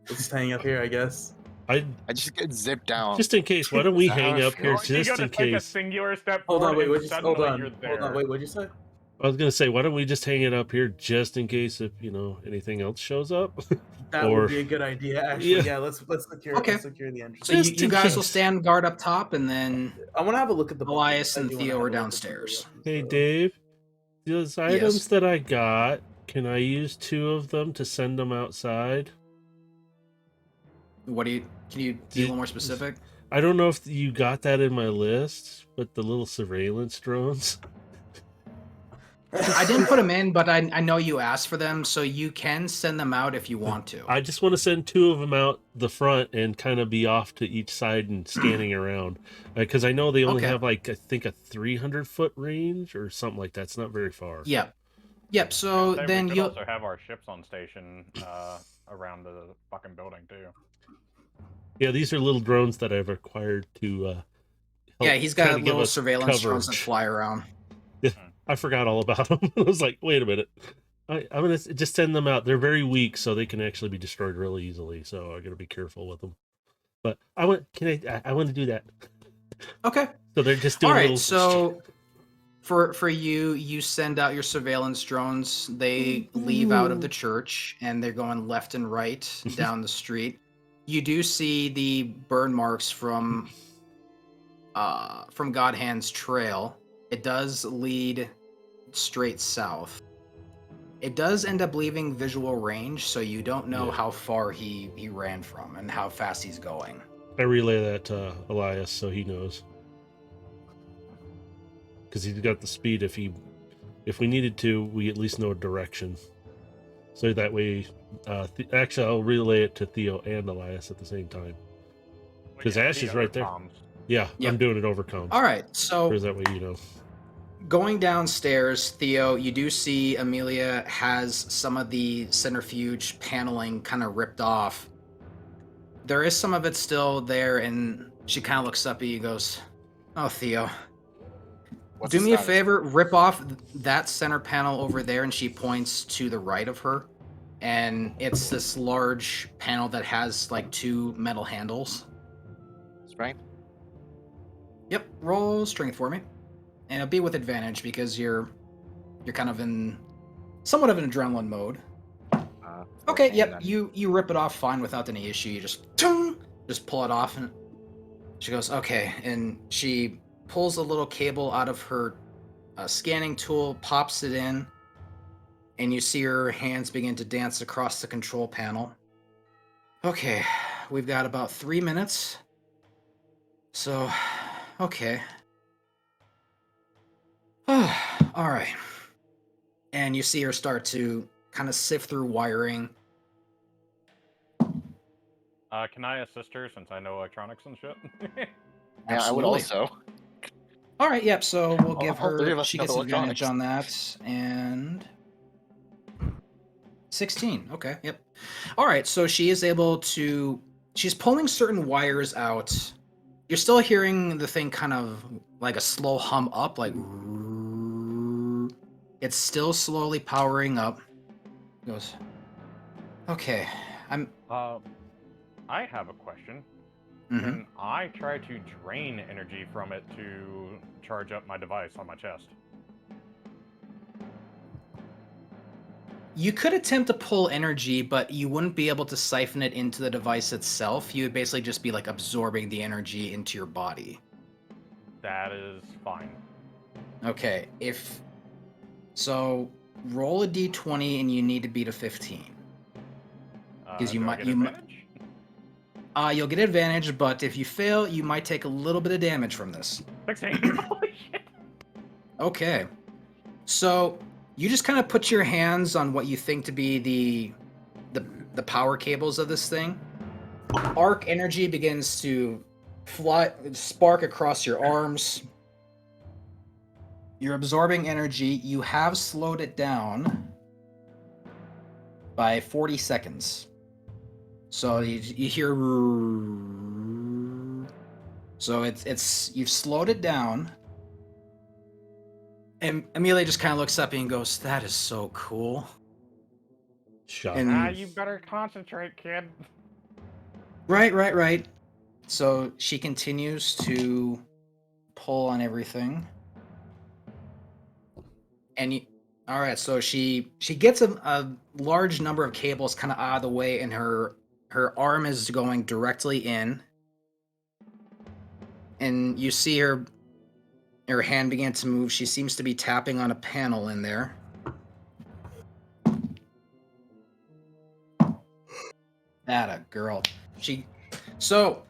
Let's just hang up here, I guess. I I just get zipped down. just in case. Why don't we Is that how hang it up here feels? You just gotta in take a case? singular step Hold forward on, wait, and wait, just suddenly hold on. you're there. Hold on, wait, what'd you say? I was gonna say, why don't we just hang it up here just in case if anything else shows up? That Or- would be a good idea, actually. Yeah. Yeah, let's secure Okay. let's secure the entrance. So you, Just you in guys will case. stand guard up top, and then I want to have a look at the Elias I and do wanna Theo have are a look at the downstairs. weapons, Hey, so- Dave, those items that I got, can I use 2 of them to send them outside? Can you be a little more specific? I don't know if you got that in my list, but the little surveillance drones. I didn't put them in, but I know you asked for them, so you can send them out if you want to. I just want to send 2 of them out the front and kind of be off to each side and scanning around. Because I know they only Okay. have, like, I think a 300-foot range or something like that. It's not very far. Yep. So Say, then we could you'll. also have our ships on station around the fucking building too. Yeah, these are little drones that I've acquired to help Yeah, he's got kinda give little us surveillance drones that coverage. fly around. I forgot all about them. I was like, wait a minute. I'm going to just send them out. They're very weak, so they can actually be destroyed really easily. So I got to be careful with them. But I want to do that. Okay. So they're just All doing a right. little. So for you, you send out your surveillance drones. They leave out of the church and they're going left and right down the street. You do see the burn marks from God Hand's trail. It does lead straight south. It does end up leaving visual range, so you don't know Yeah. how far he ran from and how fast he's going. I relay that to Elias so he knows. Because he's got the speed. If we needed to, we at least know direction. So that way, actually, I'll relay it to Theo and Elias at the same time. Because Ash is right there. Comms. Yeah, Yep. I'm doing it over comms. All right, so Or that way you know. going downstairs, Theo, you do see Amelia has some of the centrifuge paneling kind of ripped off. There is some of it still there, and she kind of looks up at you and goes, "Oh, Theo, What's do the me a status? favor, rip off that center panel over there," and she points to the right of her. And it's this large panel that has like 2 metal handles. Strength? Yep, roll strength for me. And it'll be with advantage because you're kind of in somewhat of an adrenaline mode. Okay, 14 yep, then. you rip it off fine without any issue. You just pull it off, and she goes, "Okay," and she pulls a little cable out of her scanning tool, pops it in, and you see her hands begin to dance across the control panel. Okay, we've got about 3 minutes. So, okay. All right. And you see her start to kind of sift through wiring. Can I assist her since I know electronics and shit? Yeah, I would Absolutely. also. All right, yep, so we'll give All three her, of us she know gets advantage electronics. on that, and 16, okay, yep. All right, so she is able to, she's pulling certain wires out. You're still hearing the thing kind of like a slow hum up, like it's still slowly powering up. It goes, okay, I have a question. mhm. Can I try to drain energy from it to charge up my device on my chest? You could attempt to pull energy, but you wouldn't be able to siphon it into the device itself. You would basically just be like absorbing the energy into your body. That is fine. Okay, so roll a d20 and you need to beat a 15. 'Cause you Do I might- get you mi- advantage? You'll get advantage, but if you fail, you might take a little bit of damage from this. 16. Holy shit. Okay. So you just kind of put your hands on what you think to be the power cables of this thing. Arc energy begins to spark across your arms. You're absorbing energy. You have slowed it down by 40 seconds. So you hear. So it's you've slowed it down. And Amelia just kind of looks up and goes, "That is so cool." Shot. And- You better concentrate, kid. Right. So she continues to pull on everything. And all right, so she gets a large number of cables kind of out of the way, and her arm is going directly in. And you see her hand begin to move. She seems to be tapping on a panel in there. Atta girl. So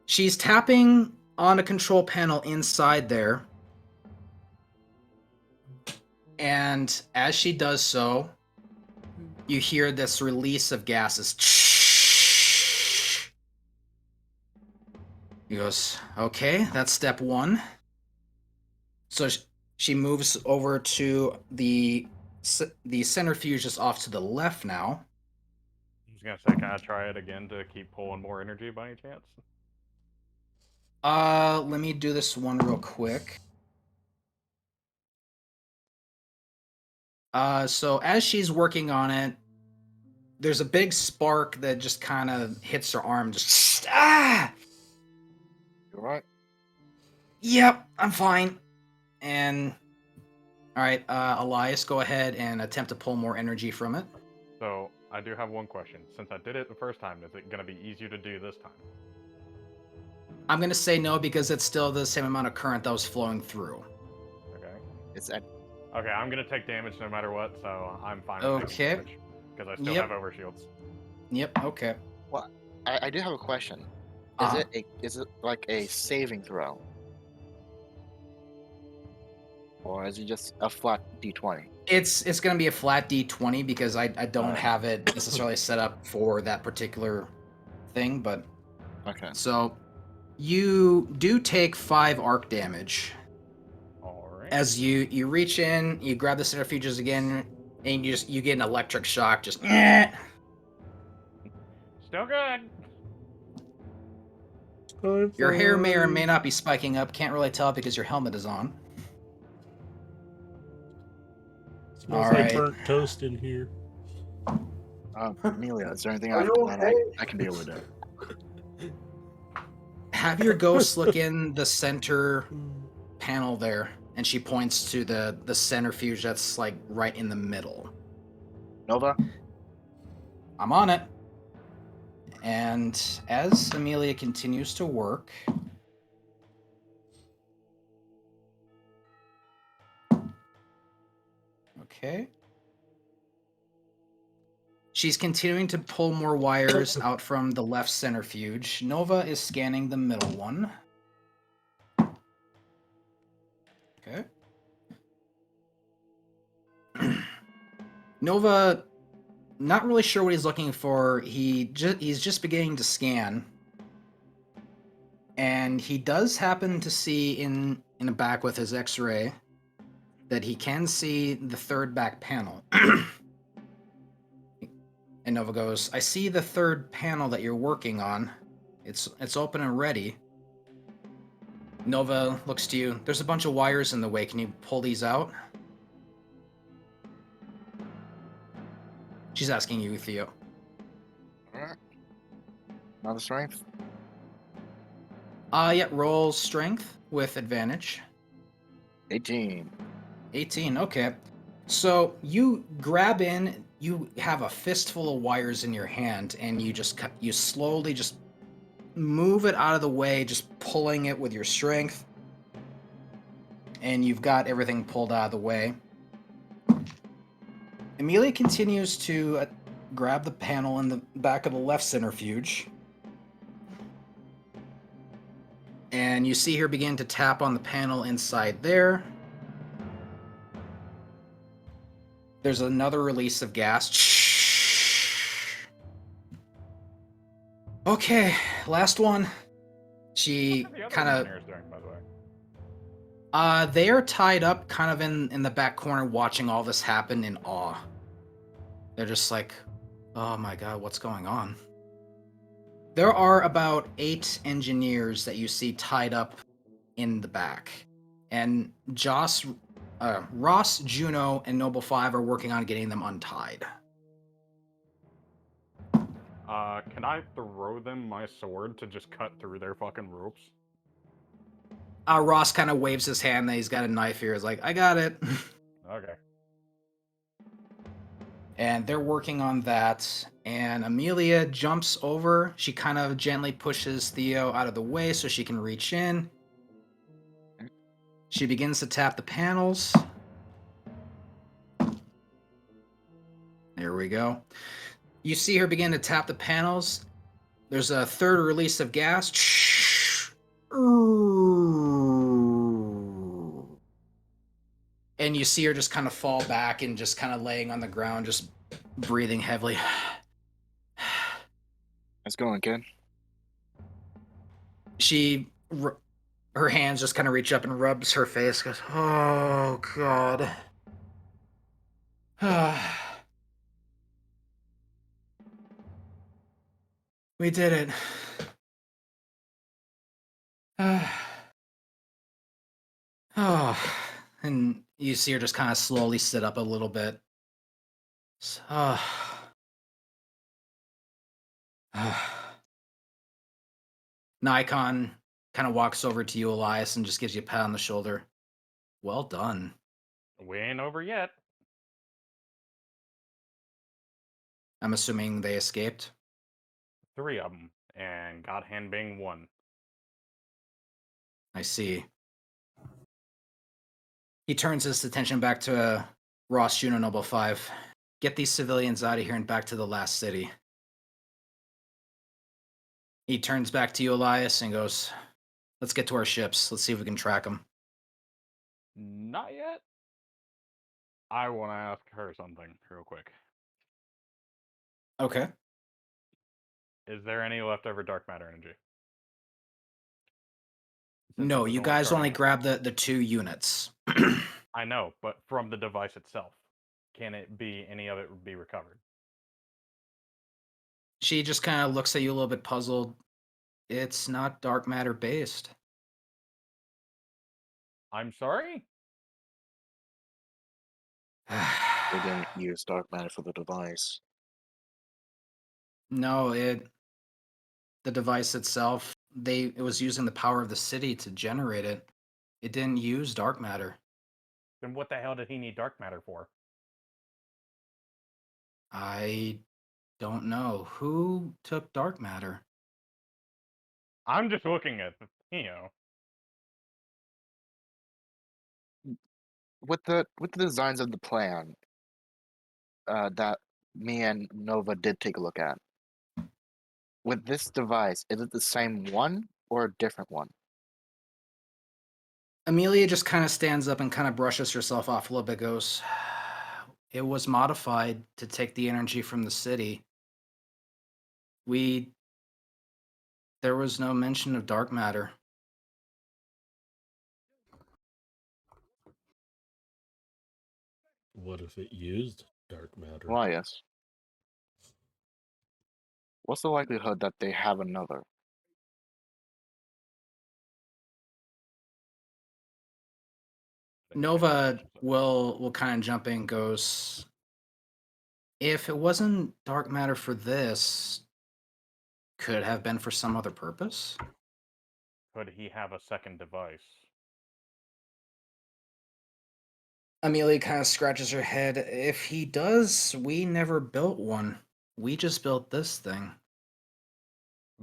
she's tapping on a control panel inside there. And as she does so, you hear this release of gases. He goes, "Okay, that's step 1." So she moves over to the centrifuge just off to the left now. I was gonna say, can I try it again to keep pulling more energy by any chance? Let me do this one real quick. So as she's working on it, there's a big spark that just kind of hits her arm. Just You alright? Yep, I'm fine. And all right, Elias, go ahead and attempt to pull more energy from it. So I do have one question. Since I did it the first time, is it gonna be easier to do this time? I'm gonna say no because it's still the same amount of current that was flowing through. Okay. It's at Okay, I'm gonna take damage no matter what, so I'm fine with taking Okay. damage because I still Yep. have overshields. Yep. Okay. well. I do have a question. Uh-huh. Is it like a saving throw, or is it just a flat d20? It's gonna be a flat D20 because I don't Alright. have it necessarily set up for that particular thing, but Okay. so you do take 5 arc damage All right. as you reach in, you grab the centrifuges again, and you get an electric shock. Just Still good. your hair may or may not be spiking up. Can't really tell because your helmet is on. Smells All like right. burnt toast in here. Amelia, is there anything Are I, you that okay? I can deal with it? Have your ghost look in the center panel there, and she points to the centrifuge that's like right in the middle. Nova? I'm on it. And as Amelia continues to work, okay. She's continuing to pull more wires out from the left centrifuge. Nova is scanning the middle one. Okay. Nova, not really sure what he's looking for. He's just beginning to scan. And he does happen to see in the back with his X-ray that he can see the third back panel. And Nova goes, I see the third panel that you're working on. It's open and ready. Nova looks to you. There's a bunch of wires in the way. Can you pull these out? She's asking you, Theo. Alright. Another strength? Yeah, roll strength with advantage. 18. 18, okay. So you grab in, you have a fistful of wires in your hand, and you slowly just move it out of the way, just pulling it with your strength. And you've got everything pulled out of the way. Amelia continues to grab the panel in the back of the left centrifuge. And you see her begin to tap on the panel inside there. There's another release of gas. Okay, last one. She What are the other kind of engineers doing, by the way? they are tied up kind of in the back corner watching all this happen in awe. They're just like, oh my god, what's going on? There are about 8 engineers that you see tied up in the back. And Ross, Juno, and Noble 5 are working on getting them untied. Can I throw them my sword to just cut through their fucking ropes? Ross kind of waves his hand that he's got a knife here. He's like, I got it. Okay. And they're working on that. And Amelia jumps over. She kind of gently pushes Theo out of the way so she can reach in. She begins to tap the panels. There we go. You see her begin to tap the panels. There's a third release of gas. And you see her just kind of fall back and just kind of laying on the ground, just breathing heavily. How's it going, kid? Her hands just kind of reach up and rubs her face. Goes, oh god. We did it. Oh, and you see her just kind of slowly sit up a little bit. Nikon kind of walks over to you, Elias, and just gives you a pat on the shoulder. Well done. We ain't over yet. I'm assuming they escaped. 3 of them, and Godhand being one. I see. He turns his attention back to Ross Juno Noble 5. Get these civilians out of here and back to the last city. He turns back to you, Elias, and goes, let's get to our ships. Let's see if we can track them. Not yet. I want to ask her something real quick. Okay. Is there any leftover dark matter energy? Since it No, was you guys only starting- grabbed the 2 units. I know, but from the device itself, can it be any of it be recovered? She just kind of looks at you a little bit puzzled. It's not dark matter based. I'm sorry? They didn't use dark matter for the device. No, the device itself, it was using the power of the city to generate it. It didn't use dark matter. Then what the hell did he need dark matter for? I don't know. Who took dark matter? I'm just looking at, you know. With the designs of the plan that me and Nova did take a look at. With this device, is it the same one or a different one? Amelia just kind of stands up and kind of brushes herself off a little bit, goes, it was modified to take the energy from the city. There was no mention of dark matter. What if it used dark matter? Why, yes. What's the likelihood that they have another? Nova will kind of jump in, goes, if it wasn't dark matter for this, could it have been for some other purpose? Could he have a second device? Amelia kind of scratches her head. If he does, we never built one. We just built this thing.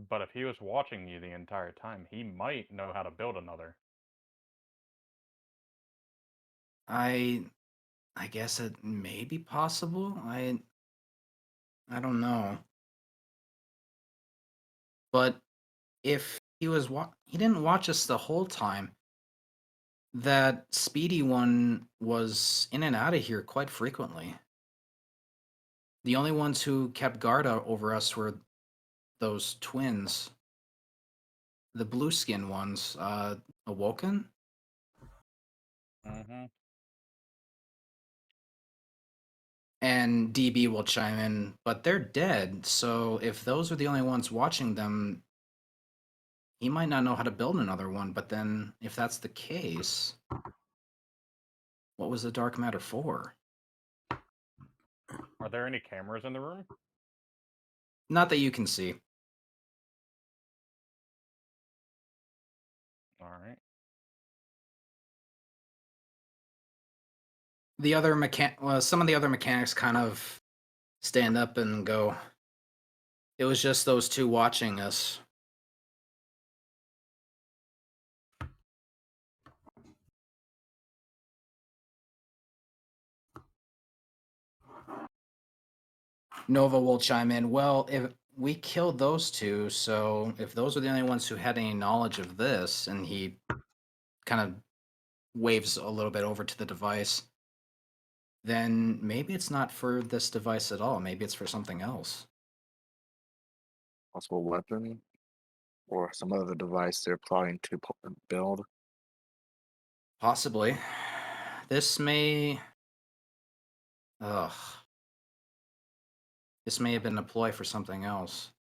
But if he was watching you the entire time, he might know how to build another. I guess it may be possible. I don't know. But if he didn't watch us the whole time. That speedy one was in and out of here quite frequently. The only ones who kept guard over us were those twins. The blue skin ones, Awoken? Mm-hmm. And DB will chime in, but they're dead, so if those are the only ones watching them, he might not know how to build another one, but then if that's the case, what was the dark matter for? Are there any cameras in the room? Not that you can see. Alright. Some of the other mechanics kind of stand up and go, it was just those 2 watching us. Nova will chime in, well, if we killed those 2, so if those are the only ones who had any knowledge of this, and he kind of waves a little bit over to the device, then maybe it's not for this device at all. Maybe it's for something else. Possible weapon? Or some other device they're plotting to build? Possibly. This may... Ugh. This may have been a ploy for something else.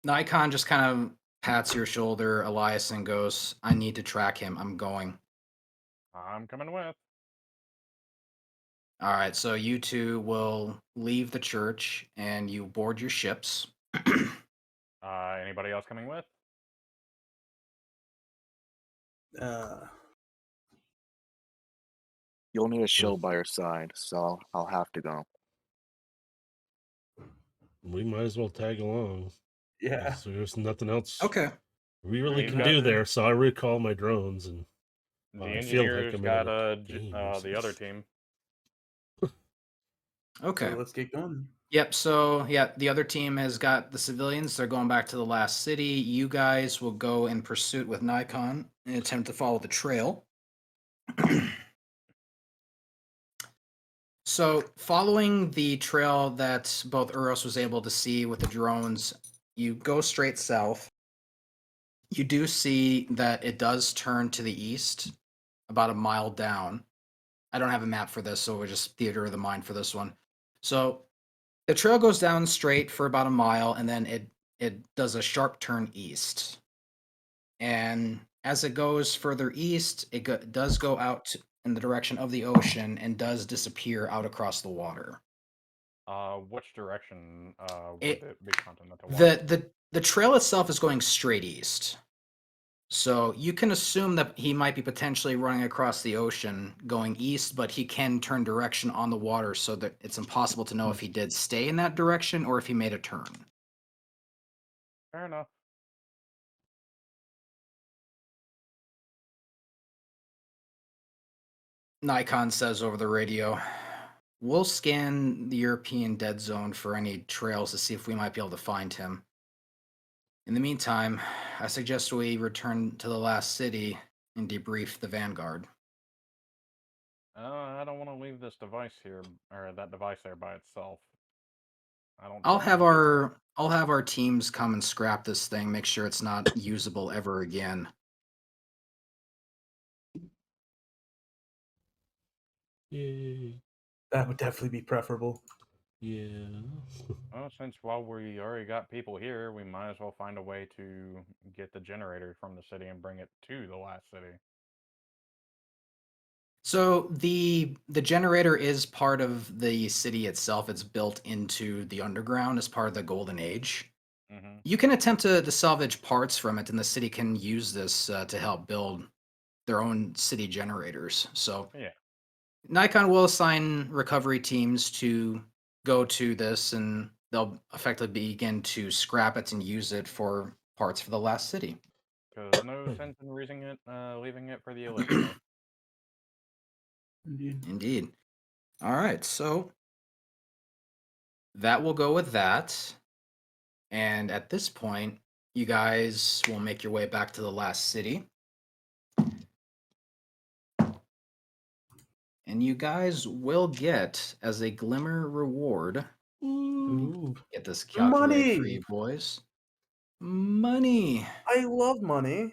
Nikon just kind of pats your shoulder, Elias, and goes, I need to track him. I'm going. I'm coming with. All right, so you two will leave the church and you board your ships. Anybody else coming with? Uh, You'll need a shield by your side, so I'll have to go. We might as well tag along. yeah. So there's nothing else Okay. we really He's can got- do there. So I recall my drones, and The I feel like engineers I'm in got a game or the other something. team. Okay. So let's get going. Yep. So, yeah, the other team has got the civilians. They're going back to the last city. You guys will go in pursuit with Nikon and attempt to follow the trail. So, following the trail that both Uros was able to see with the drones, you go straight south. You do see that it does turn to the east, about a mile down. I don't have a map for this, so we're just theater of the mind for this one. So, the trail goes down straight for about a mile, and then it does a sharp turn east. And as it goes further east, it does go out in the direction of the ocean and does disappear out across the water. Which direction would It- it be continental water? The trail itself is going straight east. So you can assume that he might be potentially running across the ocean going east, but he can turn direction on the water so that it's impossible to know if he did stay in that direction or if he made a turn. Fair enough. Nikon says over the radio, "We'll scan the European dead zone for any trails to see if we might be able to find him. In the meantime, I suggest we return to the last city and debrief the Vanguard." I don't want to leave this device here, or that device there by itself. I don't. I'll think have it- our teams come and scrap this thing, make sure it's not usable ever again. Yay! That would definitely be preferable. Yeah. Well, since while we already got people here, we might as well find a way to get the generator from the city and bring it to the last city. So the generator is part of the city itself. It's built into the underground as part of the Golden Age. Mm-hmm. You can attempt to salvage parts from it, and the city can use this to help build their own city generators. So Yeah. Nikon will assign recovery teams to go to this, and they'll effectively begin to scrap it and use it for parts for the last city. Because no sense in leaving it for the elite. Though. Indeed. Indeed. All right, so that will go with that. And at this point, you guys will make your way back to the last city. And you guys will get, as a glimmer reward, Ooh. get this calculated for Money! you boys. Money. I love money.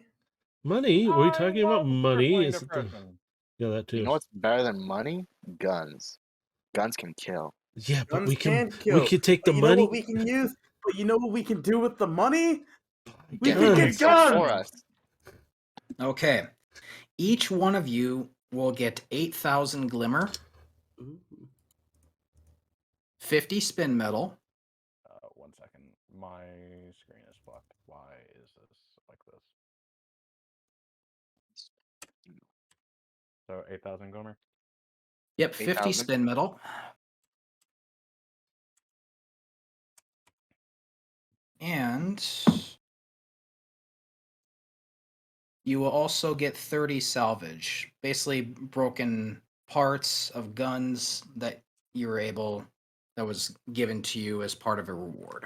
Money? Were you I talking about love money? crippling Is it the... depression. Yeah, that too. You know what's better than money? Guns. Guns can kill. Yeah, but Guns we can can kill. take the But you know money. what we can use? But you know what we can do with the money? We Get can them. get So for guns! us. Okay. Each one of you will get 8,000 glimmer, Ooh. 50 spin metal, 1 second. My screen is fucked. Why is this like this? So 8,000 Gomer. yep, 50 8,000. spin metal, and you will also get 30 salvage, basically broken parts of guns that that was given to you as part of a reward.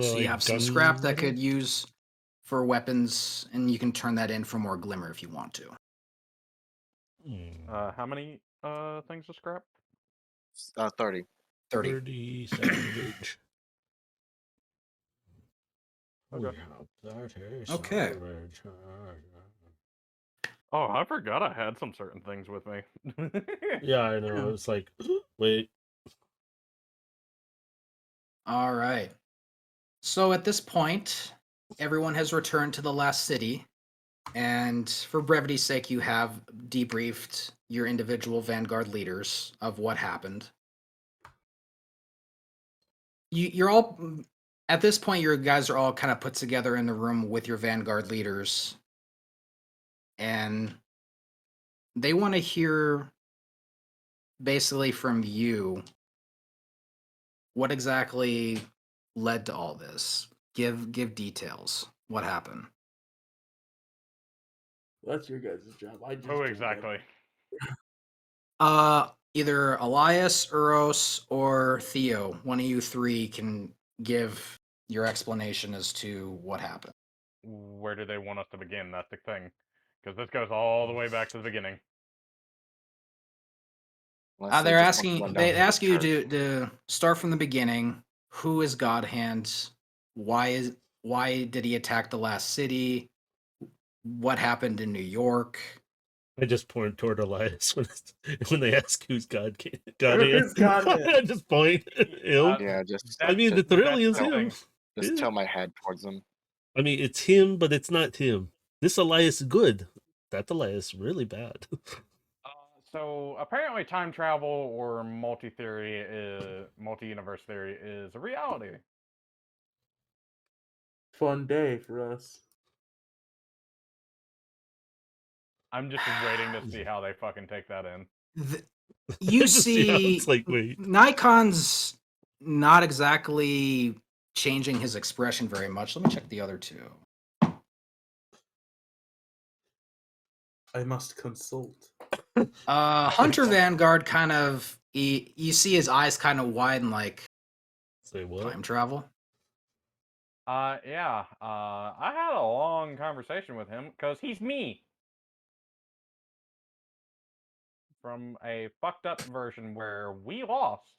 So you like, have some gun scrap that metal? could use for weapons, and you can turn that in for more glimmer if you want to. How many things to scrap? 30. 30. 30 salvage. Okay. Okay. Salvage. Oh, I forgot I had some certain things with me. Yeah, I know. It's like, wait. All right. So at this point, everyone has returned to the last city. And for brevity's sake, you have debriefed your individual Vanguard leaders of what happened. You're all, at this point, your guys are all kind of put together in the room with your Vanguard leaders. And they want to hear basically from you what exactly led to all this. Give details. What happened? That's your guys' job. I just Who joined exactly? Either Elias, Uros, or Theo. One of you three can give your explanation as to what happened. Where do they want us to begin? That's the thing. Because this goes all the way back to the beginning. Unless They're just want to asking. run down They to ask the you church. to start from the beginning. Who is God Hand? Why did he attack the last city? What happened in New York? I just point toward Elias when they ask who's God Who's is. Godhead? I just point him. Yeah, just I mean, the thrill That's is the him. thing. just Yeah. tilt my head towards them. I mean, it's him, but it's not him. This Elias is good. That Elias is really bad. So apparently, time travel or multi-universe theory is a reality. Fun day for us. I'm just waiting to see how they fucking take that in. You Just see how see, it's like, wait. Nikon's not exactly changing his expression very much. Let me check the other two. I must consult. Hunter Vanguard kind of, you see his eyes kind of widen like Say what? time travel. Yeah. I had a long conversation with him because he's me. From a fucked up version where we lost.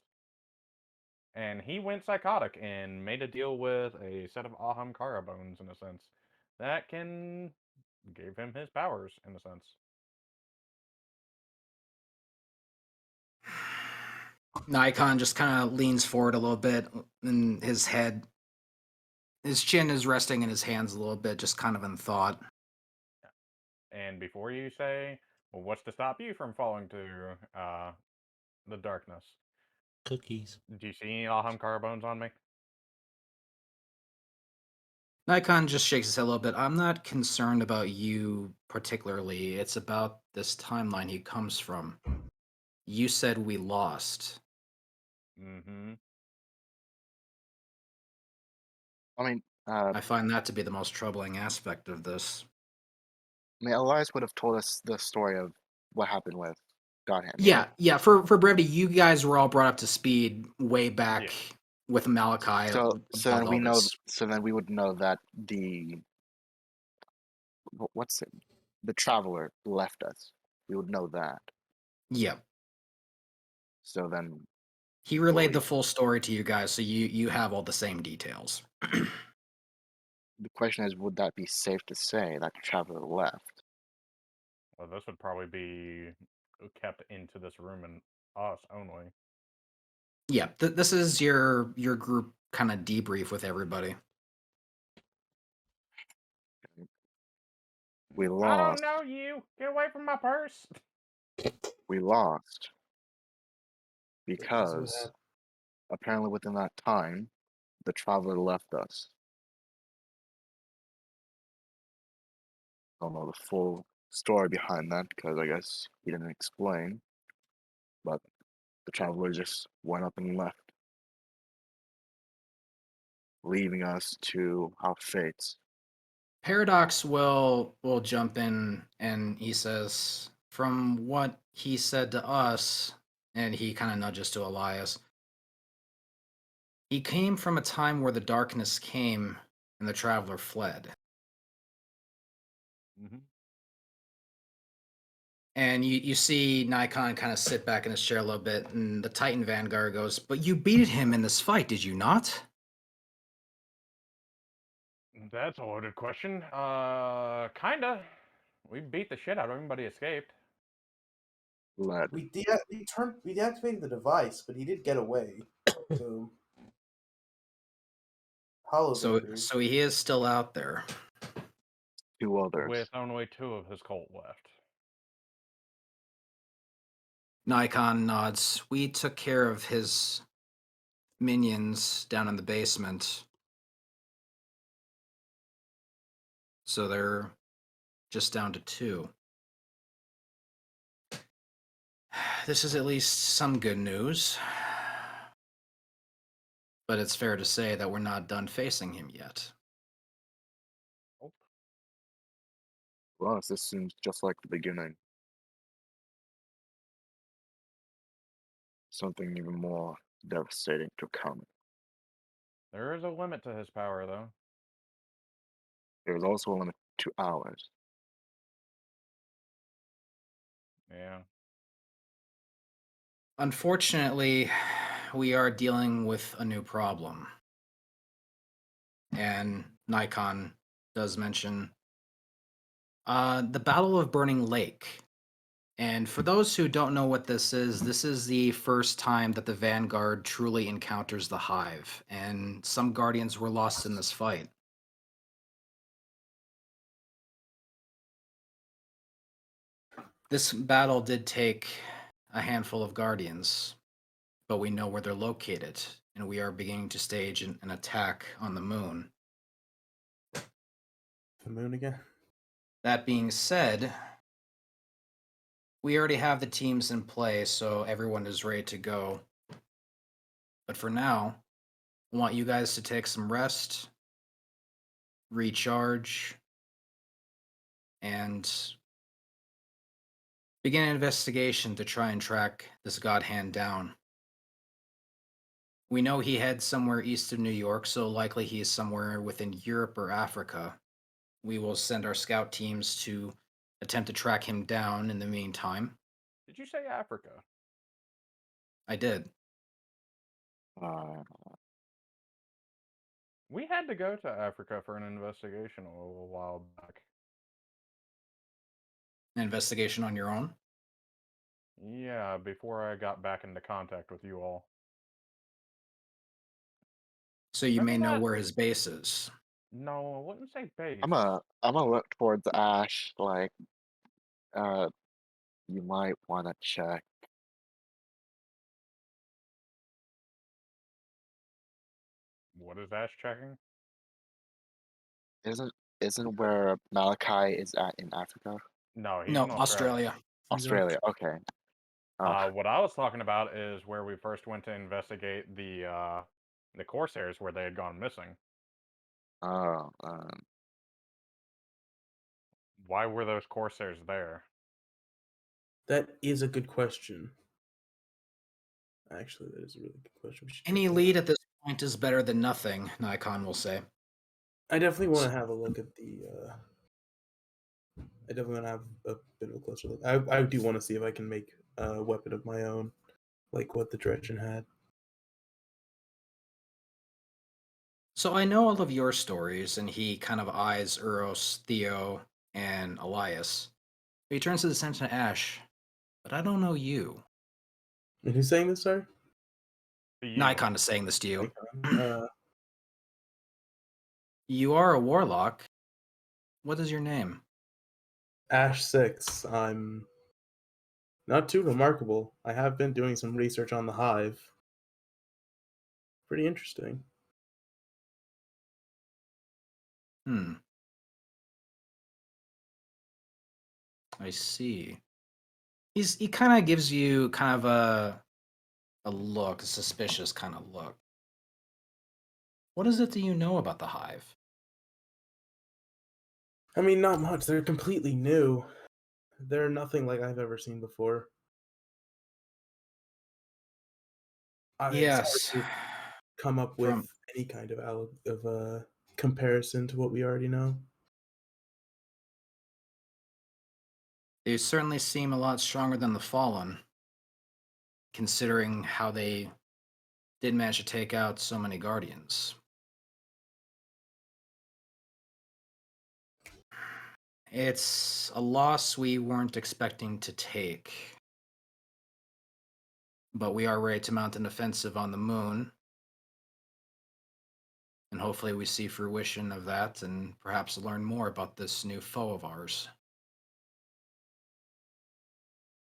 And he went psychotic and made a deal with a set of Ahamkara bones, in a sense, that gave him his powers, in a sense. Nikon just kind of leans forward a little bit, and his chin is resting in his hands a little bit, just kind of in thought. And before you say, well, what's to stop you from falling to the darkness? Cookies. Do you see any Ahamkara bones on me? Nikon just shakes his head a little bit. I'm not concerned about you particularly. It's about this timeline he comes from. You said we lost. Mm-hmm. I mean, I find that to be the most troubling aspect of this. Elias would have told us the story of what happened with Godhand. Yeah, yeah. For brevity, you guys were all brought up to speed way back Yeah. with Malachi. So about then all we know. this. So then we would know that what's it? The traveler left us. We would know that. Yeah. So then He relayed the full story to you guys, so you have all the same details. the question is, would that be safe to say that the traveler left? Well, this would probably be kept into this room and us only. Yeah, this is your group kind of debrief with everybody. We I don't lost. know you. Get away from my purse. We lost That's what because happened. apparently within that time, the traveler left us. I don't know the full story behind that because I guess he didn't explain. But the traveler just went up and left, leaving us to our fates. Paradox will jump in and he says, from what he said to us, and he kind of nudges to Elias, he came from a time where the darkness came and the traveler fled. Mm-hmm. And you see Nikon kind of sit back in his chair a little bit, and the Titan Vanguard goes, but you beat him in this fight, did you not? That's a loaded question. Kinda. We beat the shit out of him, but he escaped. Led. We deactivated the device, but he did get away. So Hollow So Vendors. he is still out there. 2 others. with only 2 of his cult left. Nikon nods. We took care of his minions down in the basement. So they're just down to 2. This is at least some good news. But it's fair to say that we're not done facing him yet. Well, this seems just like the beginning. Something even more devastating to come. There is a limit to his power, though. There is also a limit to ours. Yeah. Unfortunately, we are dealing with a new problem. And Nikon does mention the Battle of Burning Lake. And for those who don't know what this is the first time that the Vanguard truly encounters the Hive, and some Guardians were lost in this fight. This battle did take a handful of Guardians, but we know where they're located, and we are beginning to stage an attack on the moon. The moon again. That being said, we already have the teams in play, so everyone is ready to go. But for now, I want you guys to take some rest, recharge, and begin an investigation to try and track this God Hand down. We know he heads somewhere east of New York, so likely he is somewhere within Europe or Africa. We will send our scout teams to attempt to track him down in the meantime. Did you say Africa? I did. Uh, We had to go to Africa for an investigation a little while back. An investigation on your own? Yeah, before I got back into contact with you all. So you may Remember know that? where his base is. No, I wouldn't say base. I'm gonna look towards Ash, like, you might wanna check. What is Ash checking? Isn't isn't where Malachi is at in Africa? No, he's No, in Australia. Australia. Australia, okay. What I was talking about is where we first went to investigate the Corsairs where they had gone missing. Oh, Why were those Corsairs there? That is a good question. Actually, that is a really good question. We should Any check that lead out. at this point is better than nothing, Nikon will say. I definitely want to have a look at the. I definitely want to have a bit of a closer look. I do want to see if I can make a weapon of my own, like what the Dredgen had. So I know all of your stories, and he kind of eyes Uros, Theo, and Elias. He turns to the Sentinel Ash, but I don't know you. And who's saying this? Sorry. To you. Nikon is saying this to you. Uh, You are a warlock. What is your name? Ash 6. I'm not too remarkable. I have been doing some research on the Hive. Pretty interesting. I see. He kind of gives you kind of a look, a suspicious kind of look. What is it that you know about the Hive? I mean, not much. They're completely new. They're nothing like I've ever seen before. It's Yes. hard to come up with From any kind of comparison to what we already know. they certainly seem a lot stronger than the Fallen, considering how they did manage to take out so many Guardians. It's a loss we weren't expecting to take. But we are ready to mount an offensive on the moon. and hopefully we see fruition of that and perhaps learn more about this new foe of ours.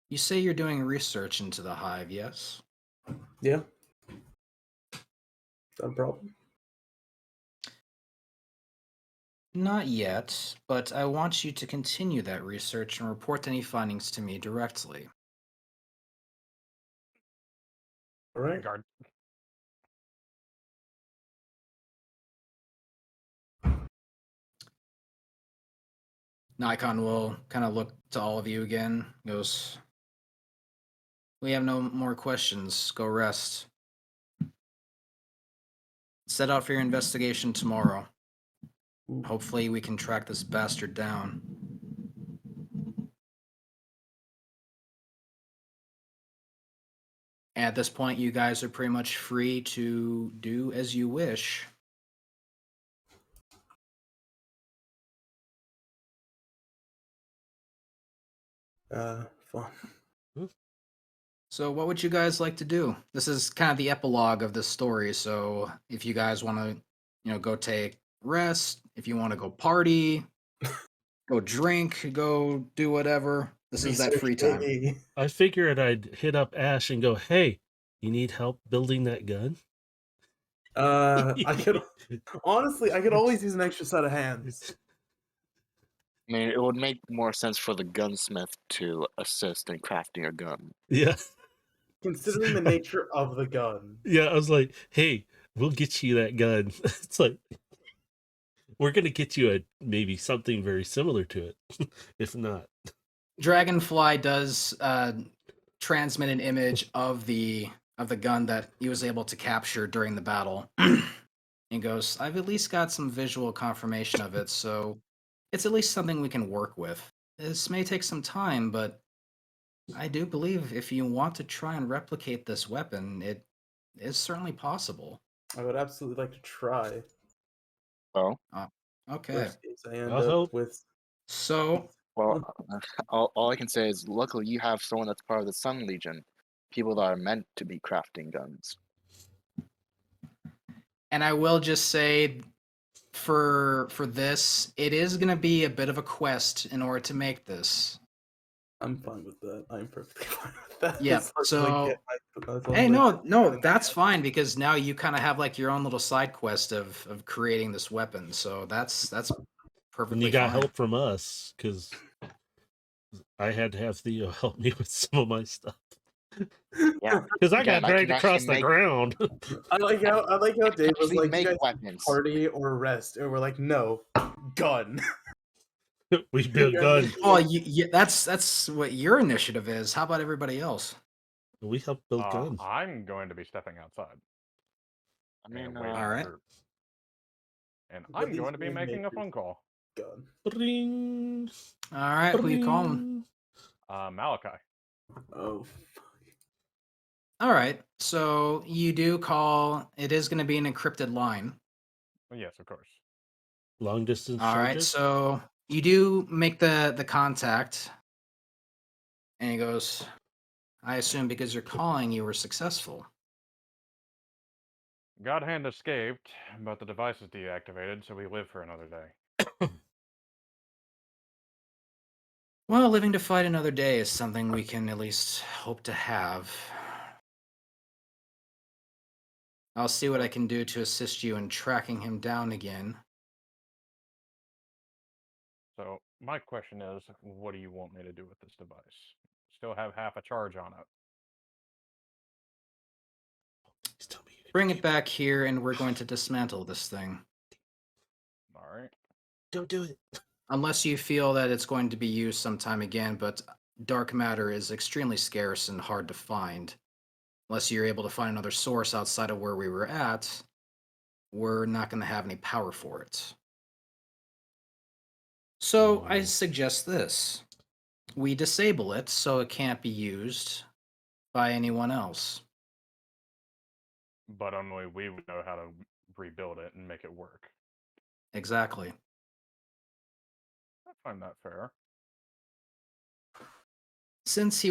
You say you're doing research into the hive, yes? Yeah. Is that a problem? Not yet, but I want you to continue that research and report any findings to me directly. All right. Guard. Nikon will kind of look to all of you again. Goes, we have no more questions. Go rest. Set out for your investigation tomorrow. Hopefully, we can track this bastard down. At this point, you guys are pretty much free to do as you wish. Fun. So, what would you guys like to do? This is kind of the epilogue of this story. So, if you guys want to, go take rest, if you want to go party, go drink, go do whatever, this is that Research, free time. baby. I figured I'd hit up Ash and go, "Hey, you need help building that gun?" I could honestly, I could always use an extra set of hands. I mean, it would make more sense for the gunsmith to assist in crafting a gun. Yeah, Considering the nature of the gun. yeah. I was like, "Hey, we'll get you that gun." It's like we're gonna get you maybe something very similar to it, if not. Dragonfly does transmit an image of the gun that he was able to capture during the battle. And goes, I've at least got some visual confirmation of it, so it's at least something we can work with. This may take some time, but I do believe if you want to try and replicate this weapon, it is certainly possible. I would absolutely like to try. Oh, Okay. Worst case, I end I'll up help. with. So, well, all I can say is, luckily you have someone that's part of the Sun Legion, people that are meant to be crafting guns. and I will just say for this, it is going to be a bit of a quest in order to make this. I'm fine with that. I'm perfectly fine with that. Yeah, As long as I so- get my- as long Hey, as I no, get that's my- fine because now you kind of have like your own little side quest of creating this weapon. So that's And perfectly you got fine. help from us because I had to have Theo help me with some of my stuff. Yeah, Because I Again, got I dragged can across actually the make- ground. I like how Dave was actually like, make "You guys weapons. party or rest," and we're like, "No, gun." We built Yeah, guns. Oh, that's what your initiative is. How about everybody else? We helped build guns. I'm going to be stepping outside. I mean, and waiting All right. for- And But I'm these going to be making a makers- phone call. Gun. Ring, All right, who you calling? ring. Malachi. Oh, All right, so you do call. It is going to be an encrypted line. Well, yes, of course. Long distance All right, charges. so you do make the contact, and he goes, I assume because you're calling, you were successful. Godhand escaped, but the device is deactivated, so we live for another day. Well, living to fight another day is something we can at least hope to have. I'll see what I can do to assist you in tracking him down again. So my question is, what do you want me to do with this device? Still have half a charge on it. Please tell me you Bring it back here, and we're going to dismantle this thing. All right. Don't do it. Unless you feel that it's going to be used sometime again, but dark matter is extremely scarce and hard to find. Unless you're able to find another source outside of where we were at, we're not going to have any power for it. So I suggest this. We disable it so it can't be used by anyone else. But only we would know how to rebuild it and make it work. Exactly. I find that fair. Since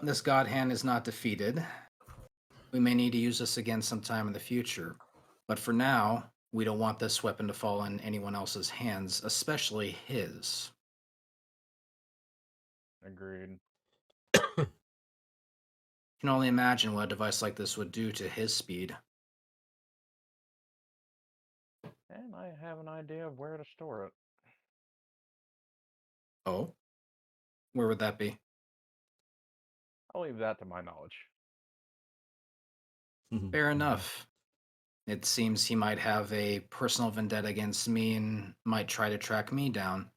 this God Hand is not defeated, we may need to use this again sometime in the future. But for now, We don't want this weapon to fall in anyone else's hands, especially his. Agreed. You can only imagine what a device like this would do to his speed. And I have an idea of where to store it. Oh? Where would that be? I'll leave that to my knowledge. Fair enough. It seems he might have a personal vendetta against me and might try to track me down.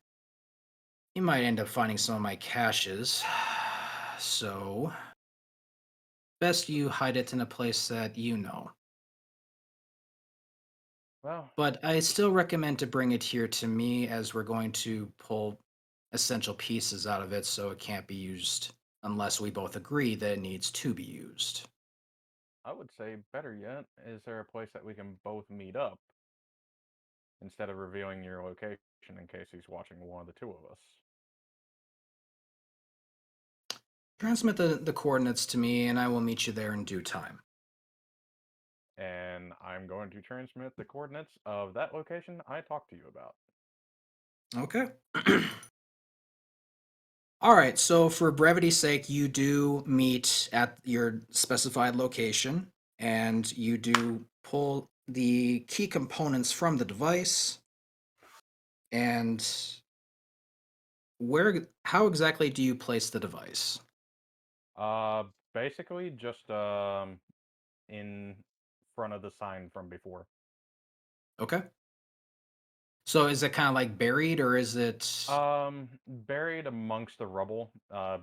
He might end up finding some of my caches. So, best you hide it in a place that you know. Well, But I still recommend to bring it here to me as we're going to pull essential pieces out of it so it can't be used unless we both agree that it needs to be used. I would say better yet, is there a place that we can both meet up instead of revealing your location in case he's watching one of the two of us? Transmit the coordinates to me and I will meet you there in due time. And I'm going to transmit the coordinates of that location I talked to you about. Okay. All right, so for brevity's sake, you do meet at your specified location and you do pull the key components from the device. And how exactly do you place the device? Basically just in front of the sign from before. Okay. So is it kind of like buried or is it Buried amongst the rubble,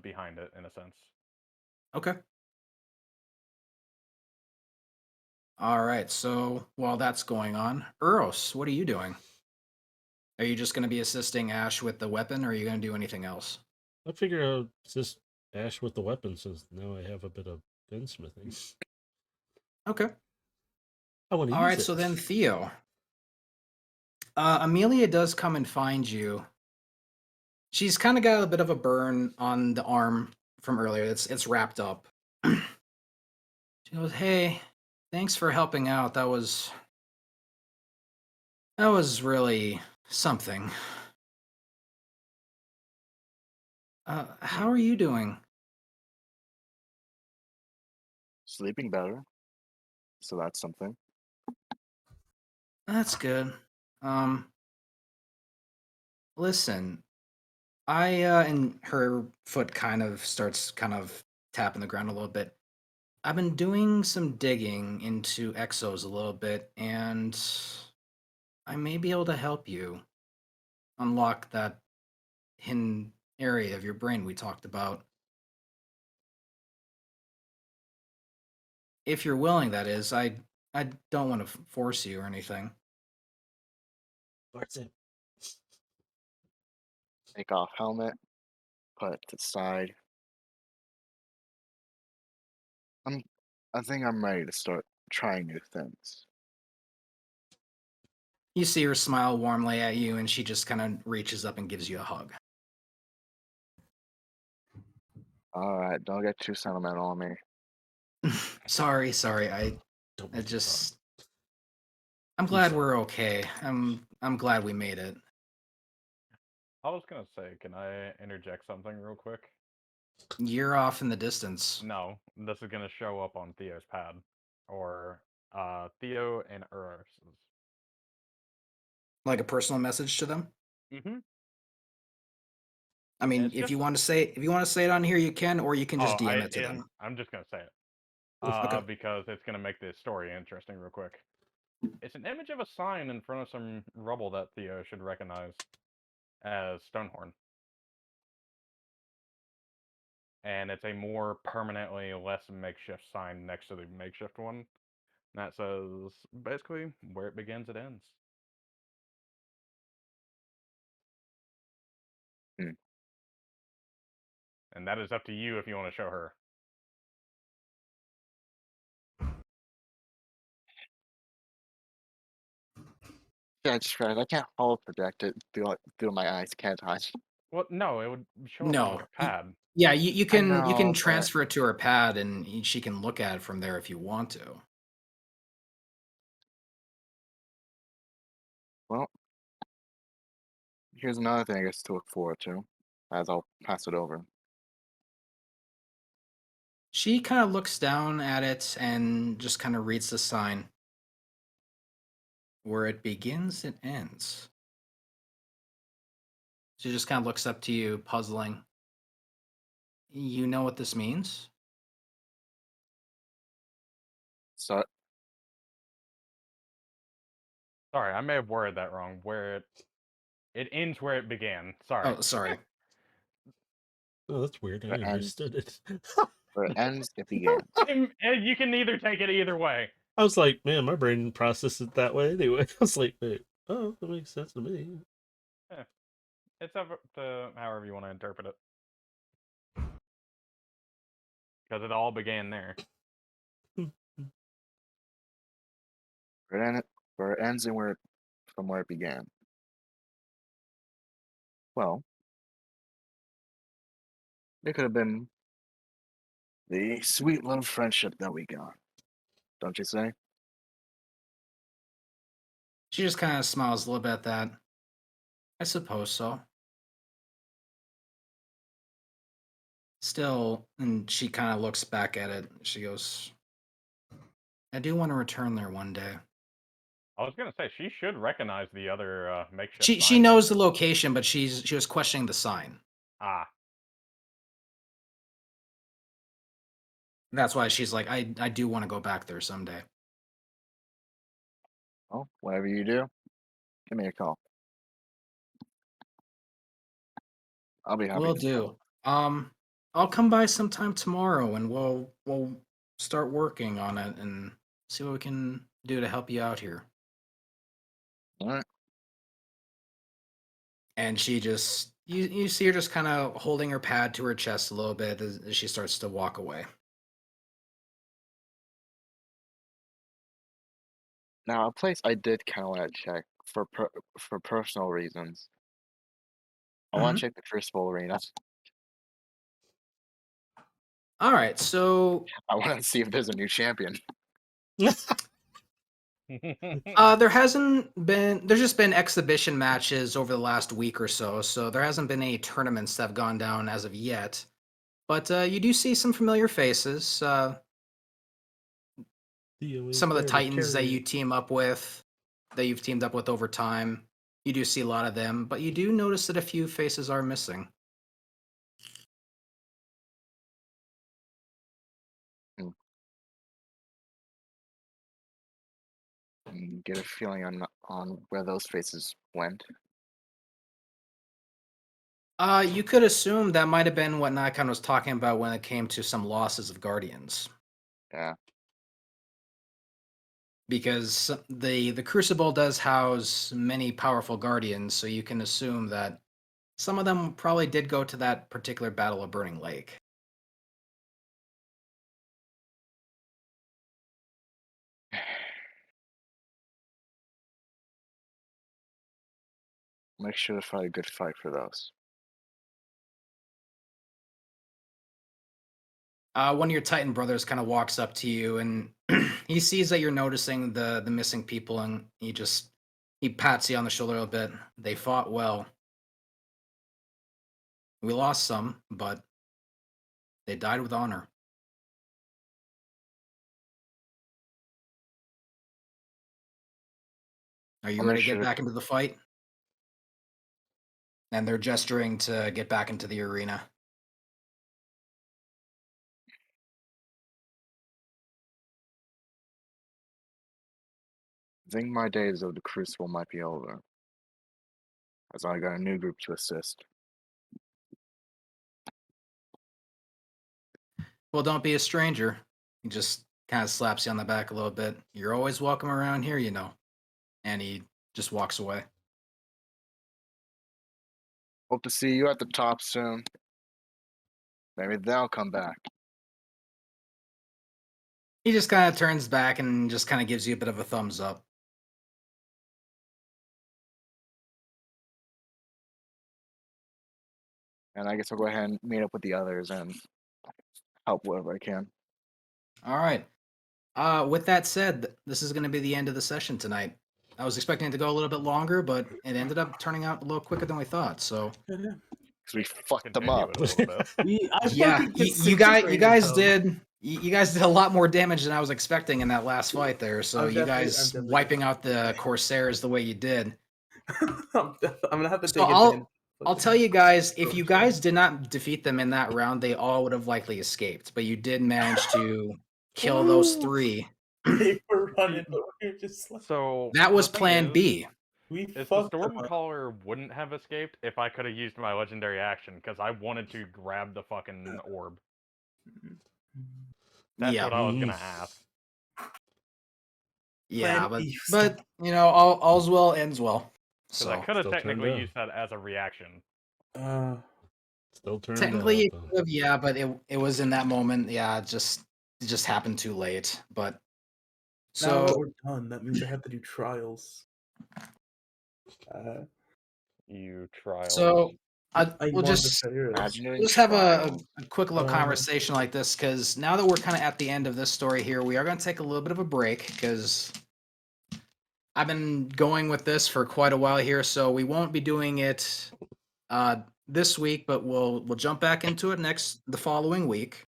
behind it, in a sense. okay? All right, so while that's going on, Eros, what are you doing? Are you just going to be assisting Ash with the weapon or are you going to do anything else? I figure I'll just Ash with the weapon since now I have a bit of gunsmithing. Okay. I want to All use right, it. so then Theo. Amelia does come and find you. She's kind of got a bit of a burn on the arm from earlier. It's wrapped up. She goes, "Hey, thanks for helping out. That was really something. How are you doing?" Sleeping better, so that's something. That's good. Um, Listen, and her foot kind of starts kind of tapping the ground a little bit. I've been doing some digging into exos a little bit, and I may be able to help you unlock that hidden area of your brain we talked about. If you're willing, that is. I don't want to force you or anything. That's it. Take off helmet, put it to the side. I think I'm ready to start trying new things. You see her smile warmly at you, and she just kind of reaches up and gives you a hug. All right, don't get too sentimental on me. Sorry. Don't I make me cry. just. I'm glad we're okay. I'm glad we made it. I was gonna say, can I interject something real quick? You're off in the distance. No, this is gonna show up on Theo's pad, or Theo and Uros's. Like a personal message to them. Mm-hmm. I mean, It's if just you want to say it on here, you can, or you can just DM it to them. I'm just gonna say it. Okay. Because it's gonna make this story interesting real quick. It's an image of a sign in front of some rubble that Theo should recognize as Stonehorn. And it's a more permanently less makeshift sign next to the makeshift one. That says basically where it begins, it ends. Hmm. And that is up to you if you want to show her. Yeah, I just realized I can't holo project it through my eyes, can't I? Well, no, it would show up on No. your pad. Yeah, you I can know, but transfer it to her pad, and she can look at it from there if you want to. here's another thing I guess to look forward to, as I'll pass it over. She kind of looks down at it and just kind of reads the sign. Where it begins, it ends. She just kind of looks up to you, puzzling. You know what this means? So Sorry, I may have worded that wrong. Where it ends where it began. Sorry. Oh, sorry. Oh, that's weird. I where it ends, understood it. where it ends, it began. And you can either take it either way. I was like, man, my brain didn't process it that way anyway. I was like, wait, oh, that makes sense to me. It's up to however you want to interpret it. Because it all began there. Where it ends and from where it began. Well, it could have been the sweet little friendship that we got. Don't you say? She just kind of smiles a little bit at that. I suppose so. Still, and she kind of looks back at it. She goes, I do want to return there one day. I was gonna say she should recognize the other makeshift. She sign knows there. the location, but she was questioning the sign. Ah, That's why she's like, I do want to go back there someday. Well, whatever you do, give me a call. I'll be happy Will to do. I'll come by sometime tomorrow and we'll start working on it and see what we can do to help you out here. All right. And she just you see her just kind of holding her pad to her chest a little bit as she starts to walk away. Now, a place I did kind of want to check for personal reasons. I want Mhm. to check the Crucible Arena. All right, so I want to see if there's a new champion. there's just been exhibition matches over the last week or so there hasn't been any tournaments that have gone down as of yet. But you do see some familiar faces. Some of the Titans that you've teamed up with over time. You do see a lot of them, but you do notice that a few faces are missing. And get a feeling on where those faces went. You could assume that might have been what Nikon was talking about when it came to some losses of Guardians. Yeah. Because the Crucible does house many powerful Guardians, so you can assume that some of them probably did go to that particular Battle of Burning Lake. Make sure to fight a good fight for those. One of your Titan brothers kind of walks up to you and he sees that you're noticing the missing people, and he pats you on the shoulder a bit. They fought well. We lost some, but they died with honor. Are you I'll ready make to sure get to back into the fight? And they're gesturing to get back into the arena. I think my days of the Crucible might be over, as I got a new group to assist. Well, don't be a stranger. He just kind of slaps you on the back a little bit. You're always welcome around here, you know. And he just walks away. Hope to see you at the top soon. Maybe they'll come back. He just kind of turns back and just kind of gives you a bit of a thumbs up. And I guess I'll go ahead and meet up with the others and help wherever I can. All right. With that said, this is going to be the end of the session tonight. I was expecting it to go a little bit longer, but it ended up turning out a little quicker than we thought. So Because we fucked them Continue up. it a little bit. I yeah, fucking you disintegrated guys them. you guys did a lot more damage than I was expecting in that last fight there. So I'm you definitely- guys I'm definitely wiping gonna- out the Corsairs the way you did. I'm gonna have to So take advantage. I'll tell you guys, if you guys did not defeat them in that round, they all would have likely escaped. But you did manage to kill those Ooh. 3. They were running, but we were just like, So That was the thing Plan is, B. we Is the fucked them up. Stormcaller wouldn't have escaped if I could have used my legendary action because I wanted to grab the fucking orb. That's Yeah, what I was gonna Mhm. ask. yeah, Plan but B. you know, all's well ends well. Because I So could have Still turned technically out. used that as a reaction. Still turned technically, out. you could have, yeah, but it was in that moment. Yeah, it just happened too late. But Now that so we're done, that means I have to do trials. You trials. so I we'll wanted just to hear it. Imagine doing Let's have trials. a quick little Um, conversation like this, because now that we're kind of at the end of this story here, we are going to take a little bit of a break because I've been going with this for quite a while here, so we won't be doing it this week, but we'll jump back into it the following week.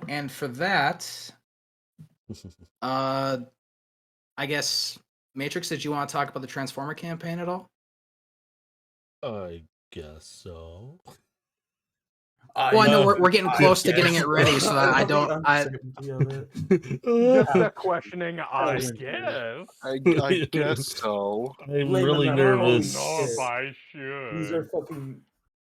And for that, I guess Matrix, did you want to talk about the Transformer campaign at all? I guess so. Well, I know we're getting close to getting guess. it ready, so that I love the don't. uncertainty of it. Just Yeah. a questioning, I Totally. guess. I guess so. I'm Blaming really them. I don't nervous. know if Shit. I These are should. fucking.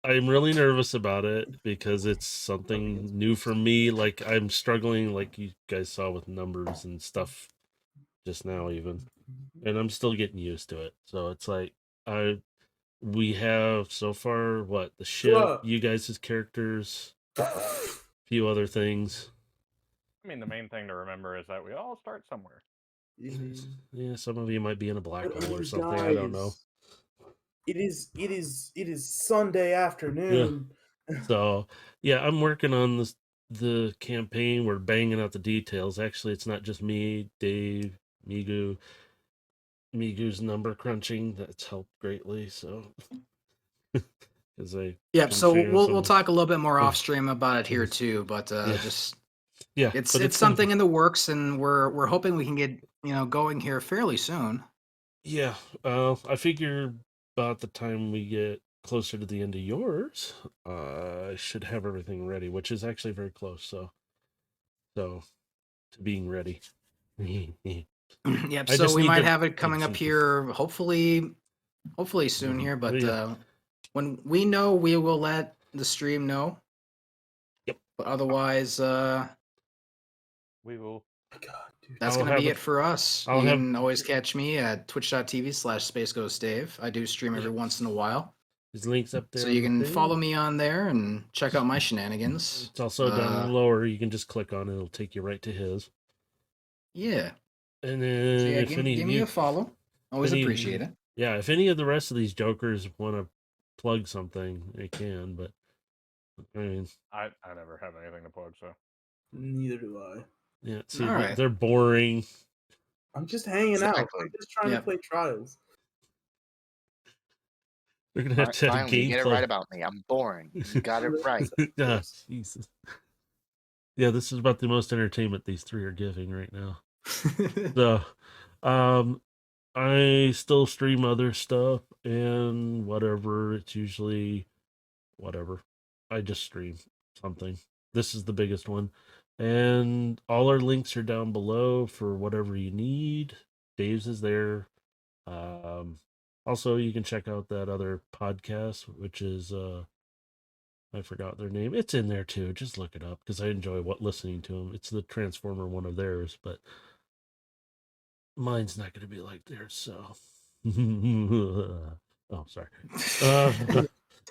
I'm really nervous about it because it's something new for me. Like I'm struggling, like you guys saw with numbers and stuff just now, even, and I'm still getting used to it. So it's like we have so far what the ship, Bruh. you guys' characters, a few other things. I mean, the main thing to remember is that we all start somewhere. Yeah, some of you might be in a black But I hole or mean, something. I don't know. guys, It is Sunday afternoon. So yeah, I'm working on the campaign. We're banging out the details. Actually, it's not just me, Dave, Migu's number crunching. That's helped greatly. So because I Yep. been So figuring we'll some- talk a little bit more Yeah. off stream about it here too, but Yeah. just yeah, it's but it's gonna something be- in the works, and we're hoping we can get going here fairly soon. Yeah, I figure about the time we get closer to the end of yours, I should have everything ready, which is actually very close. So to being ready. Yep. I So just we need might to have it make coming up some- here, hopefully soon here. But Yeah. when we know, we will let the stream know. Yep. But otherwise, We will. God, dude. that's I'll going to be have it for us. I'll You have- can always catch me at twitch.tv/SpaceGhostDave. I do stream every Yep. once in a while. His links up there. So on you the can thing. follow me on there and check out my shenanigans. It's also down lower. You can just click on it. It'll take you right to his. Yeah. And So then yeah, if give any of me you, a follow. Always any of appreciate you- it. yeah, if any of the rest of these jokers want to plug something, they can. But I mean, I never have anything to plug, so. Neither do I. yeah, see, All right. they're boring. I'm just hanging out. Exactly. I'm just trying Yep. to play trials. They're gonna have to have Finally, you get it gameplay. right about me. I'm boring. You got it right. Ah, Jesus. Yeah, this is about the most entertainment these three are giving right now. So, I still stream other stuff and whatever. It's usually whatever. I just stream something. This is the biggest one. And all our links are down below for whatever you need. Dave's is there. Also, you can check out that other podcast, which is I forgot their name. It's in there too. Just look it up because I enjoy listening to them. It's the Transformer one of theirs, but mine's not going to be like theirs. So, oh, sorry.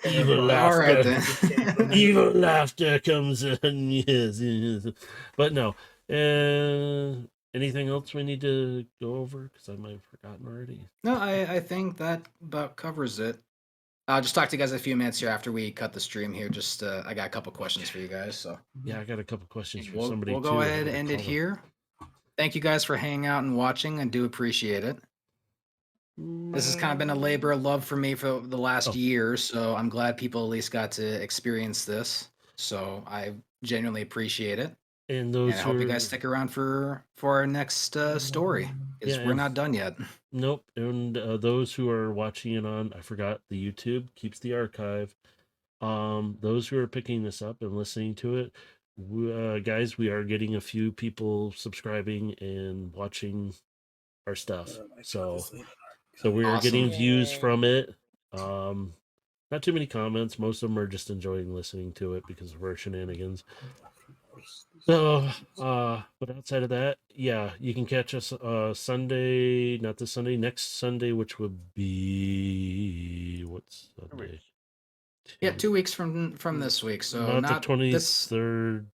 Evil All laughter. right then. Evil laughter comes in. Yes. But no. Anything else we need to go over? Because I might have forgotten already. No, I think that about covers it. I'll just talk to you guys in a few minutes here after we cut the stream here. Just I got a couple questions for you guys, so Yeah, I got a couple questions for we'll somebody go too. ahead and I end it call them. here. thank you guys for hanging out and watching. I do appreciate it. This has kind of been a labor of love for me for the last Oh. year, so I'm glad people at least got to experience this. So I genuinely appreciate it, And and those I hope you who guys stick around for our next story, because Yeah, we're and- not done yet. Nope. And those who are watching it on, I forgot, the YouTube keeps the archive. Those who are picking this up and listening to it, guys, we are getting a few people subscribing and watching our stuff. So we are getting Awesome. views Yay. from it. Not too many comments. Most of them are just enjoying listening to it because of our shenanigans. So, but outside of that, yeah, you can catch us Sunday, not this Sunday, next Sunday, which would be what's Sunday? Yeah, 2 weeks from this week, so Not the this 23rd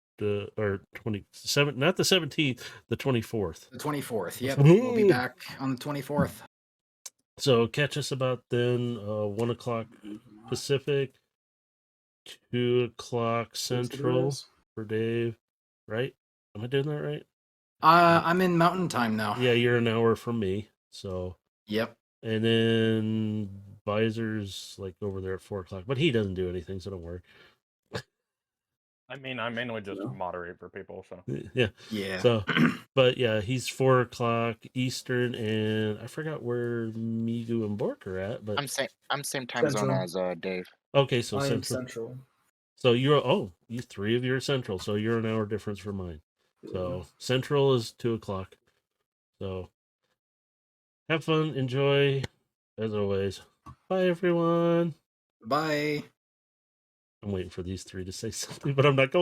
or 27th, not the 17th, the 24th. the 24th. Yep, we'll be back on the 24th. So catch us about then 1 o'clock Pacific, 2 o'clock Central for Dave, right? Am I doing that right? I'm in Mountain Time now. Yeah, you're an hour from me. So, Yep. and then Visor's like over there at 4 o'clock, but he doesn't do anything, so don't worry. I mean, I mainly just moderate for people, so. Yeah. Yeah. So, but yeah, he's 4 o'clock Eastern, and I forgot where Migu and Bork are at, but I'm same time zone Central. as Dave. okay, so I am Central. central. So you three of you are Central, so you're an hour difference from mine. So Central is 2 o'clock. So have fun, enjoy, as always. Bye, everyone. Bye. I'm waiting for these three to say something, but I'm not going.